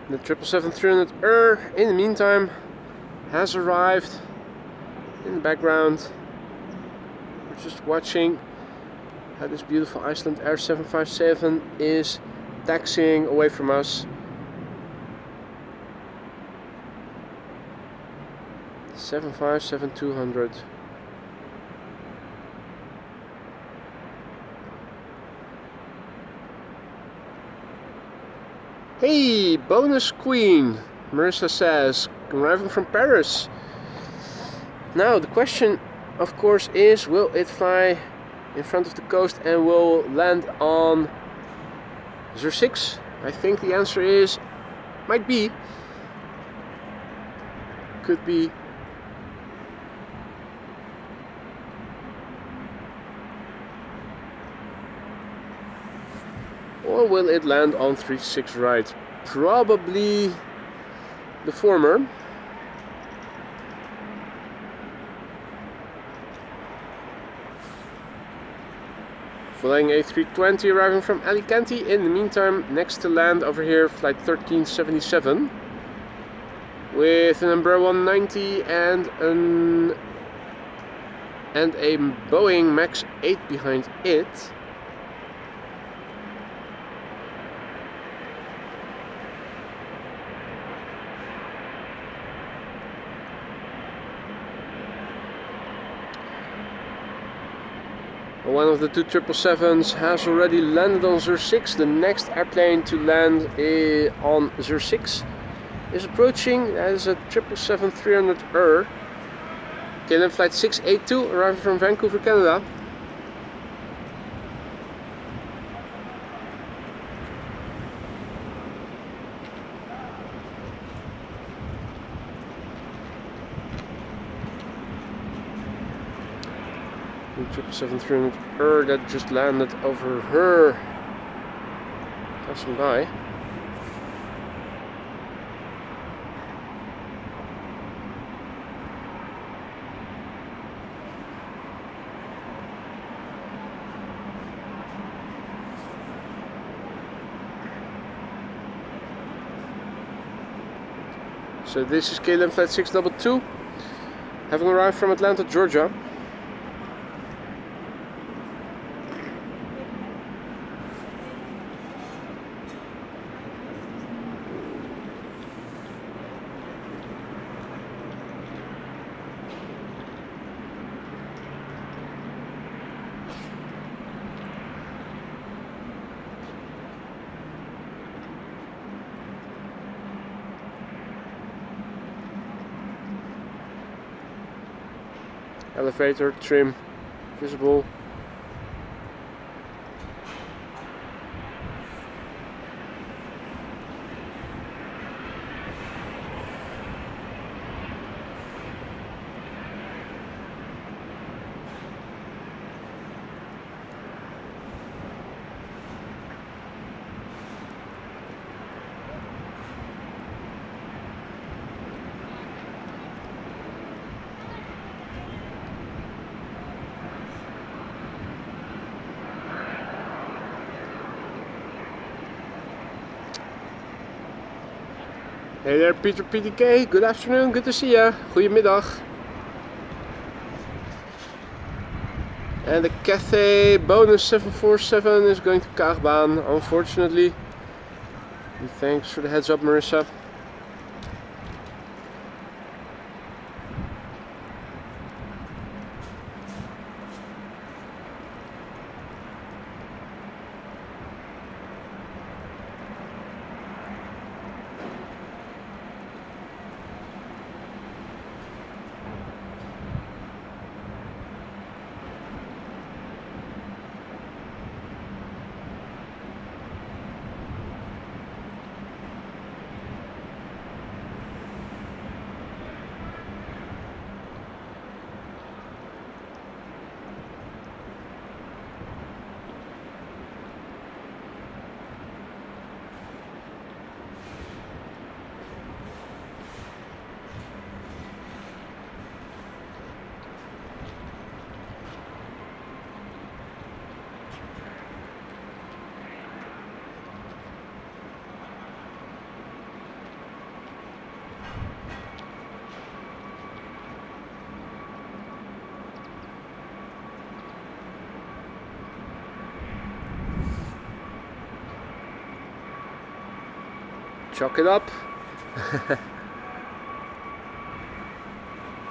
The 777-300 in the meantime has arrived in the background. We're just watching how this beautiful Iceland Air 757 is taxiing away from us. 757-200. Hey, bonus queen, Marissa says, arriving from Paris. Now the question, of course, is will it fly in front of the coast and will land on Zür 6? I think the answer is might be, could be. Or will it land on 36 right? Probably the former. Flying A320 arriving from Alicante. In the meantime, next to land over here, flight 1377 with an Embraer 190 and a Boeing Max 8 behind it. One of the 2 777s has already landed on Zür 6. The next airplane to land on Zür 6 is approaching. That is a 777-300 KLM flight 682 arriving from Vancouver, Canada. The 777-300 that just landed over her, passing by. So this is KLM flight 622, having arrived from Atlanta, Georgia. elevator trim visible. Hey there, Peter PDK. Good afternoon. Good to see ya. Goedemiddag. And the Cathay bonus 747 is going to Kaagbaan, unfortunately. Thanks for the heads up, Marissa. Chalk it up.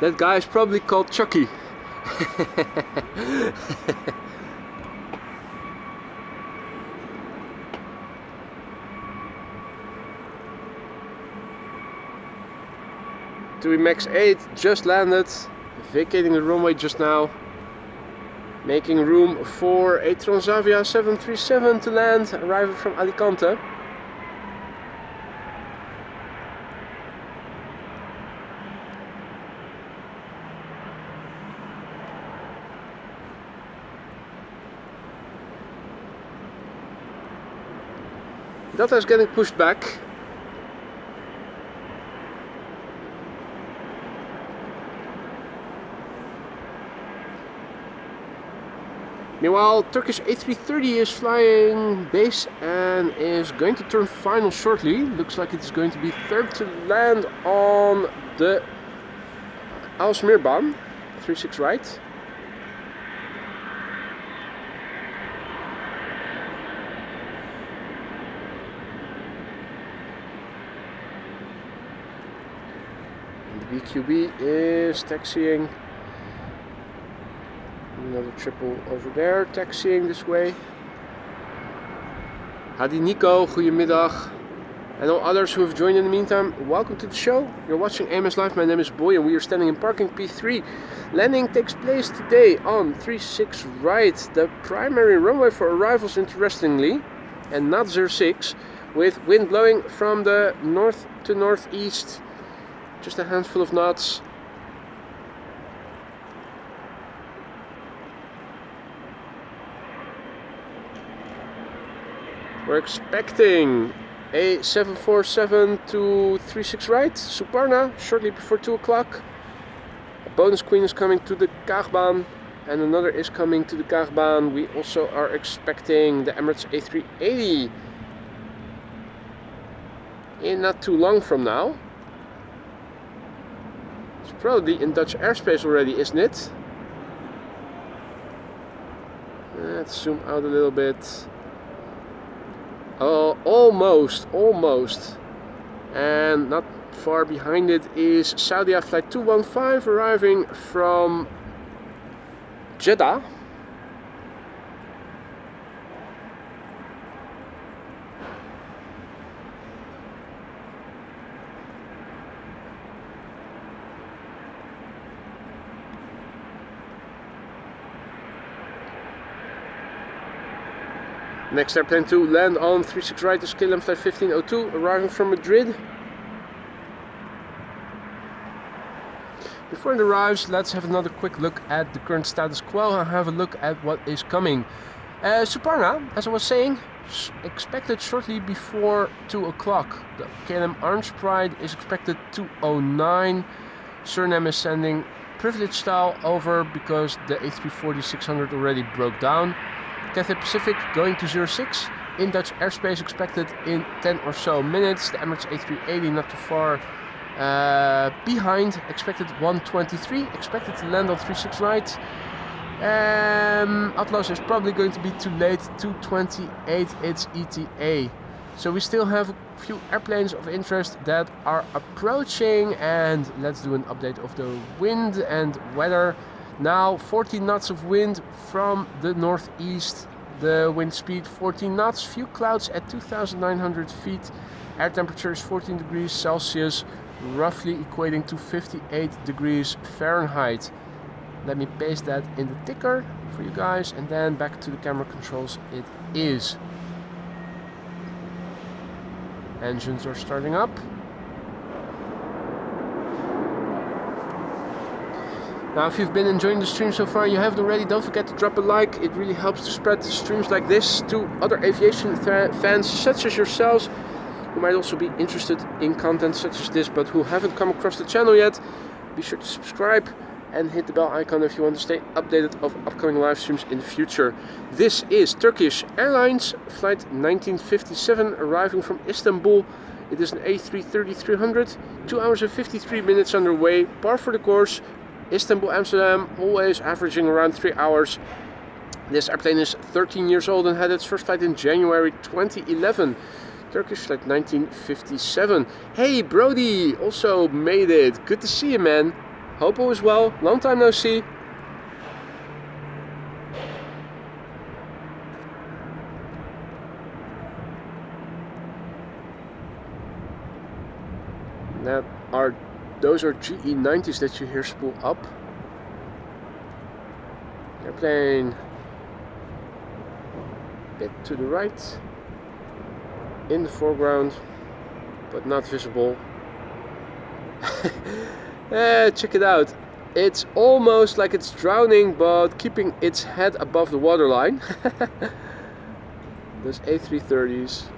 That guy is probably called Chucky. TUI Max 8 just landed, vacating the runway just now, making room for a Transavia 737 to land, arriving from Alicante. Delta is getting pushed back. Meanwhile, Turkish A330 is flying base and is going to turn final shortly. Looks like it's going to be third to land on the Alsmeerbaan, 36 right. BQB is taxiing. Another triple over there, taxiing this way. Hadi Nico, goedemiddag. And all others who have joined in the meantime, welcome to the show. You're watching AMS Live, my name is Boy and we are standing in parking P3. Landing takes place today on 36 right, the primary runway for arrivals interestingly, and not 06, with wind blowing from the north to northeast. Just a handful of knots. We're expecting a 747 to 36 right, Suparna, shortly before 2 o'clock. A bonus queen is coming to the Kaagbaan and another is coming to the Kaagbaan. We also are expecting the Emirates A380 in not too long from now. It's probably in Dutch airspace already, isn't it? Let's zoom out a little bit. Oh, almost. And not far behind it is Saudia flight 215 arriving from Jeddah. Next airplane to land on 36 right is KLM flight 1502, arriving from Madrid. Before it arrives, let's have another quick look at the current status quo and have a look at what is coming. Suparna, as I was saying, expected shortly before 2 o'clock. The KLM Orange Pride is expected 2:09. Suriname is sending privilege style over because the A340-600 already broke down. Cathay Pacific going to 06. In Dutch airspace expected in 10 or so minutes. The Emirates A380 not too far behind, expected 1:23, expected to land on 36 right. Atlas is probably going to be too late, 2:28 it's ETA. So we still have a few airplanes of interest that are approaching, and let's do an update of the wind and weather. Now 14 knots of wind from the northeast, the wind speed 14 knots, few clouds at 2,900 feet, air temperature is 14 degrees Celsius, roughly equating to 58 degrees Fahrenheit. Let me paste that in the ticker for you guys, and then back to the camera controls it is. Engines are starting up. Now, if you've been enjoying the stream so far and you haven't already, don't forget to drop a like. It really helps to spread streams like this to other aviation fans such as yourselves, who might also be interested in content such as this but who haven't come across the channel yet. Be sure to subscribe and hit the bell icon if you want to stay updated of upcoming live streams in the future. This is Turkish Airlines flight 1957 arriving from Istanbul. It is an A330-300, 2 hours and 53 minutes underway, par for the course. Istanbul, Amsterdam, always averaging around 3 hours. This airplane is 13 years old and had its first flight in January 2011. Turkish flight 1957. Hey Brody, also made it. Good to see you, man. Hope all is well. Long time no see. Those are GE90s that you hear spool up. Airplane bit to the right, in the foreground, but not visible. Check it out. It's almost like it's drowning, but keeping its head above the waterline. Those A330s.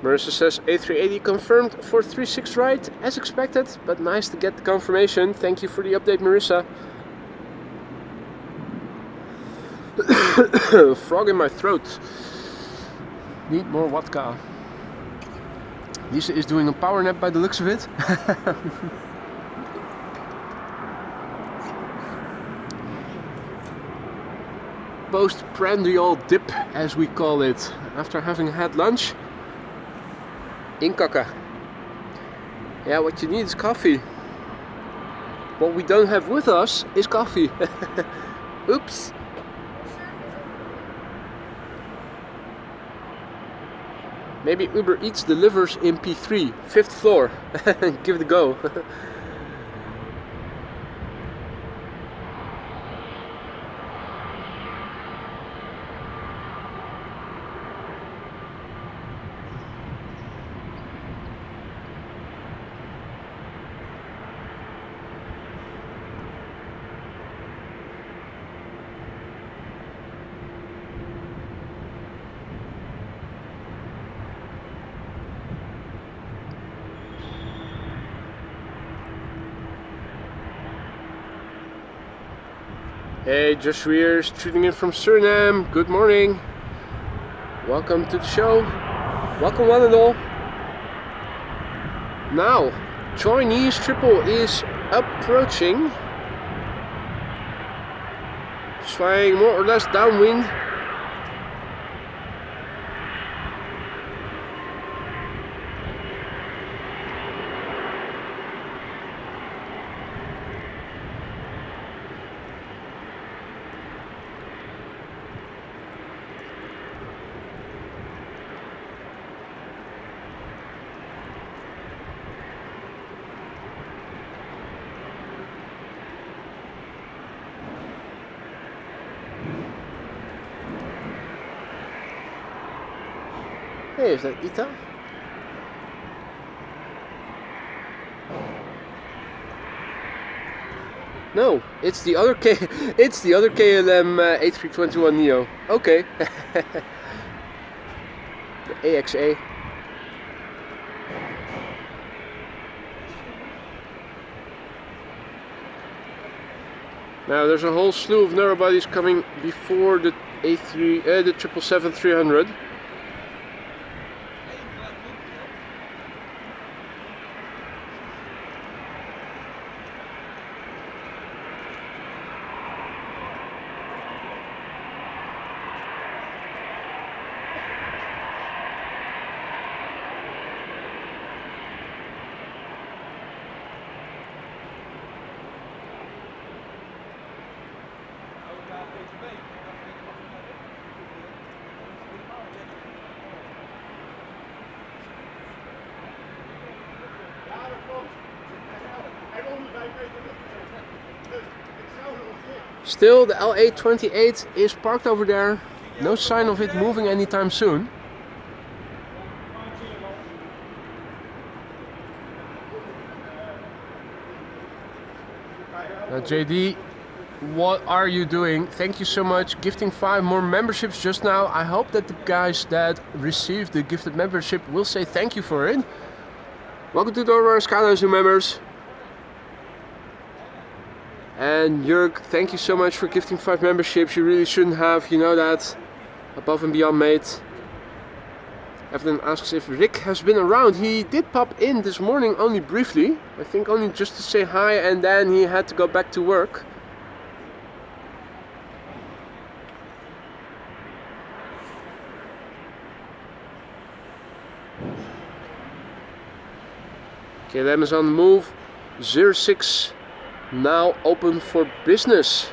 Marissa says A380 confirmed for 36 right, as expected, but nice to get the confirmation. Thank you for the update, Marissa. Frog in my throat. Need more vodka. Lisa is doing a power nap by the looks of it. Postprandial dip, as we call it, after having had lunch. Inkaka. Yeah, what you need is coffee. What we don't have with us is coffee. Oops. Maybe Uber Eats delivers in P3, 5th floor. Give it a go. Hey, Josh Weers, tuning in from Suriname. Good morning. Welcome to the show. Welcome one and all. Now, Chinese triple is approaching. Swaying more or less downwind. Hey, is that ITA? No, it's the other it's the other KLM A321neo. Okay. The AXA. Now there's a whole slew of narrow bodies coming before the the 777-300. Still, the LA28 is parked over there. No sign of it moving anytime soon. Now, JD, what are you doing? Thank you so much. Gifting 5 more memberships just now. I hope that the guys that received the gifted membership will say thank you for it. Welcome to the Skyline's new members. And Jörg, thank you so much for gifting 5 memberships. You really shouldn't have, you know that. Above and beyond, mate. Evelyn asks if Rick has been around. He did pop in this morning, only briefly. I think only just to say hi, and then he had to go back to work. KLM is on the move. 06 now open for business.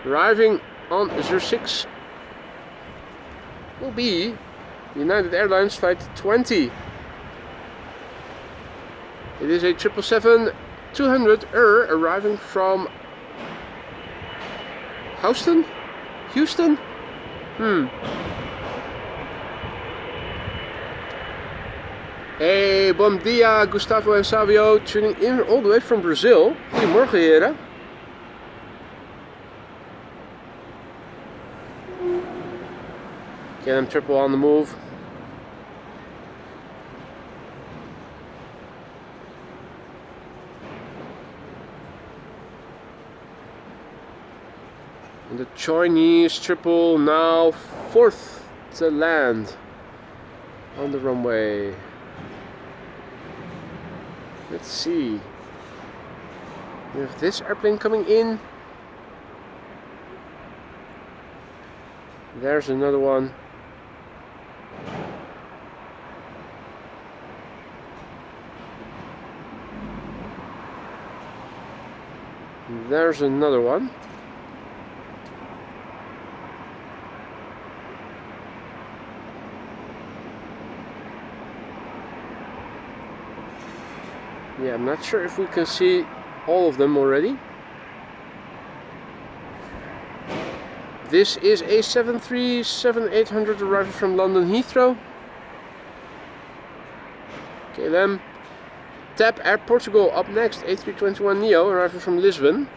Arriving on 06 will be United Airlines flight 20. It is a 777-200 arriving from Houston? Hey, bom dia, Gustavo and Savio, tuning in all the way from Brazil. Goedemorgen, heren. KLM triple on the move. And the Chinese triple now 4th to land on the runway. Let's see. We have this airplane coming in. There's another one. There's another one. Yeah, I'm not sure if we can see all of them already. This is a 737-800 arriving from London Heathrow. KLM. TAP Air Portugal up next, A321neo arriving from Lisbon.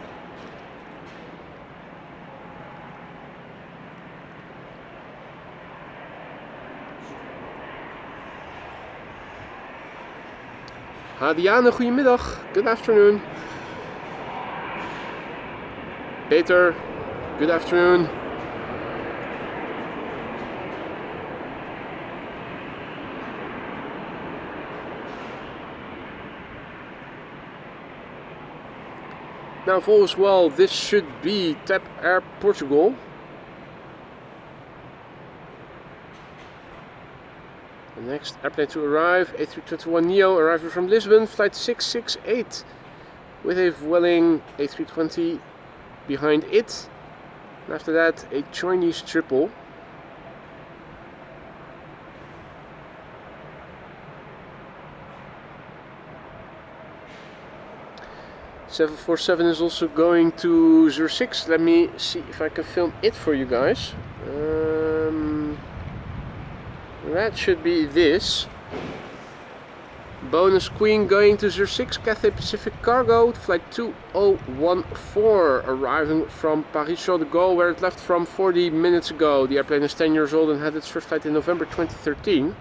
Hadiane, goedemiddag. Good afternoon. Peter, good afternoon. Now, if all is well, this should be TAP Air Portugal. The next airplane to arrive, A321neo arriving from Lisbon, flight 668, with a Vueling A320 behind it. And after that, a Chinese triple. .747 is also going to 06. Let me see if I can film it for you guys. That should be this. Bonus Queen going to 06 Cathay Pacific Cargo, flight 2014, arriving from Paris Charles de Gaulle, where it left from 40 minutes ago. The airplane is 10 years old and had its first flight in November 2013.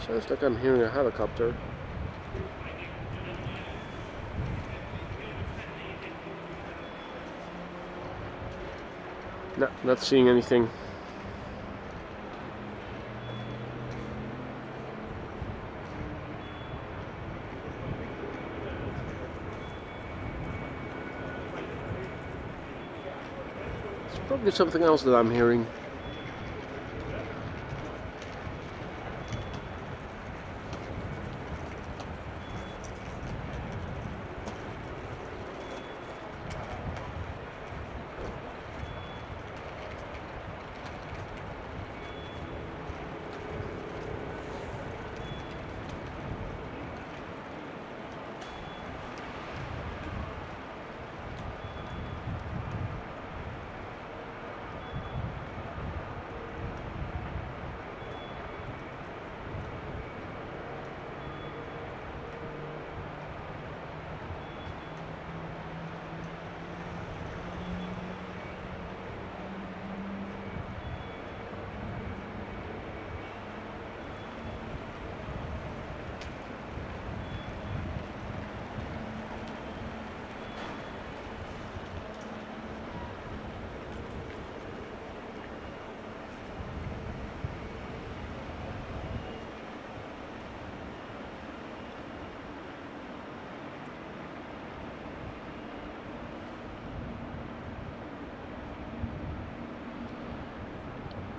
Sounds like I'm hearing a helicopter. No, not seeing anything. It's probably something else that I'm hearing.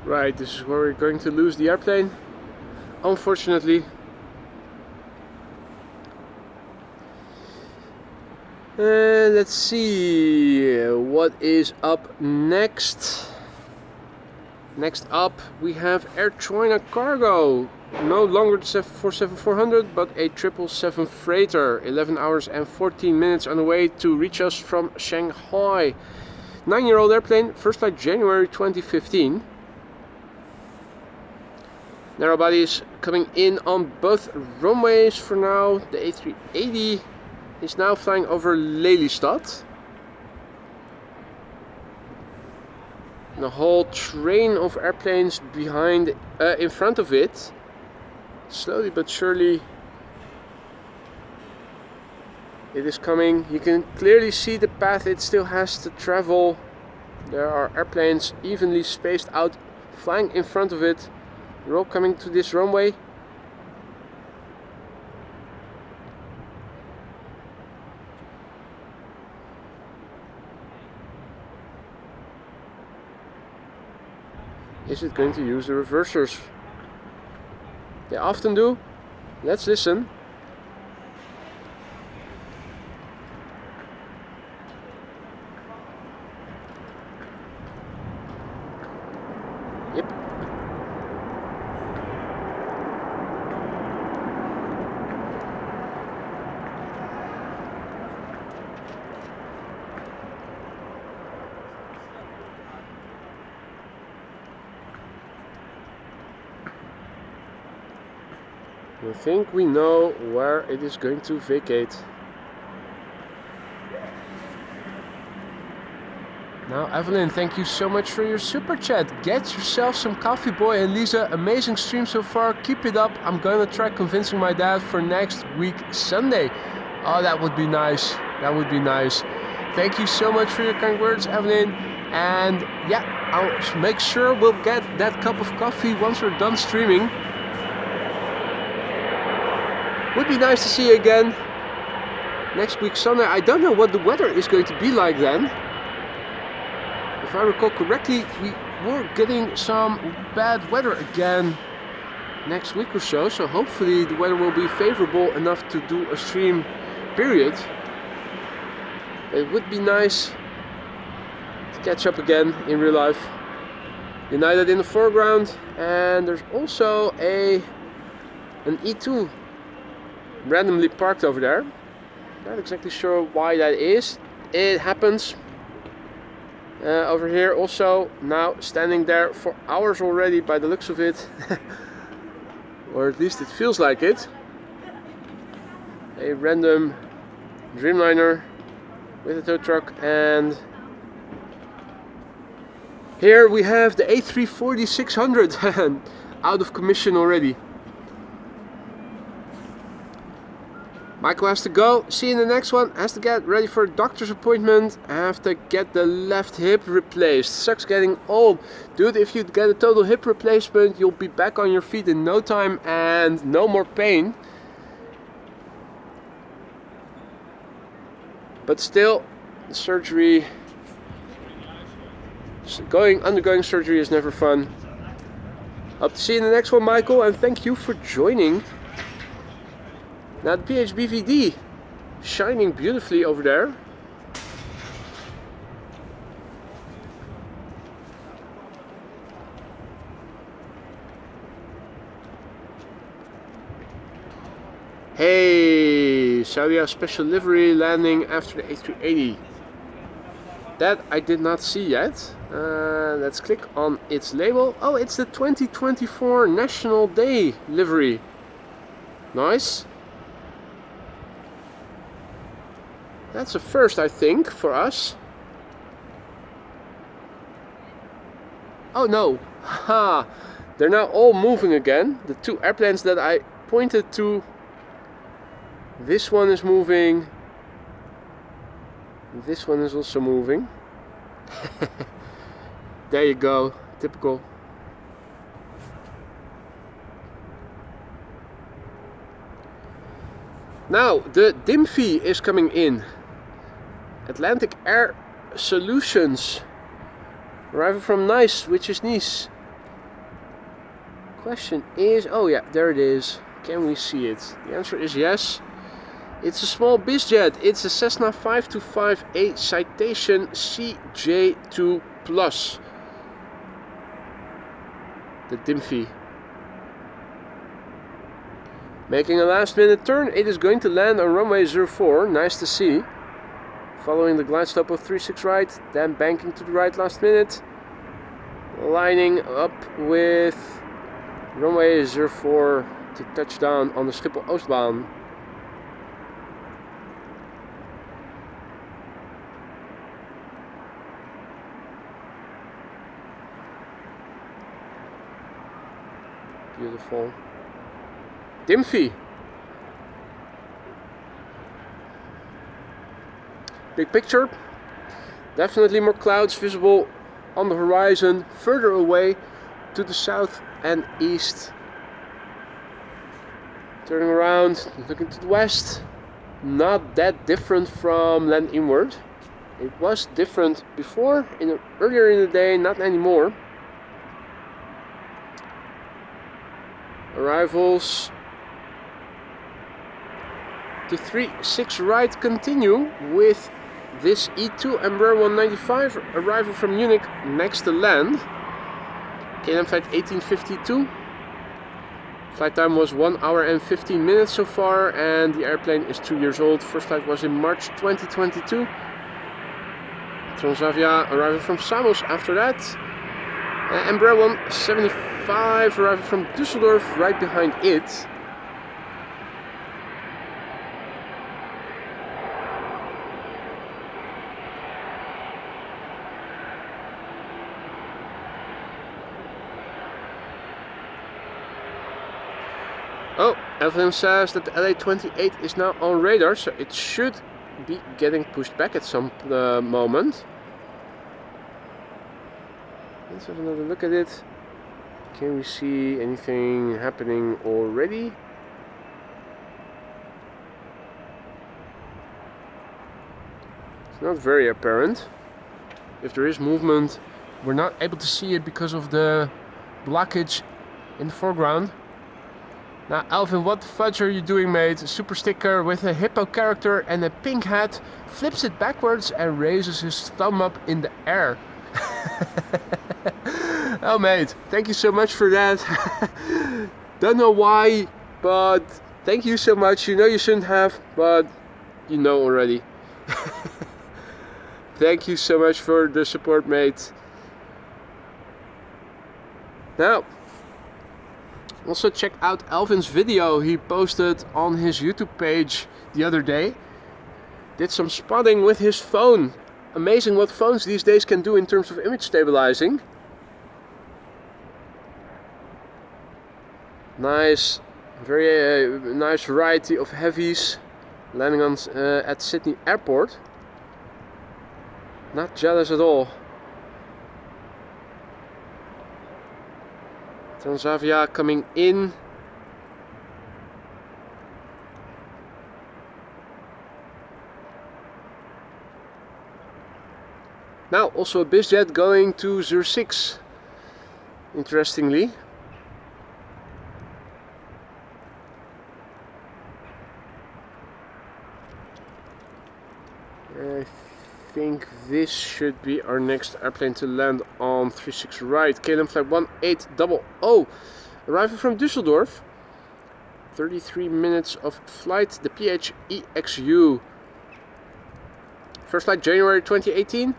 Right, this is where we're going to lose the airplane, unfortunately. Let's see what is up next. Next up we have Air China Cargo. No longer the 747-400 but a 777 freighter. 11 hours and 14 minutes on the way to reach us from Shanghai. 9-year-old airplane, first flight January 2015. Narrow bodies coming in on both runways for now. The A380 is now flying over Lelystad. And a whole train of airplanes behind, in front of it. Slowly but surely it is coming. You can clearly see the path it still has to travel. There are airplanes evenly spaced out flying in front of it. They're all coming to this runway. Is it going to use the reversers? They often do. Let's listen. Yep. I think we know where it is going to vacate. Now, Evelyn, thank you so much for your super chat. Get yourself some coffee, boy. And Lisa, amazing stream so far. Keep it up. I'm gonna try convincing my dad for next week Sunday. Oh, that would be nice. That would be nice. Thank you so much for your kind words, Evelyn. And yeah, I'll make sure we'll get that cup of coffee once we're done streaming. Would be nice to see you again next week Sunday. I don't know what the weather is going to be like then. If I recall correctly, we were getting some bad weather again next week or so. So hopefully the weather will be favorable enough to do a stream, period. It would be nice to catch up again in real life. United in the foreground, And there's also an E2 randomly parked over there. Not exactly sure why that is. It happens. Over here also, now standing there for hours already by the looks of it. Or at least it feels like it. A random Dreamliner with a tow truck, and here we have the A340-600 out of commission already. Michael has to go, see you in the next one, has to get ready for a doctor's appointment, have to get the left hip replaced. Sucks getting old. Dude, if you get a total hip replacement, you'll be back on your feet in no time and no more pain. But still, surgery, undergoing surgery is never fun. Hope to see you in the next one, Michael, and thank you for joining. Now the PHBVD shining beautifully over there. Hey, Saudi special livery landing after the A380. That I did not see yet. Let's click on its label. Oh, it's the 2024 National Day livery. Nice. That's a first, I think, for us. Oh no, ha! They're now all moving again. The two airplanes that I pointed to. This one is moving. This one is also moving. There you go, typical. Now the DIMFI is coming in. Atlantic Air Solutions, arriving from Nice, which is Nice. Question is, oh yeah, there it is. Can we see it? The answer is yes. It's a small bizjet. It's a Cessna 525A Citation CJ2 Plus. The DIMFI. Making a last minute turn, it is going to land on runway 04. Nice to see. Following the glide slope of 36 right, then banking to the right last minute. Lining up with runway 04 to touch down on the Schiphol Oostbaan. Beautiful. DIMFI. Big picture. Definitely more clouds visible on the horizon, further away to the south and east. Turning around, looking to the west. Not that different from land inward. It was different before, earlier in the day, not anymore. Arrivals to 36 right continue with this E2 Embraer 195 arrival from Munich next to land. KLM flight 1852. Flight time was 1 hour and 15 minutes so far, and the airplane is 2 years old. First flight was in March 2022. Transavia arriving from Samos after that. Embraer 175 arriving from Düsseldorf right behind it. Oh, Evelyn says that the LA28 is now on radar, so it should be getting pushed back at some moment. Let's have another look at it. Can we see anything happening already? It's not very apparent. If there is movement, we're not able to see it because of the blockage in the foreground. Now, Alvin, what the fudge are you doing, mate? A super sticker with a hippo character and a pink hat, flips it backwards and raises his thumb up in the air. Oh mate, thank you so much for that. Don't know why, but thank you so much. You know you shouldn't have, but you know already. Thank you so much for the support, mate. Now, also check out Alvin's video he posted on his YouTube page the other day. Did some spotting with his phone. Amazing what phones these days can do in terms of image stabilizing. Nice, very nice variety of heavies landing on at Sydney Airport. Not jealous at all. Transavia coming in. Now also a BizJet going to 06, interestingly. I think this should be our next airplane to land on 36 right. KLM flight 1800, arriving from Düsseldorf. 33 minutes of flight, the PHEXU. First flight January 2018.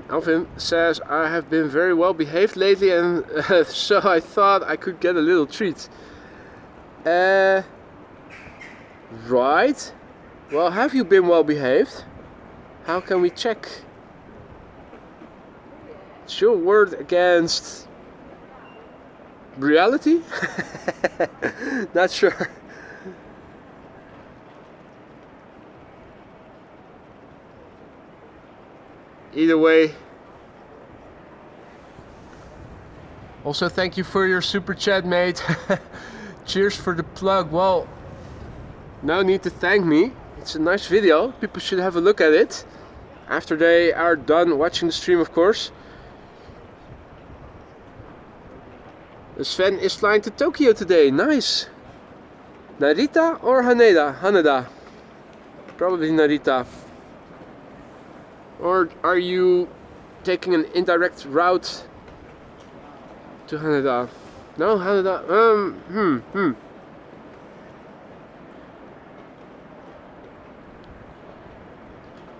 Alvin says, I have been very well behaved lately, and so I thought I could get a little treat. Right. Well, have you been well behaved? How can we check? It's your word against reality? Not sure. Either way. Also, thank you for your super chat, mate. Cheers for the plug. Well, no need to thank me. It's a nice video. People should have a look at it after they are done watching the stream, of course. Sven is flying to Tokyo today. Nice. Narita or Haneda? Haneda. Probably Narita. Or are you taking an indirect route to Haneda? No, Haneda.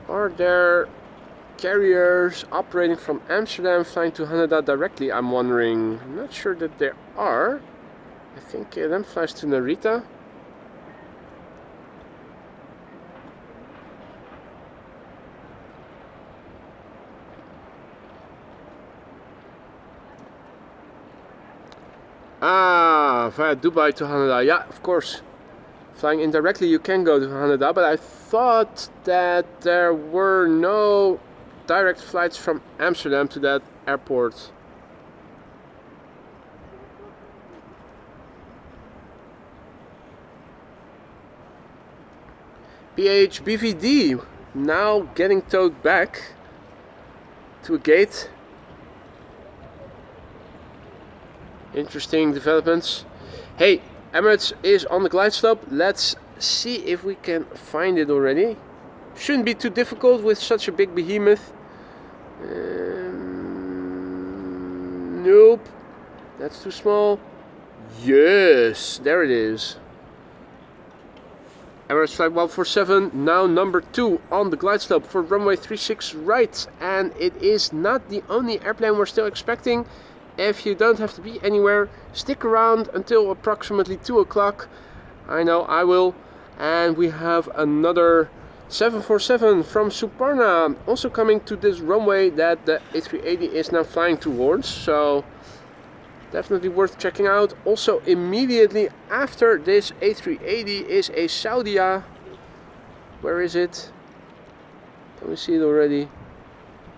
Are there carriers operating from Amsterdam flying to Haneda directly? I'm wondering. I'm not sure that there are. I think KLM flies to Narita. Via Dubai to Haneda. Yeah, of course. Flying indirectly you can go to Haneda, but I thought that there were no direct flights from Amsterdam to that airport. BVD now getting towed back to a gate. Interesting developments. Hey, Emirates is on the glide slope. Let's see if we can find it already. Shouldn't be too difficult with such a big behemoth. Nope, that's too small. Yes, there it is. Emirates flight 147, now number 2 on the glide slope for runway 36 right. And it is not the only airplane we're still expecting. If you don't have to be anywhere, stick around until approximately 2 o'clock. I know I will. And we have another 747 from Suparna also coming to this runway that the A380 is now flying towards. So definitely worth checking out. Also immediately after this A380 is a Saudia. Where is it? Can we see it already?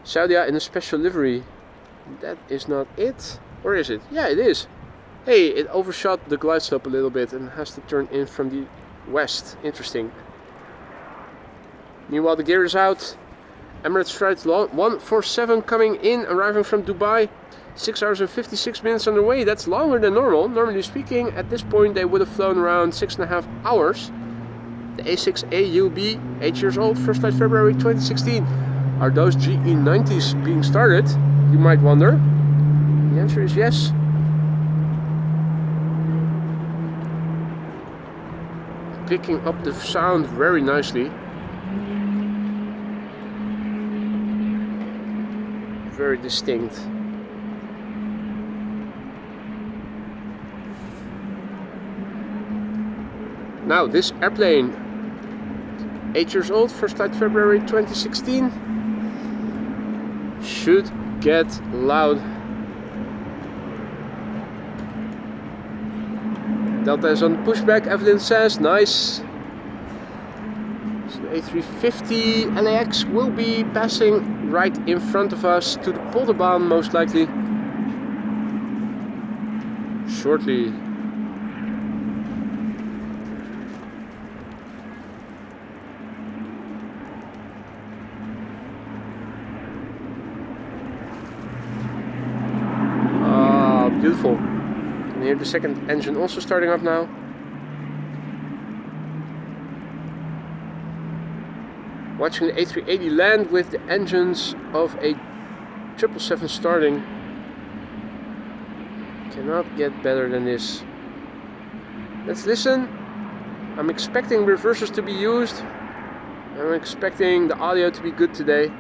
Saudia in a special livery. That is not it. Or is it? Yeah, it is. Hey, it overshot the glide slope a little bit and has to turn in from the west. Interesting. Meanwhile, the gear is out. Emirates flight 147 coming in, arriving from Dubai. 6 hours and 56 minutes on the way. That's longer than normal. Normally speaking, at this point they would have flown around 6.5 hours. The A6AUB, 8 years old, first flight February 2016. Are those GE90s being started? You might wonder. The answer is yes. Picking up the sound very nicely. Very distinct. Now this airplane, 8 years old, first flight February 2016, should get loud. Delta is on the pushback, Evelyn says, nice. So the A350 LAX will be passing right in front of us to the Polderbaan most likely. Shortly. Beautiful. And here the second engine also starting up now. Watching the A380 land with the engines of a 777 starting. Cannot get better than this. Let's listen. I'm expecting reversers to be used. I'm expecting the audio to be good today.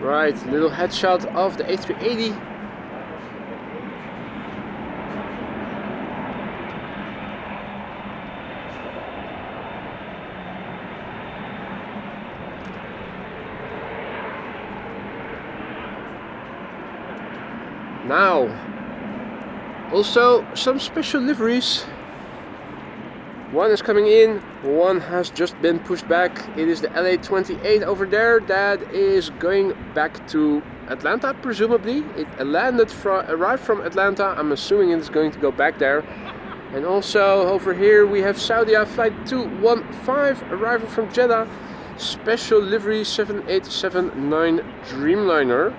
Right, little headshot of the A380. Now, also some special liveries. One is coming in, one has just been pushed back. It is the LA28 over there that is going back to Atlanta, presumably. It arrived from Atlanta. I'm assuming it's going to go back there. And also over here we have Saudia flight 215 arriving from Jeddah. Special livery 7879 Dreamliner.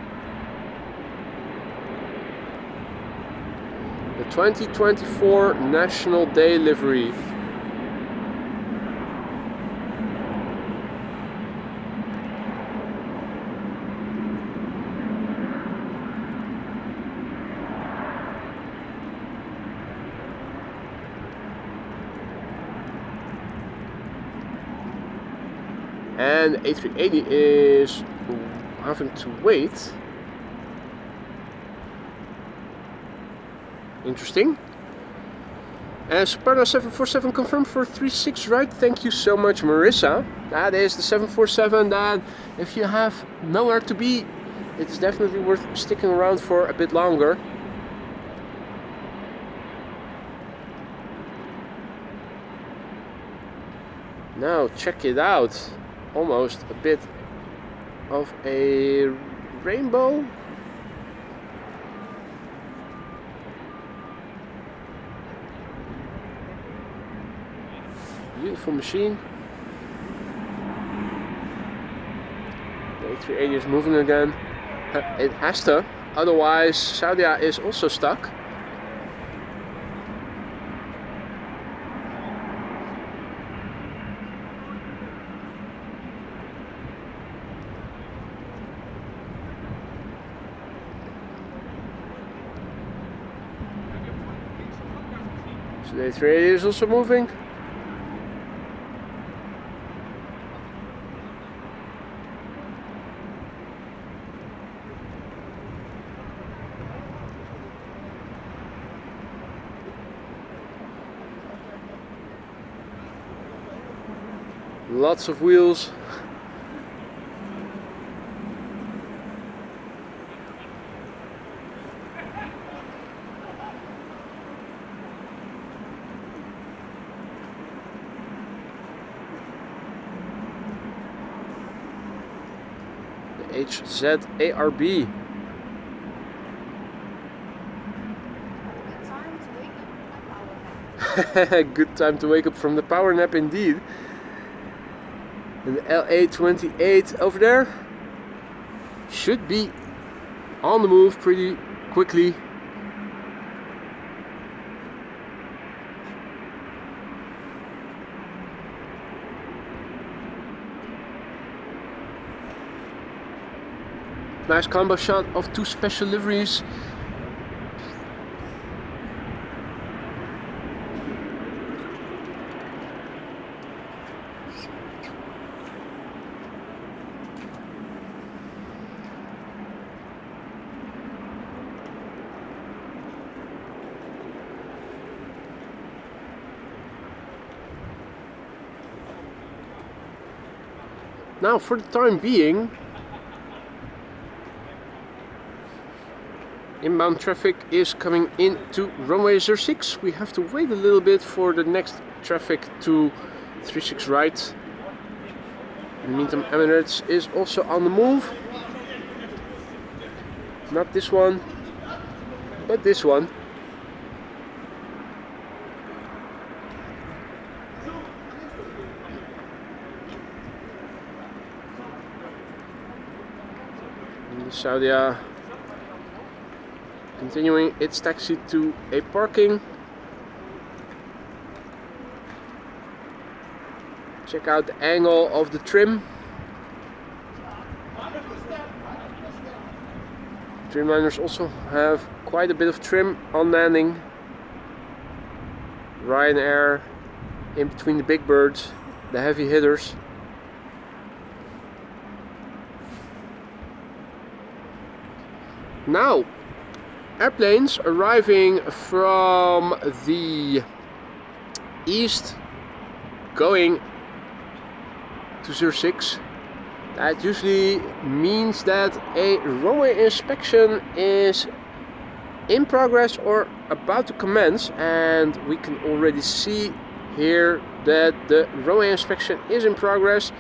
The 2024 National Day livery. And A380 is having to wait. Interesting. And Sparta 747 confirmed for 36, right? Thank you so much, Marissa. That is the 747 that if you have nowhere to be, it's definitely worth sticking around for a bit longer. Now check it out. Almost a bit of a rainbow. Beautiful machine. The A380 is moving again. It has to, otherwise Saudia is also stuck. So the A380 is also moving. Lots of wheels. The HZARB. Good time to wake up from the power nap indeed. And the LA28 over there should be on the move pretty quickly. Nice combo shot of two special liveries. Now, for the time being, inbound traffic is coming into runway 06. We have to wait a little bit for the next traffic to 36 right. In the meantime, Emirates is also on the move. Not this one, but this one. Saudia continuing its taxi to a parking. Check out the angle of the trim. Dreamliners also have quite a bit of trim on landing. Ryanair in between the big birds, the heavy hitters. Now, airplanes arriving from the east going to 06. That usually means that a runway inspection is in progress or about to commence, and we can already see here that the runway inspection is in progress.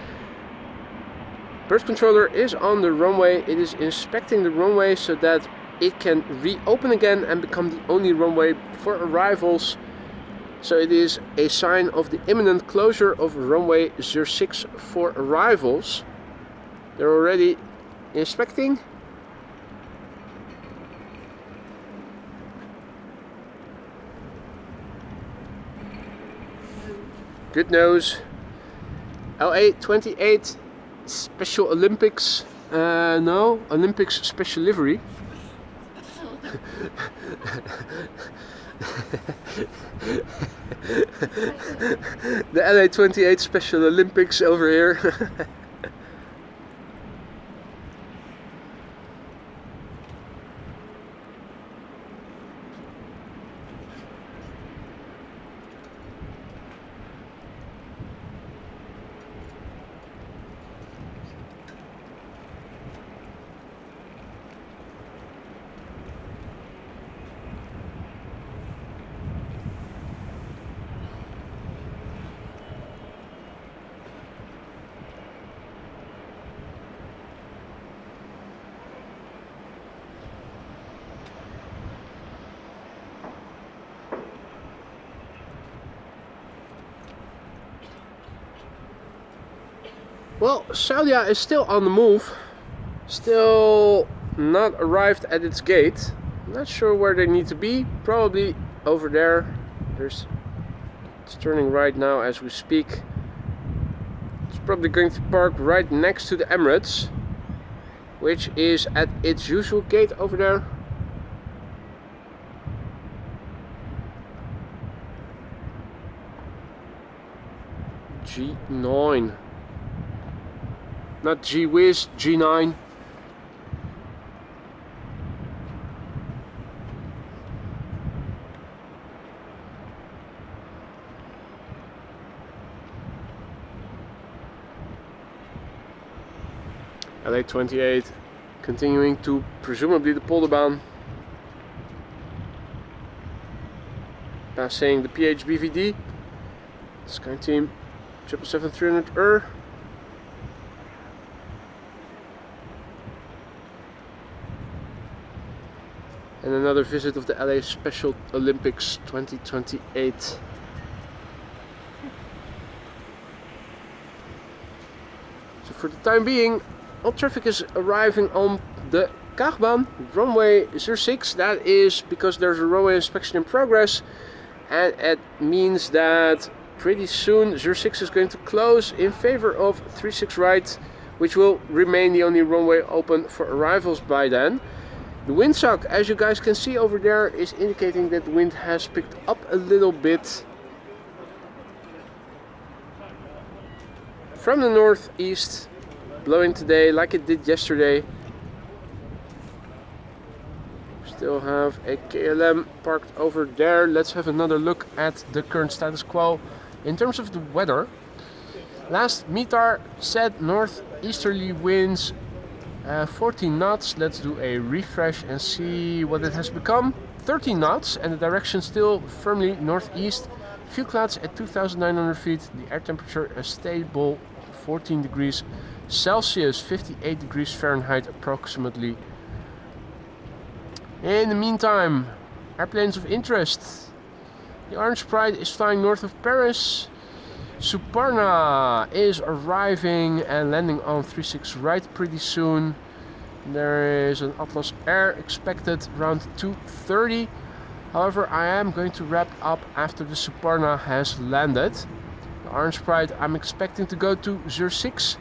Bird controller is on the runway. It is inspecting the runway so that it can reopen again and become the only runway for arrivals. So it is a sign of the imminent closure of runway 06 for arrivals. They're already inspecting. Good nose. LA28 Special Olympics. No, Olympics Special Livery. The LA28 Special Olympics over here. Well, Saudia is still on the move, still not arrived at its gate. Not sure where they need to be, probably over there. It's turning right now as we speak. It's probably going to park right next to the Emirates, which is at its usual gate over there. G9. Not G-Wiz, G9. LA28 continuing to presumably the Polderbaan, passing the PHBVD, SkyTeam 777-300 and another visit of the LA Special Olympics 2028. So for the time being, all traffic is arriving on the Kaagbaan, runway 06. That is because there's a runway inspection in progress, and it means that pretty soon 06 is going to close in favor of 36 right, which will remain the only runway open for arrivals by then. The windsock, as you guys can see over there, is indicating that the wind has picked up a little bit from the northeast, blowing today like it did yesterday. Still have a KLM parked over there. Let's have another look at the current status quo in terms of the weather. Last METAR said northeasterly winds 14 knots. Let's do a refresh and see what it has become. 13 knots, and the direction still firmly northeast. Few clouds at 2,900 feet. The air temperature a stable 14 degrees Celsius, 58 degrees Fahrenheit approximately. In the meantime, airplanes of interest. The Orange Pride is flying north of Paris. Suparna is arriving and landing on 36 right pretty soon. There is an Atlas Air expected around 2:30. However, I am going to wrap up after the Suparna has landed. The Orange Pride I'm expecting to go to 06.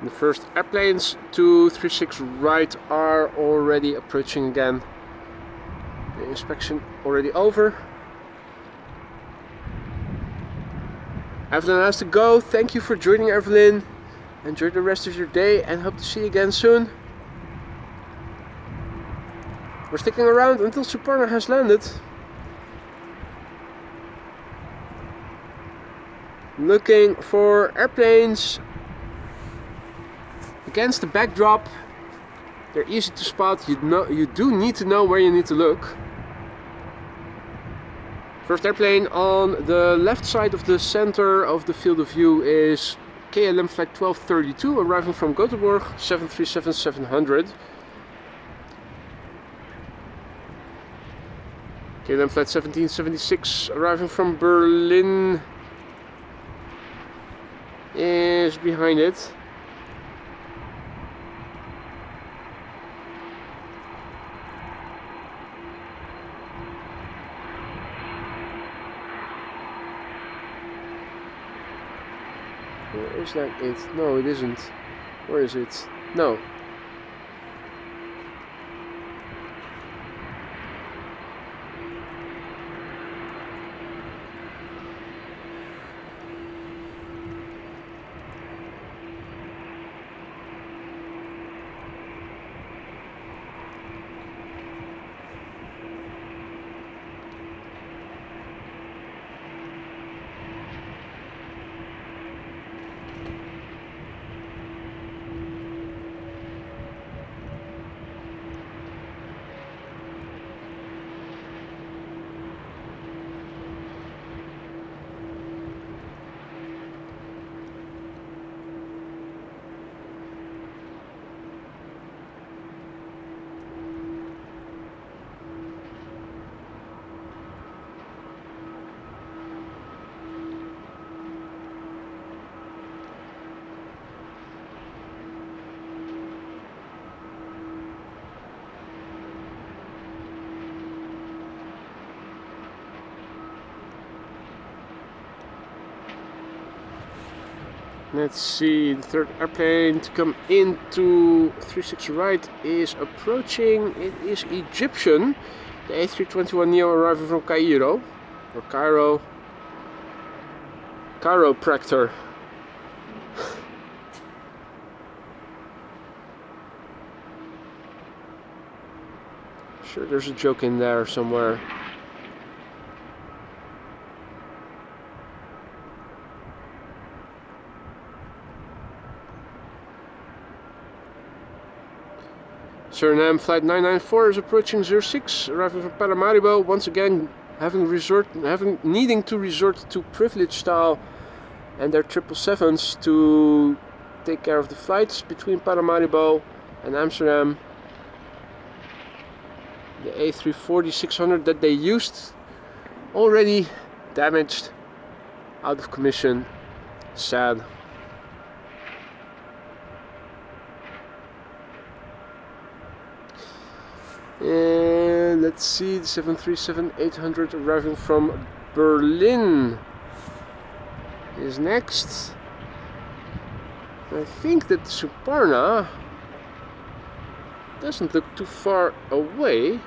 The first airplanes to 36 right are already approaching again. The inspection already over. Evelyn has to go. Thank you for joining, Evelyn. Enjoy the rest of your day and hope to see you again soon. We're sticking around until Suparna has landed. Looking for airplanes against the backdrop. They're easy to spot. You do need to know where you need to look. First airplane on the left side of the center of the field of view is KLM flight 1232 arriving from Gothenburg, 737-700. KLM flight 1776 arriving from Berlin is behind it. Where is that it? No, it isn't. Where is it? No. Let's see, the third airplane to come into 36 right is approaching. It is Egyptian, the A321neo arriving from Cairo, or Cairo, chiropractor. Sure, there's a joke in there somewhere. Suriname flight 994 is approaching 06, arriving from Paramaribo. Once again, needing to resort to privilege style and their 777s to take care of the flights between Paramaribo and Amsterdam. The A340-600 that they used already damaged, out of commission. Sad. And let's see, the 737-800 arriving from Berlin is next. I think that Suparna doesn't look too far away.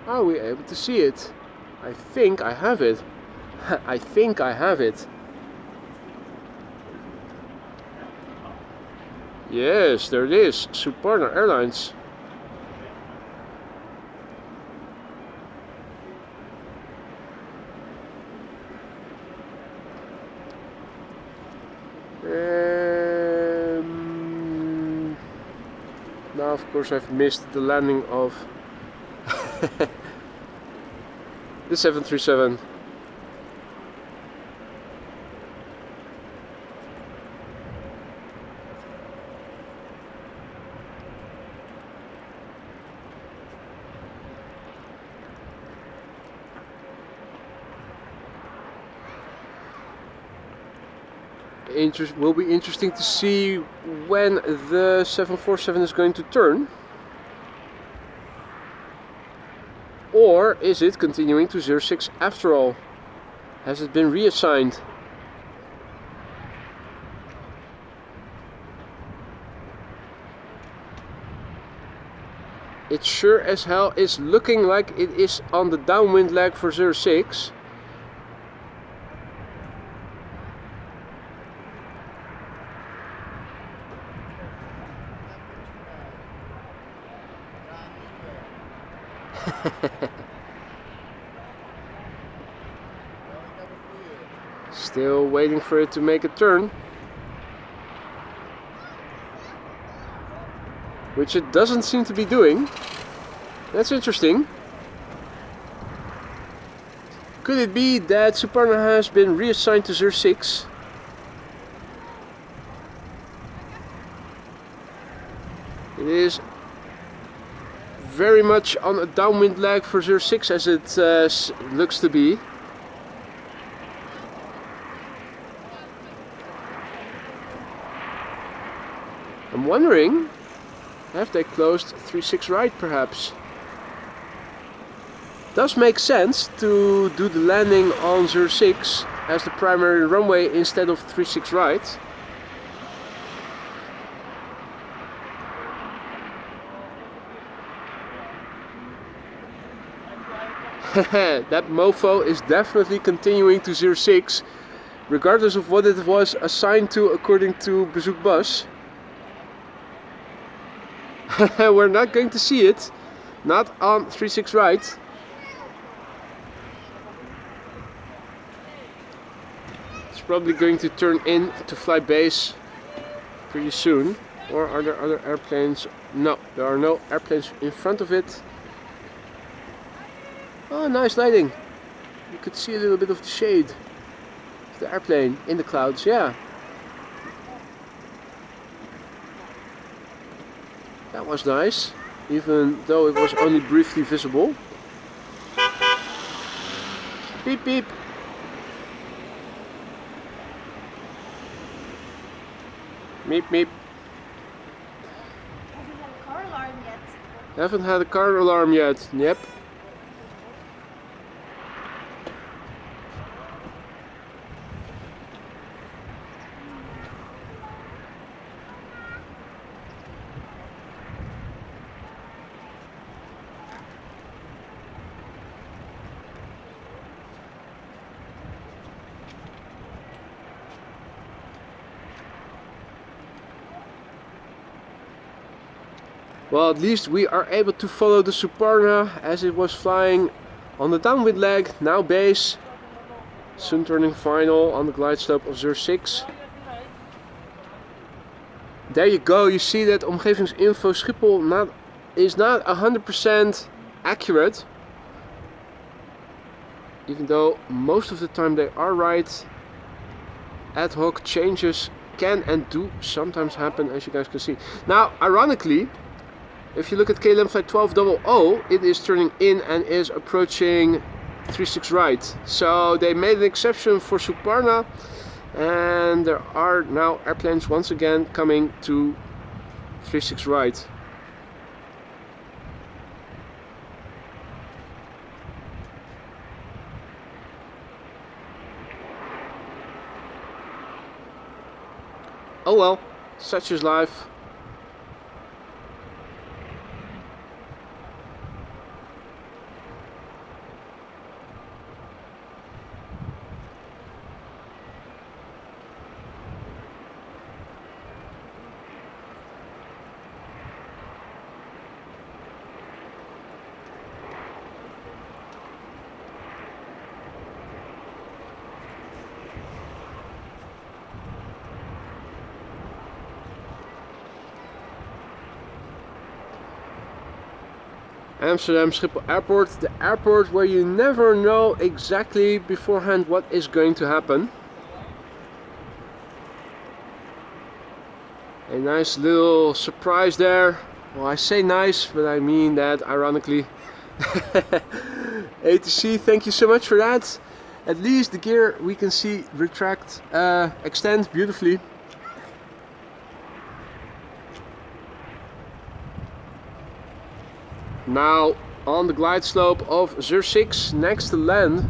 Are we able to see it? I think I have it. I think I have it. Yes, there it is. Suparna Airlines. Now, of course, I've missed the landing of the 737. Will be interesting to see when the 747 is going to turn, or is it continuing to 06 after all? Has it been reassigned? It sure as hell is looking like it is on the downwind leg for 06. Still waiting for it to make a turn, which it doesn't seem to be doing. That's interesting. Could it be that Suparna has been reassigned to 06? It is very much on a downwind leg for 06 as it looks to be. I'm wondering, have they closed 36 right perhaps? Does make sense to do the landing on 06 as the primary runway instead of 36 right. That mofo is definitely continuing to 06, regardless of what it was assigned to according to Bezoek Bus. We're not going to see it, not on 36 right. It's probably going to turn in to fly base pretty soon. Or are there other airplanes? No, there are no airplanes in front of it. Oh, nice lighting. You could see a little bit of the shade of the airplane in the clouds, yeah. That was nice, even though it was only briefly visible. Beep beep. Meep meep. Haven't had a car alarm yet. Haven't had a car alarm yet, yep. Well, at least we are able to follow the Suparna as it was flying on the downwind leg, now base. Soon turning final on the glide slope of 06. There you go, you see that omgevingsinfo Schiphol is not 100% accurate. Even though most of the time they are right. Ad hoc changes can and do sometimes happen, as you guys can see. Now, ironically, if you look at KLM flight 1200, it is turning in and is approaching 36 right. So they made an exception for Suparna, and there are now airplanes once again coming to 36 right. Oh well, such is life. Amsterdam Schiphol Airport, the airport where you never know exactly beforehand what is going to happen. A nice little surprise there. Well, I say nice, but I mean that ironically. A2C, thank you so much for that. At least the gear we can see retract, extend beautifully. Now on the glide slope of 06, next to land.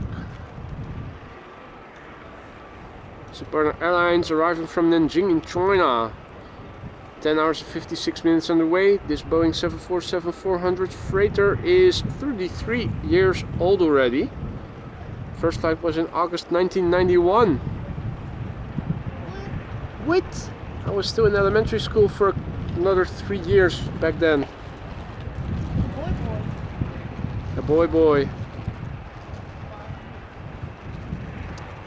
Suparna Airlines arriving from Nanjing in China. 10 hours and 56 minutes underway. This Boeing 747-400 freighter is 33 years old already. First flight was in August 1991. What? I was still in elementary school for another 3 years back then. A boy.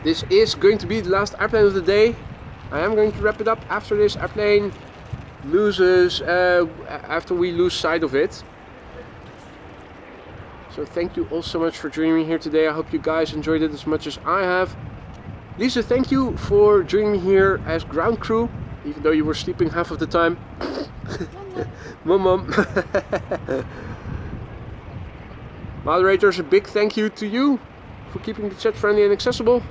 This is going to be the last airplane of the day. I am going to wrap it up after this airplane loses, after we lose sight of it. So thank you all so much for joining me here today. I hope you guys enjoyed it as much as I have. Lisa, thank you for joining me here as ground crew, even though you were sleeping half of the time. Mom. Moderators, a big thank you to you for keeping the chat friendly and accessible.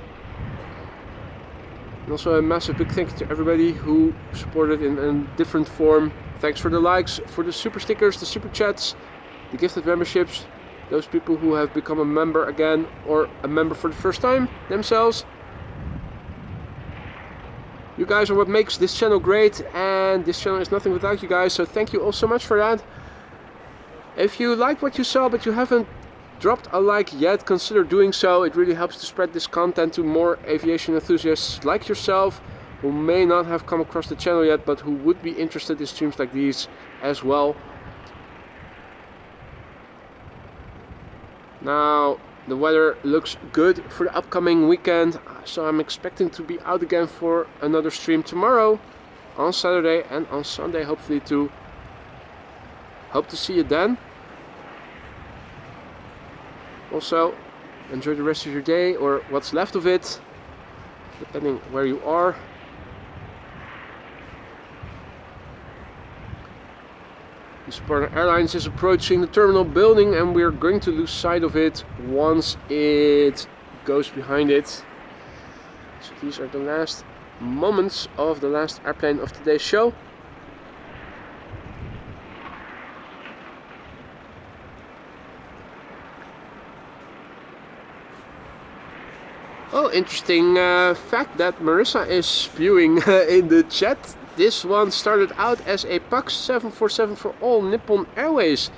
And also a massive big thank you to everybody who supported in a different form. Thanks for the likes, for the super stickers, the super chats, the gifted memberships, those people who have become a member again or a member for the first time themselves. You guys are what makes this channel great, and this channel is nothing without you guys, so thank you all so much for that. If you liked what you saw but you haven't dropped a like yet, consider doing so. It really helps to spread this content to more aviation enthusiasts like yourself who may not have come across the channel yet but who would be interested in streams like these as well. Now the weather looks good for the upcoming weekend, so I'm expecting to be out again for another stream tomorrow, on Saturday and on Sunday hopefully too. Hope to see you then. Also, enjoy the rest of your day, or what's left of it, depending where you are. The Suparna Airlines is approaching the terminal building, and we're going to lose sight of it once it goes behind it. So these are the last moments of the last airplane of today's show. Oh, interesting fact that Marissa is spewing in the chat. This one started out as a PAX 747 for all Nippon Airways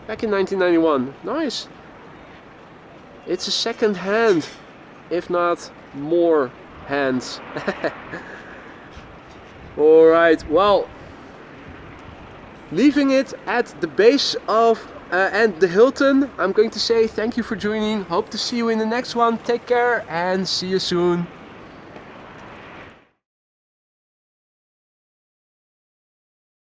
back in 1991. Nice. It's a second hand, if not more hands. Alright, well, leaving it at the base of and the Hilton. I'm going to say thank you for joining. Hope to see you in the next one. Take care and see you soon.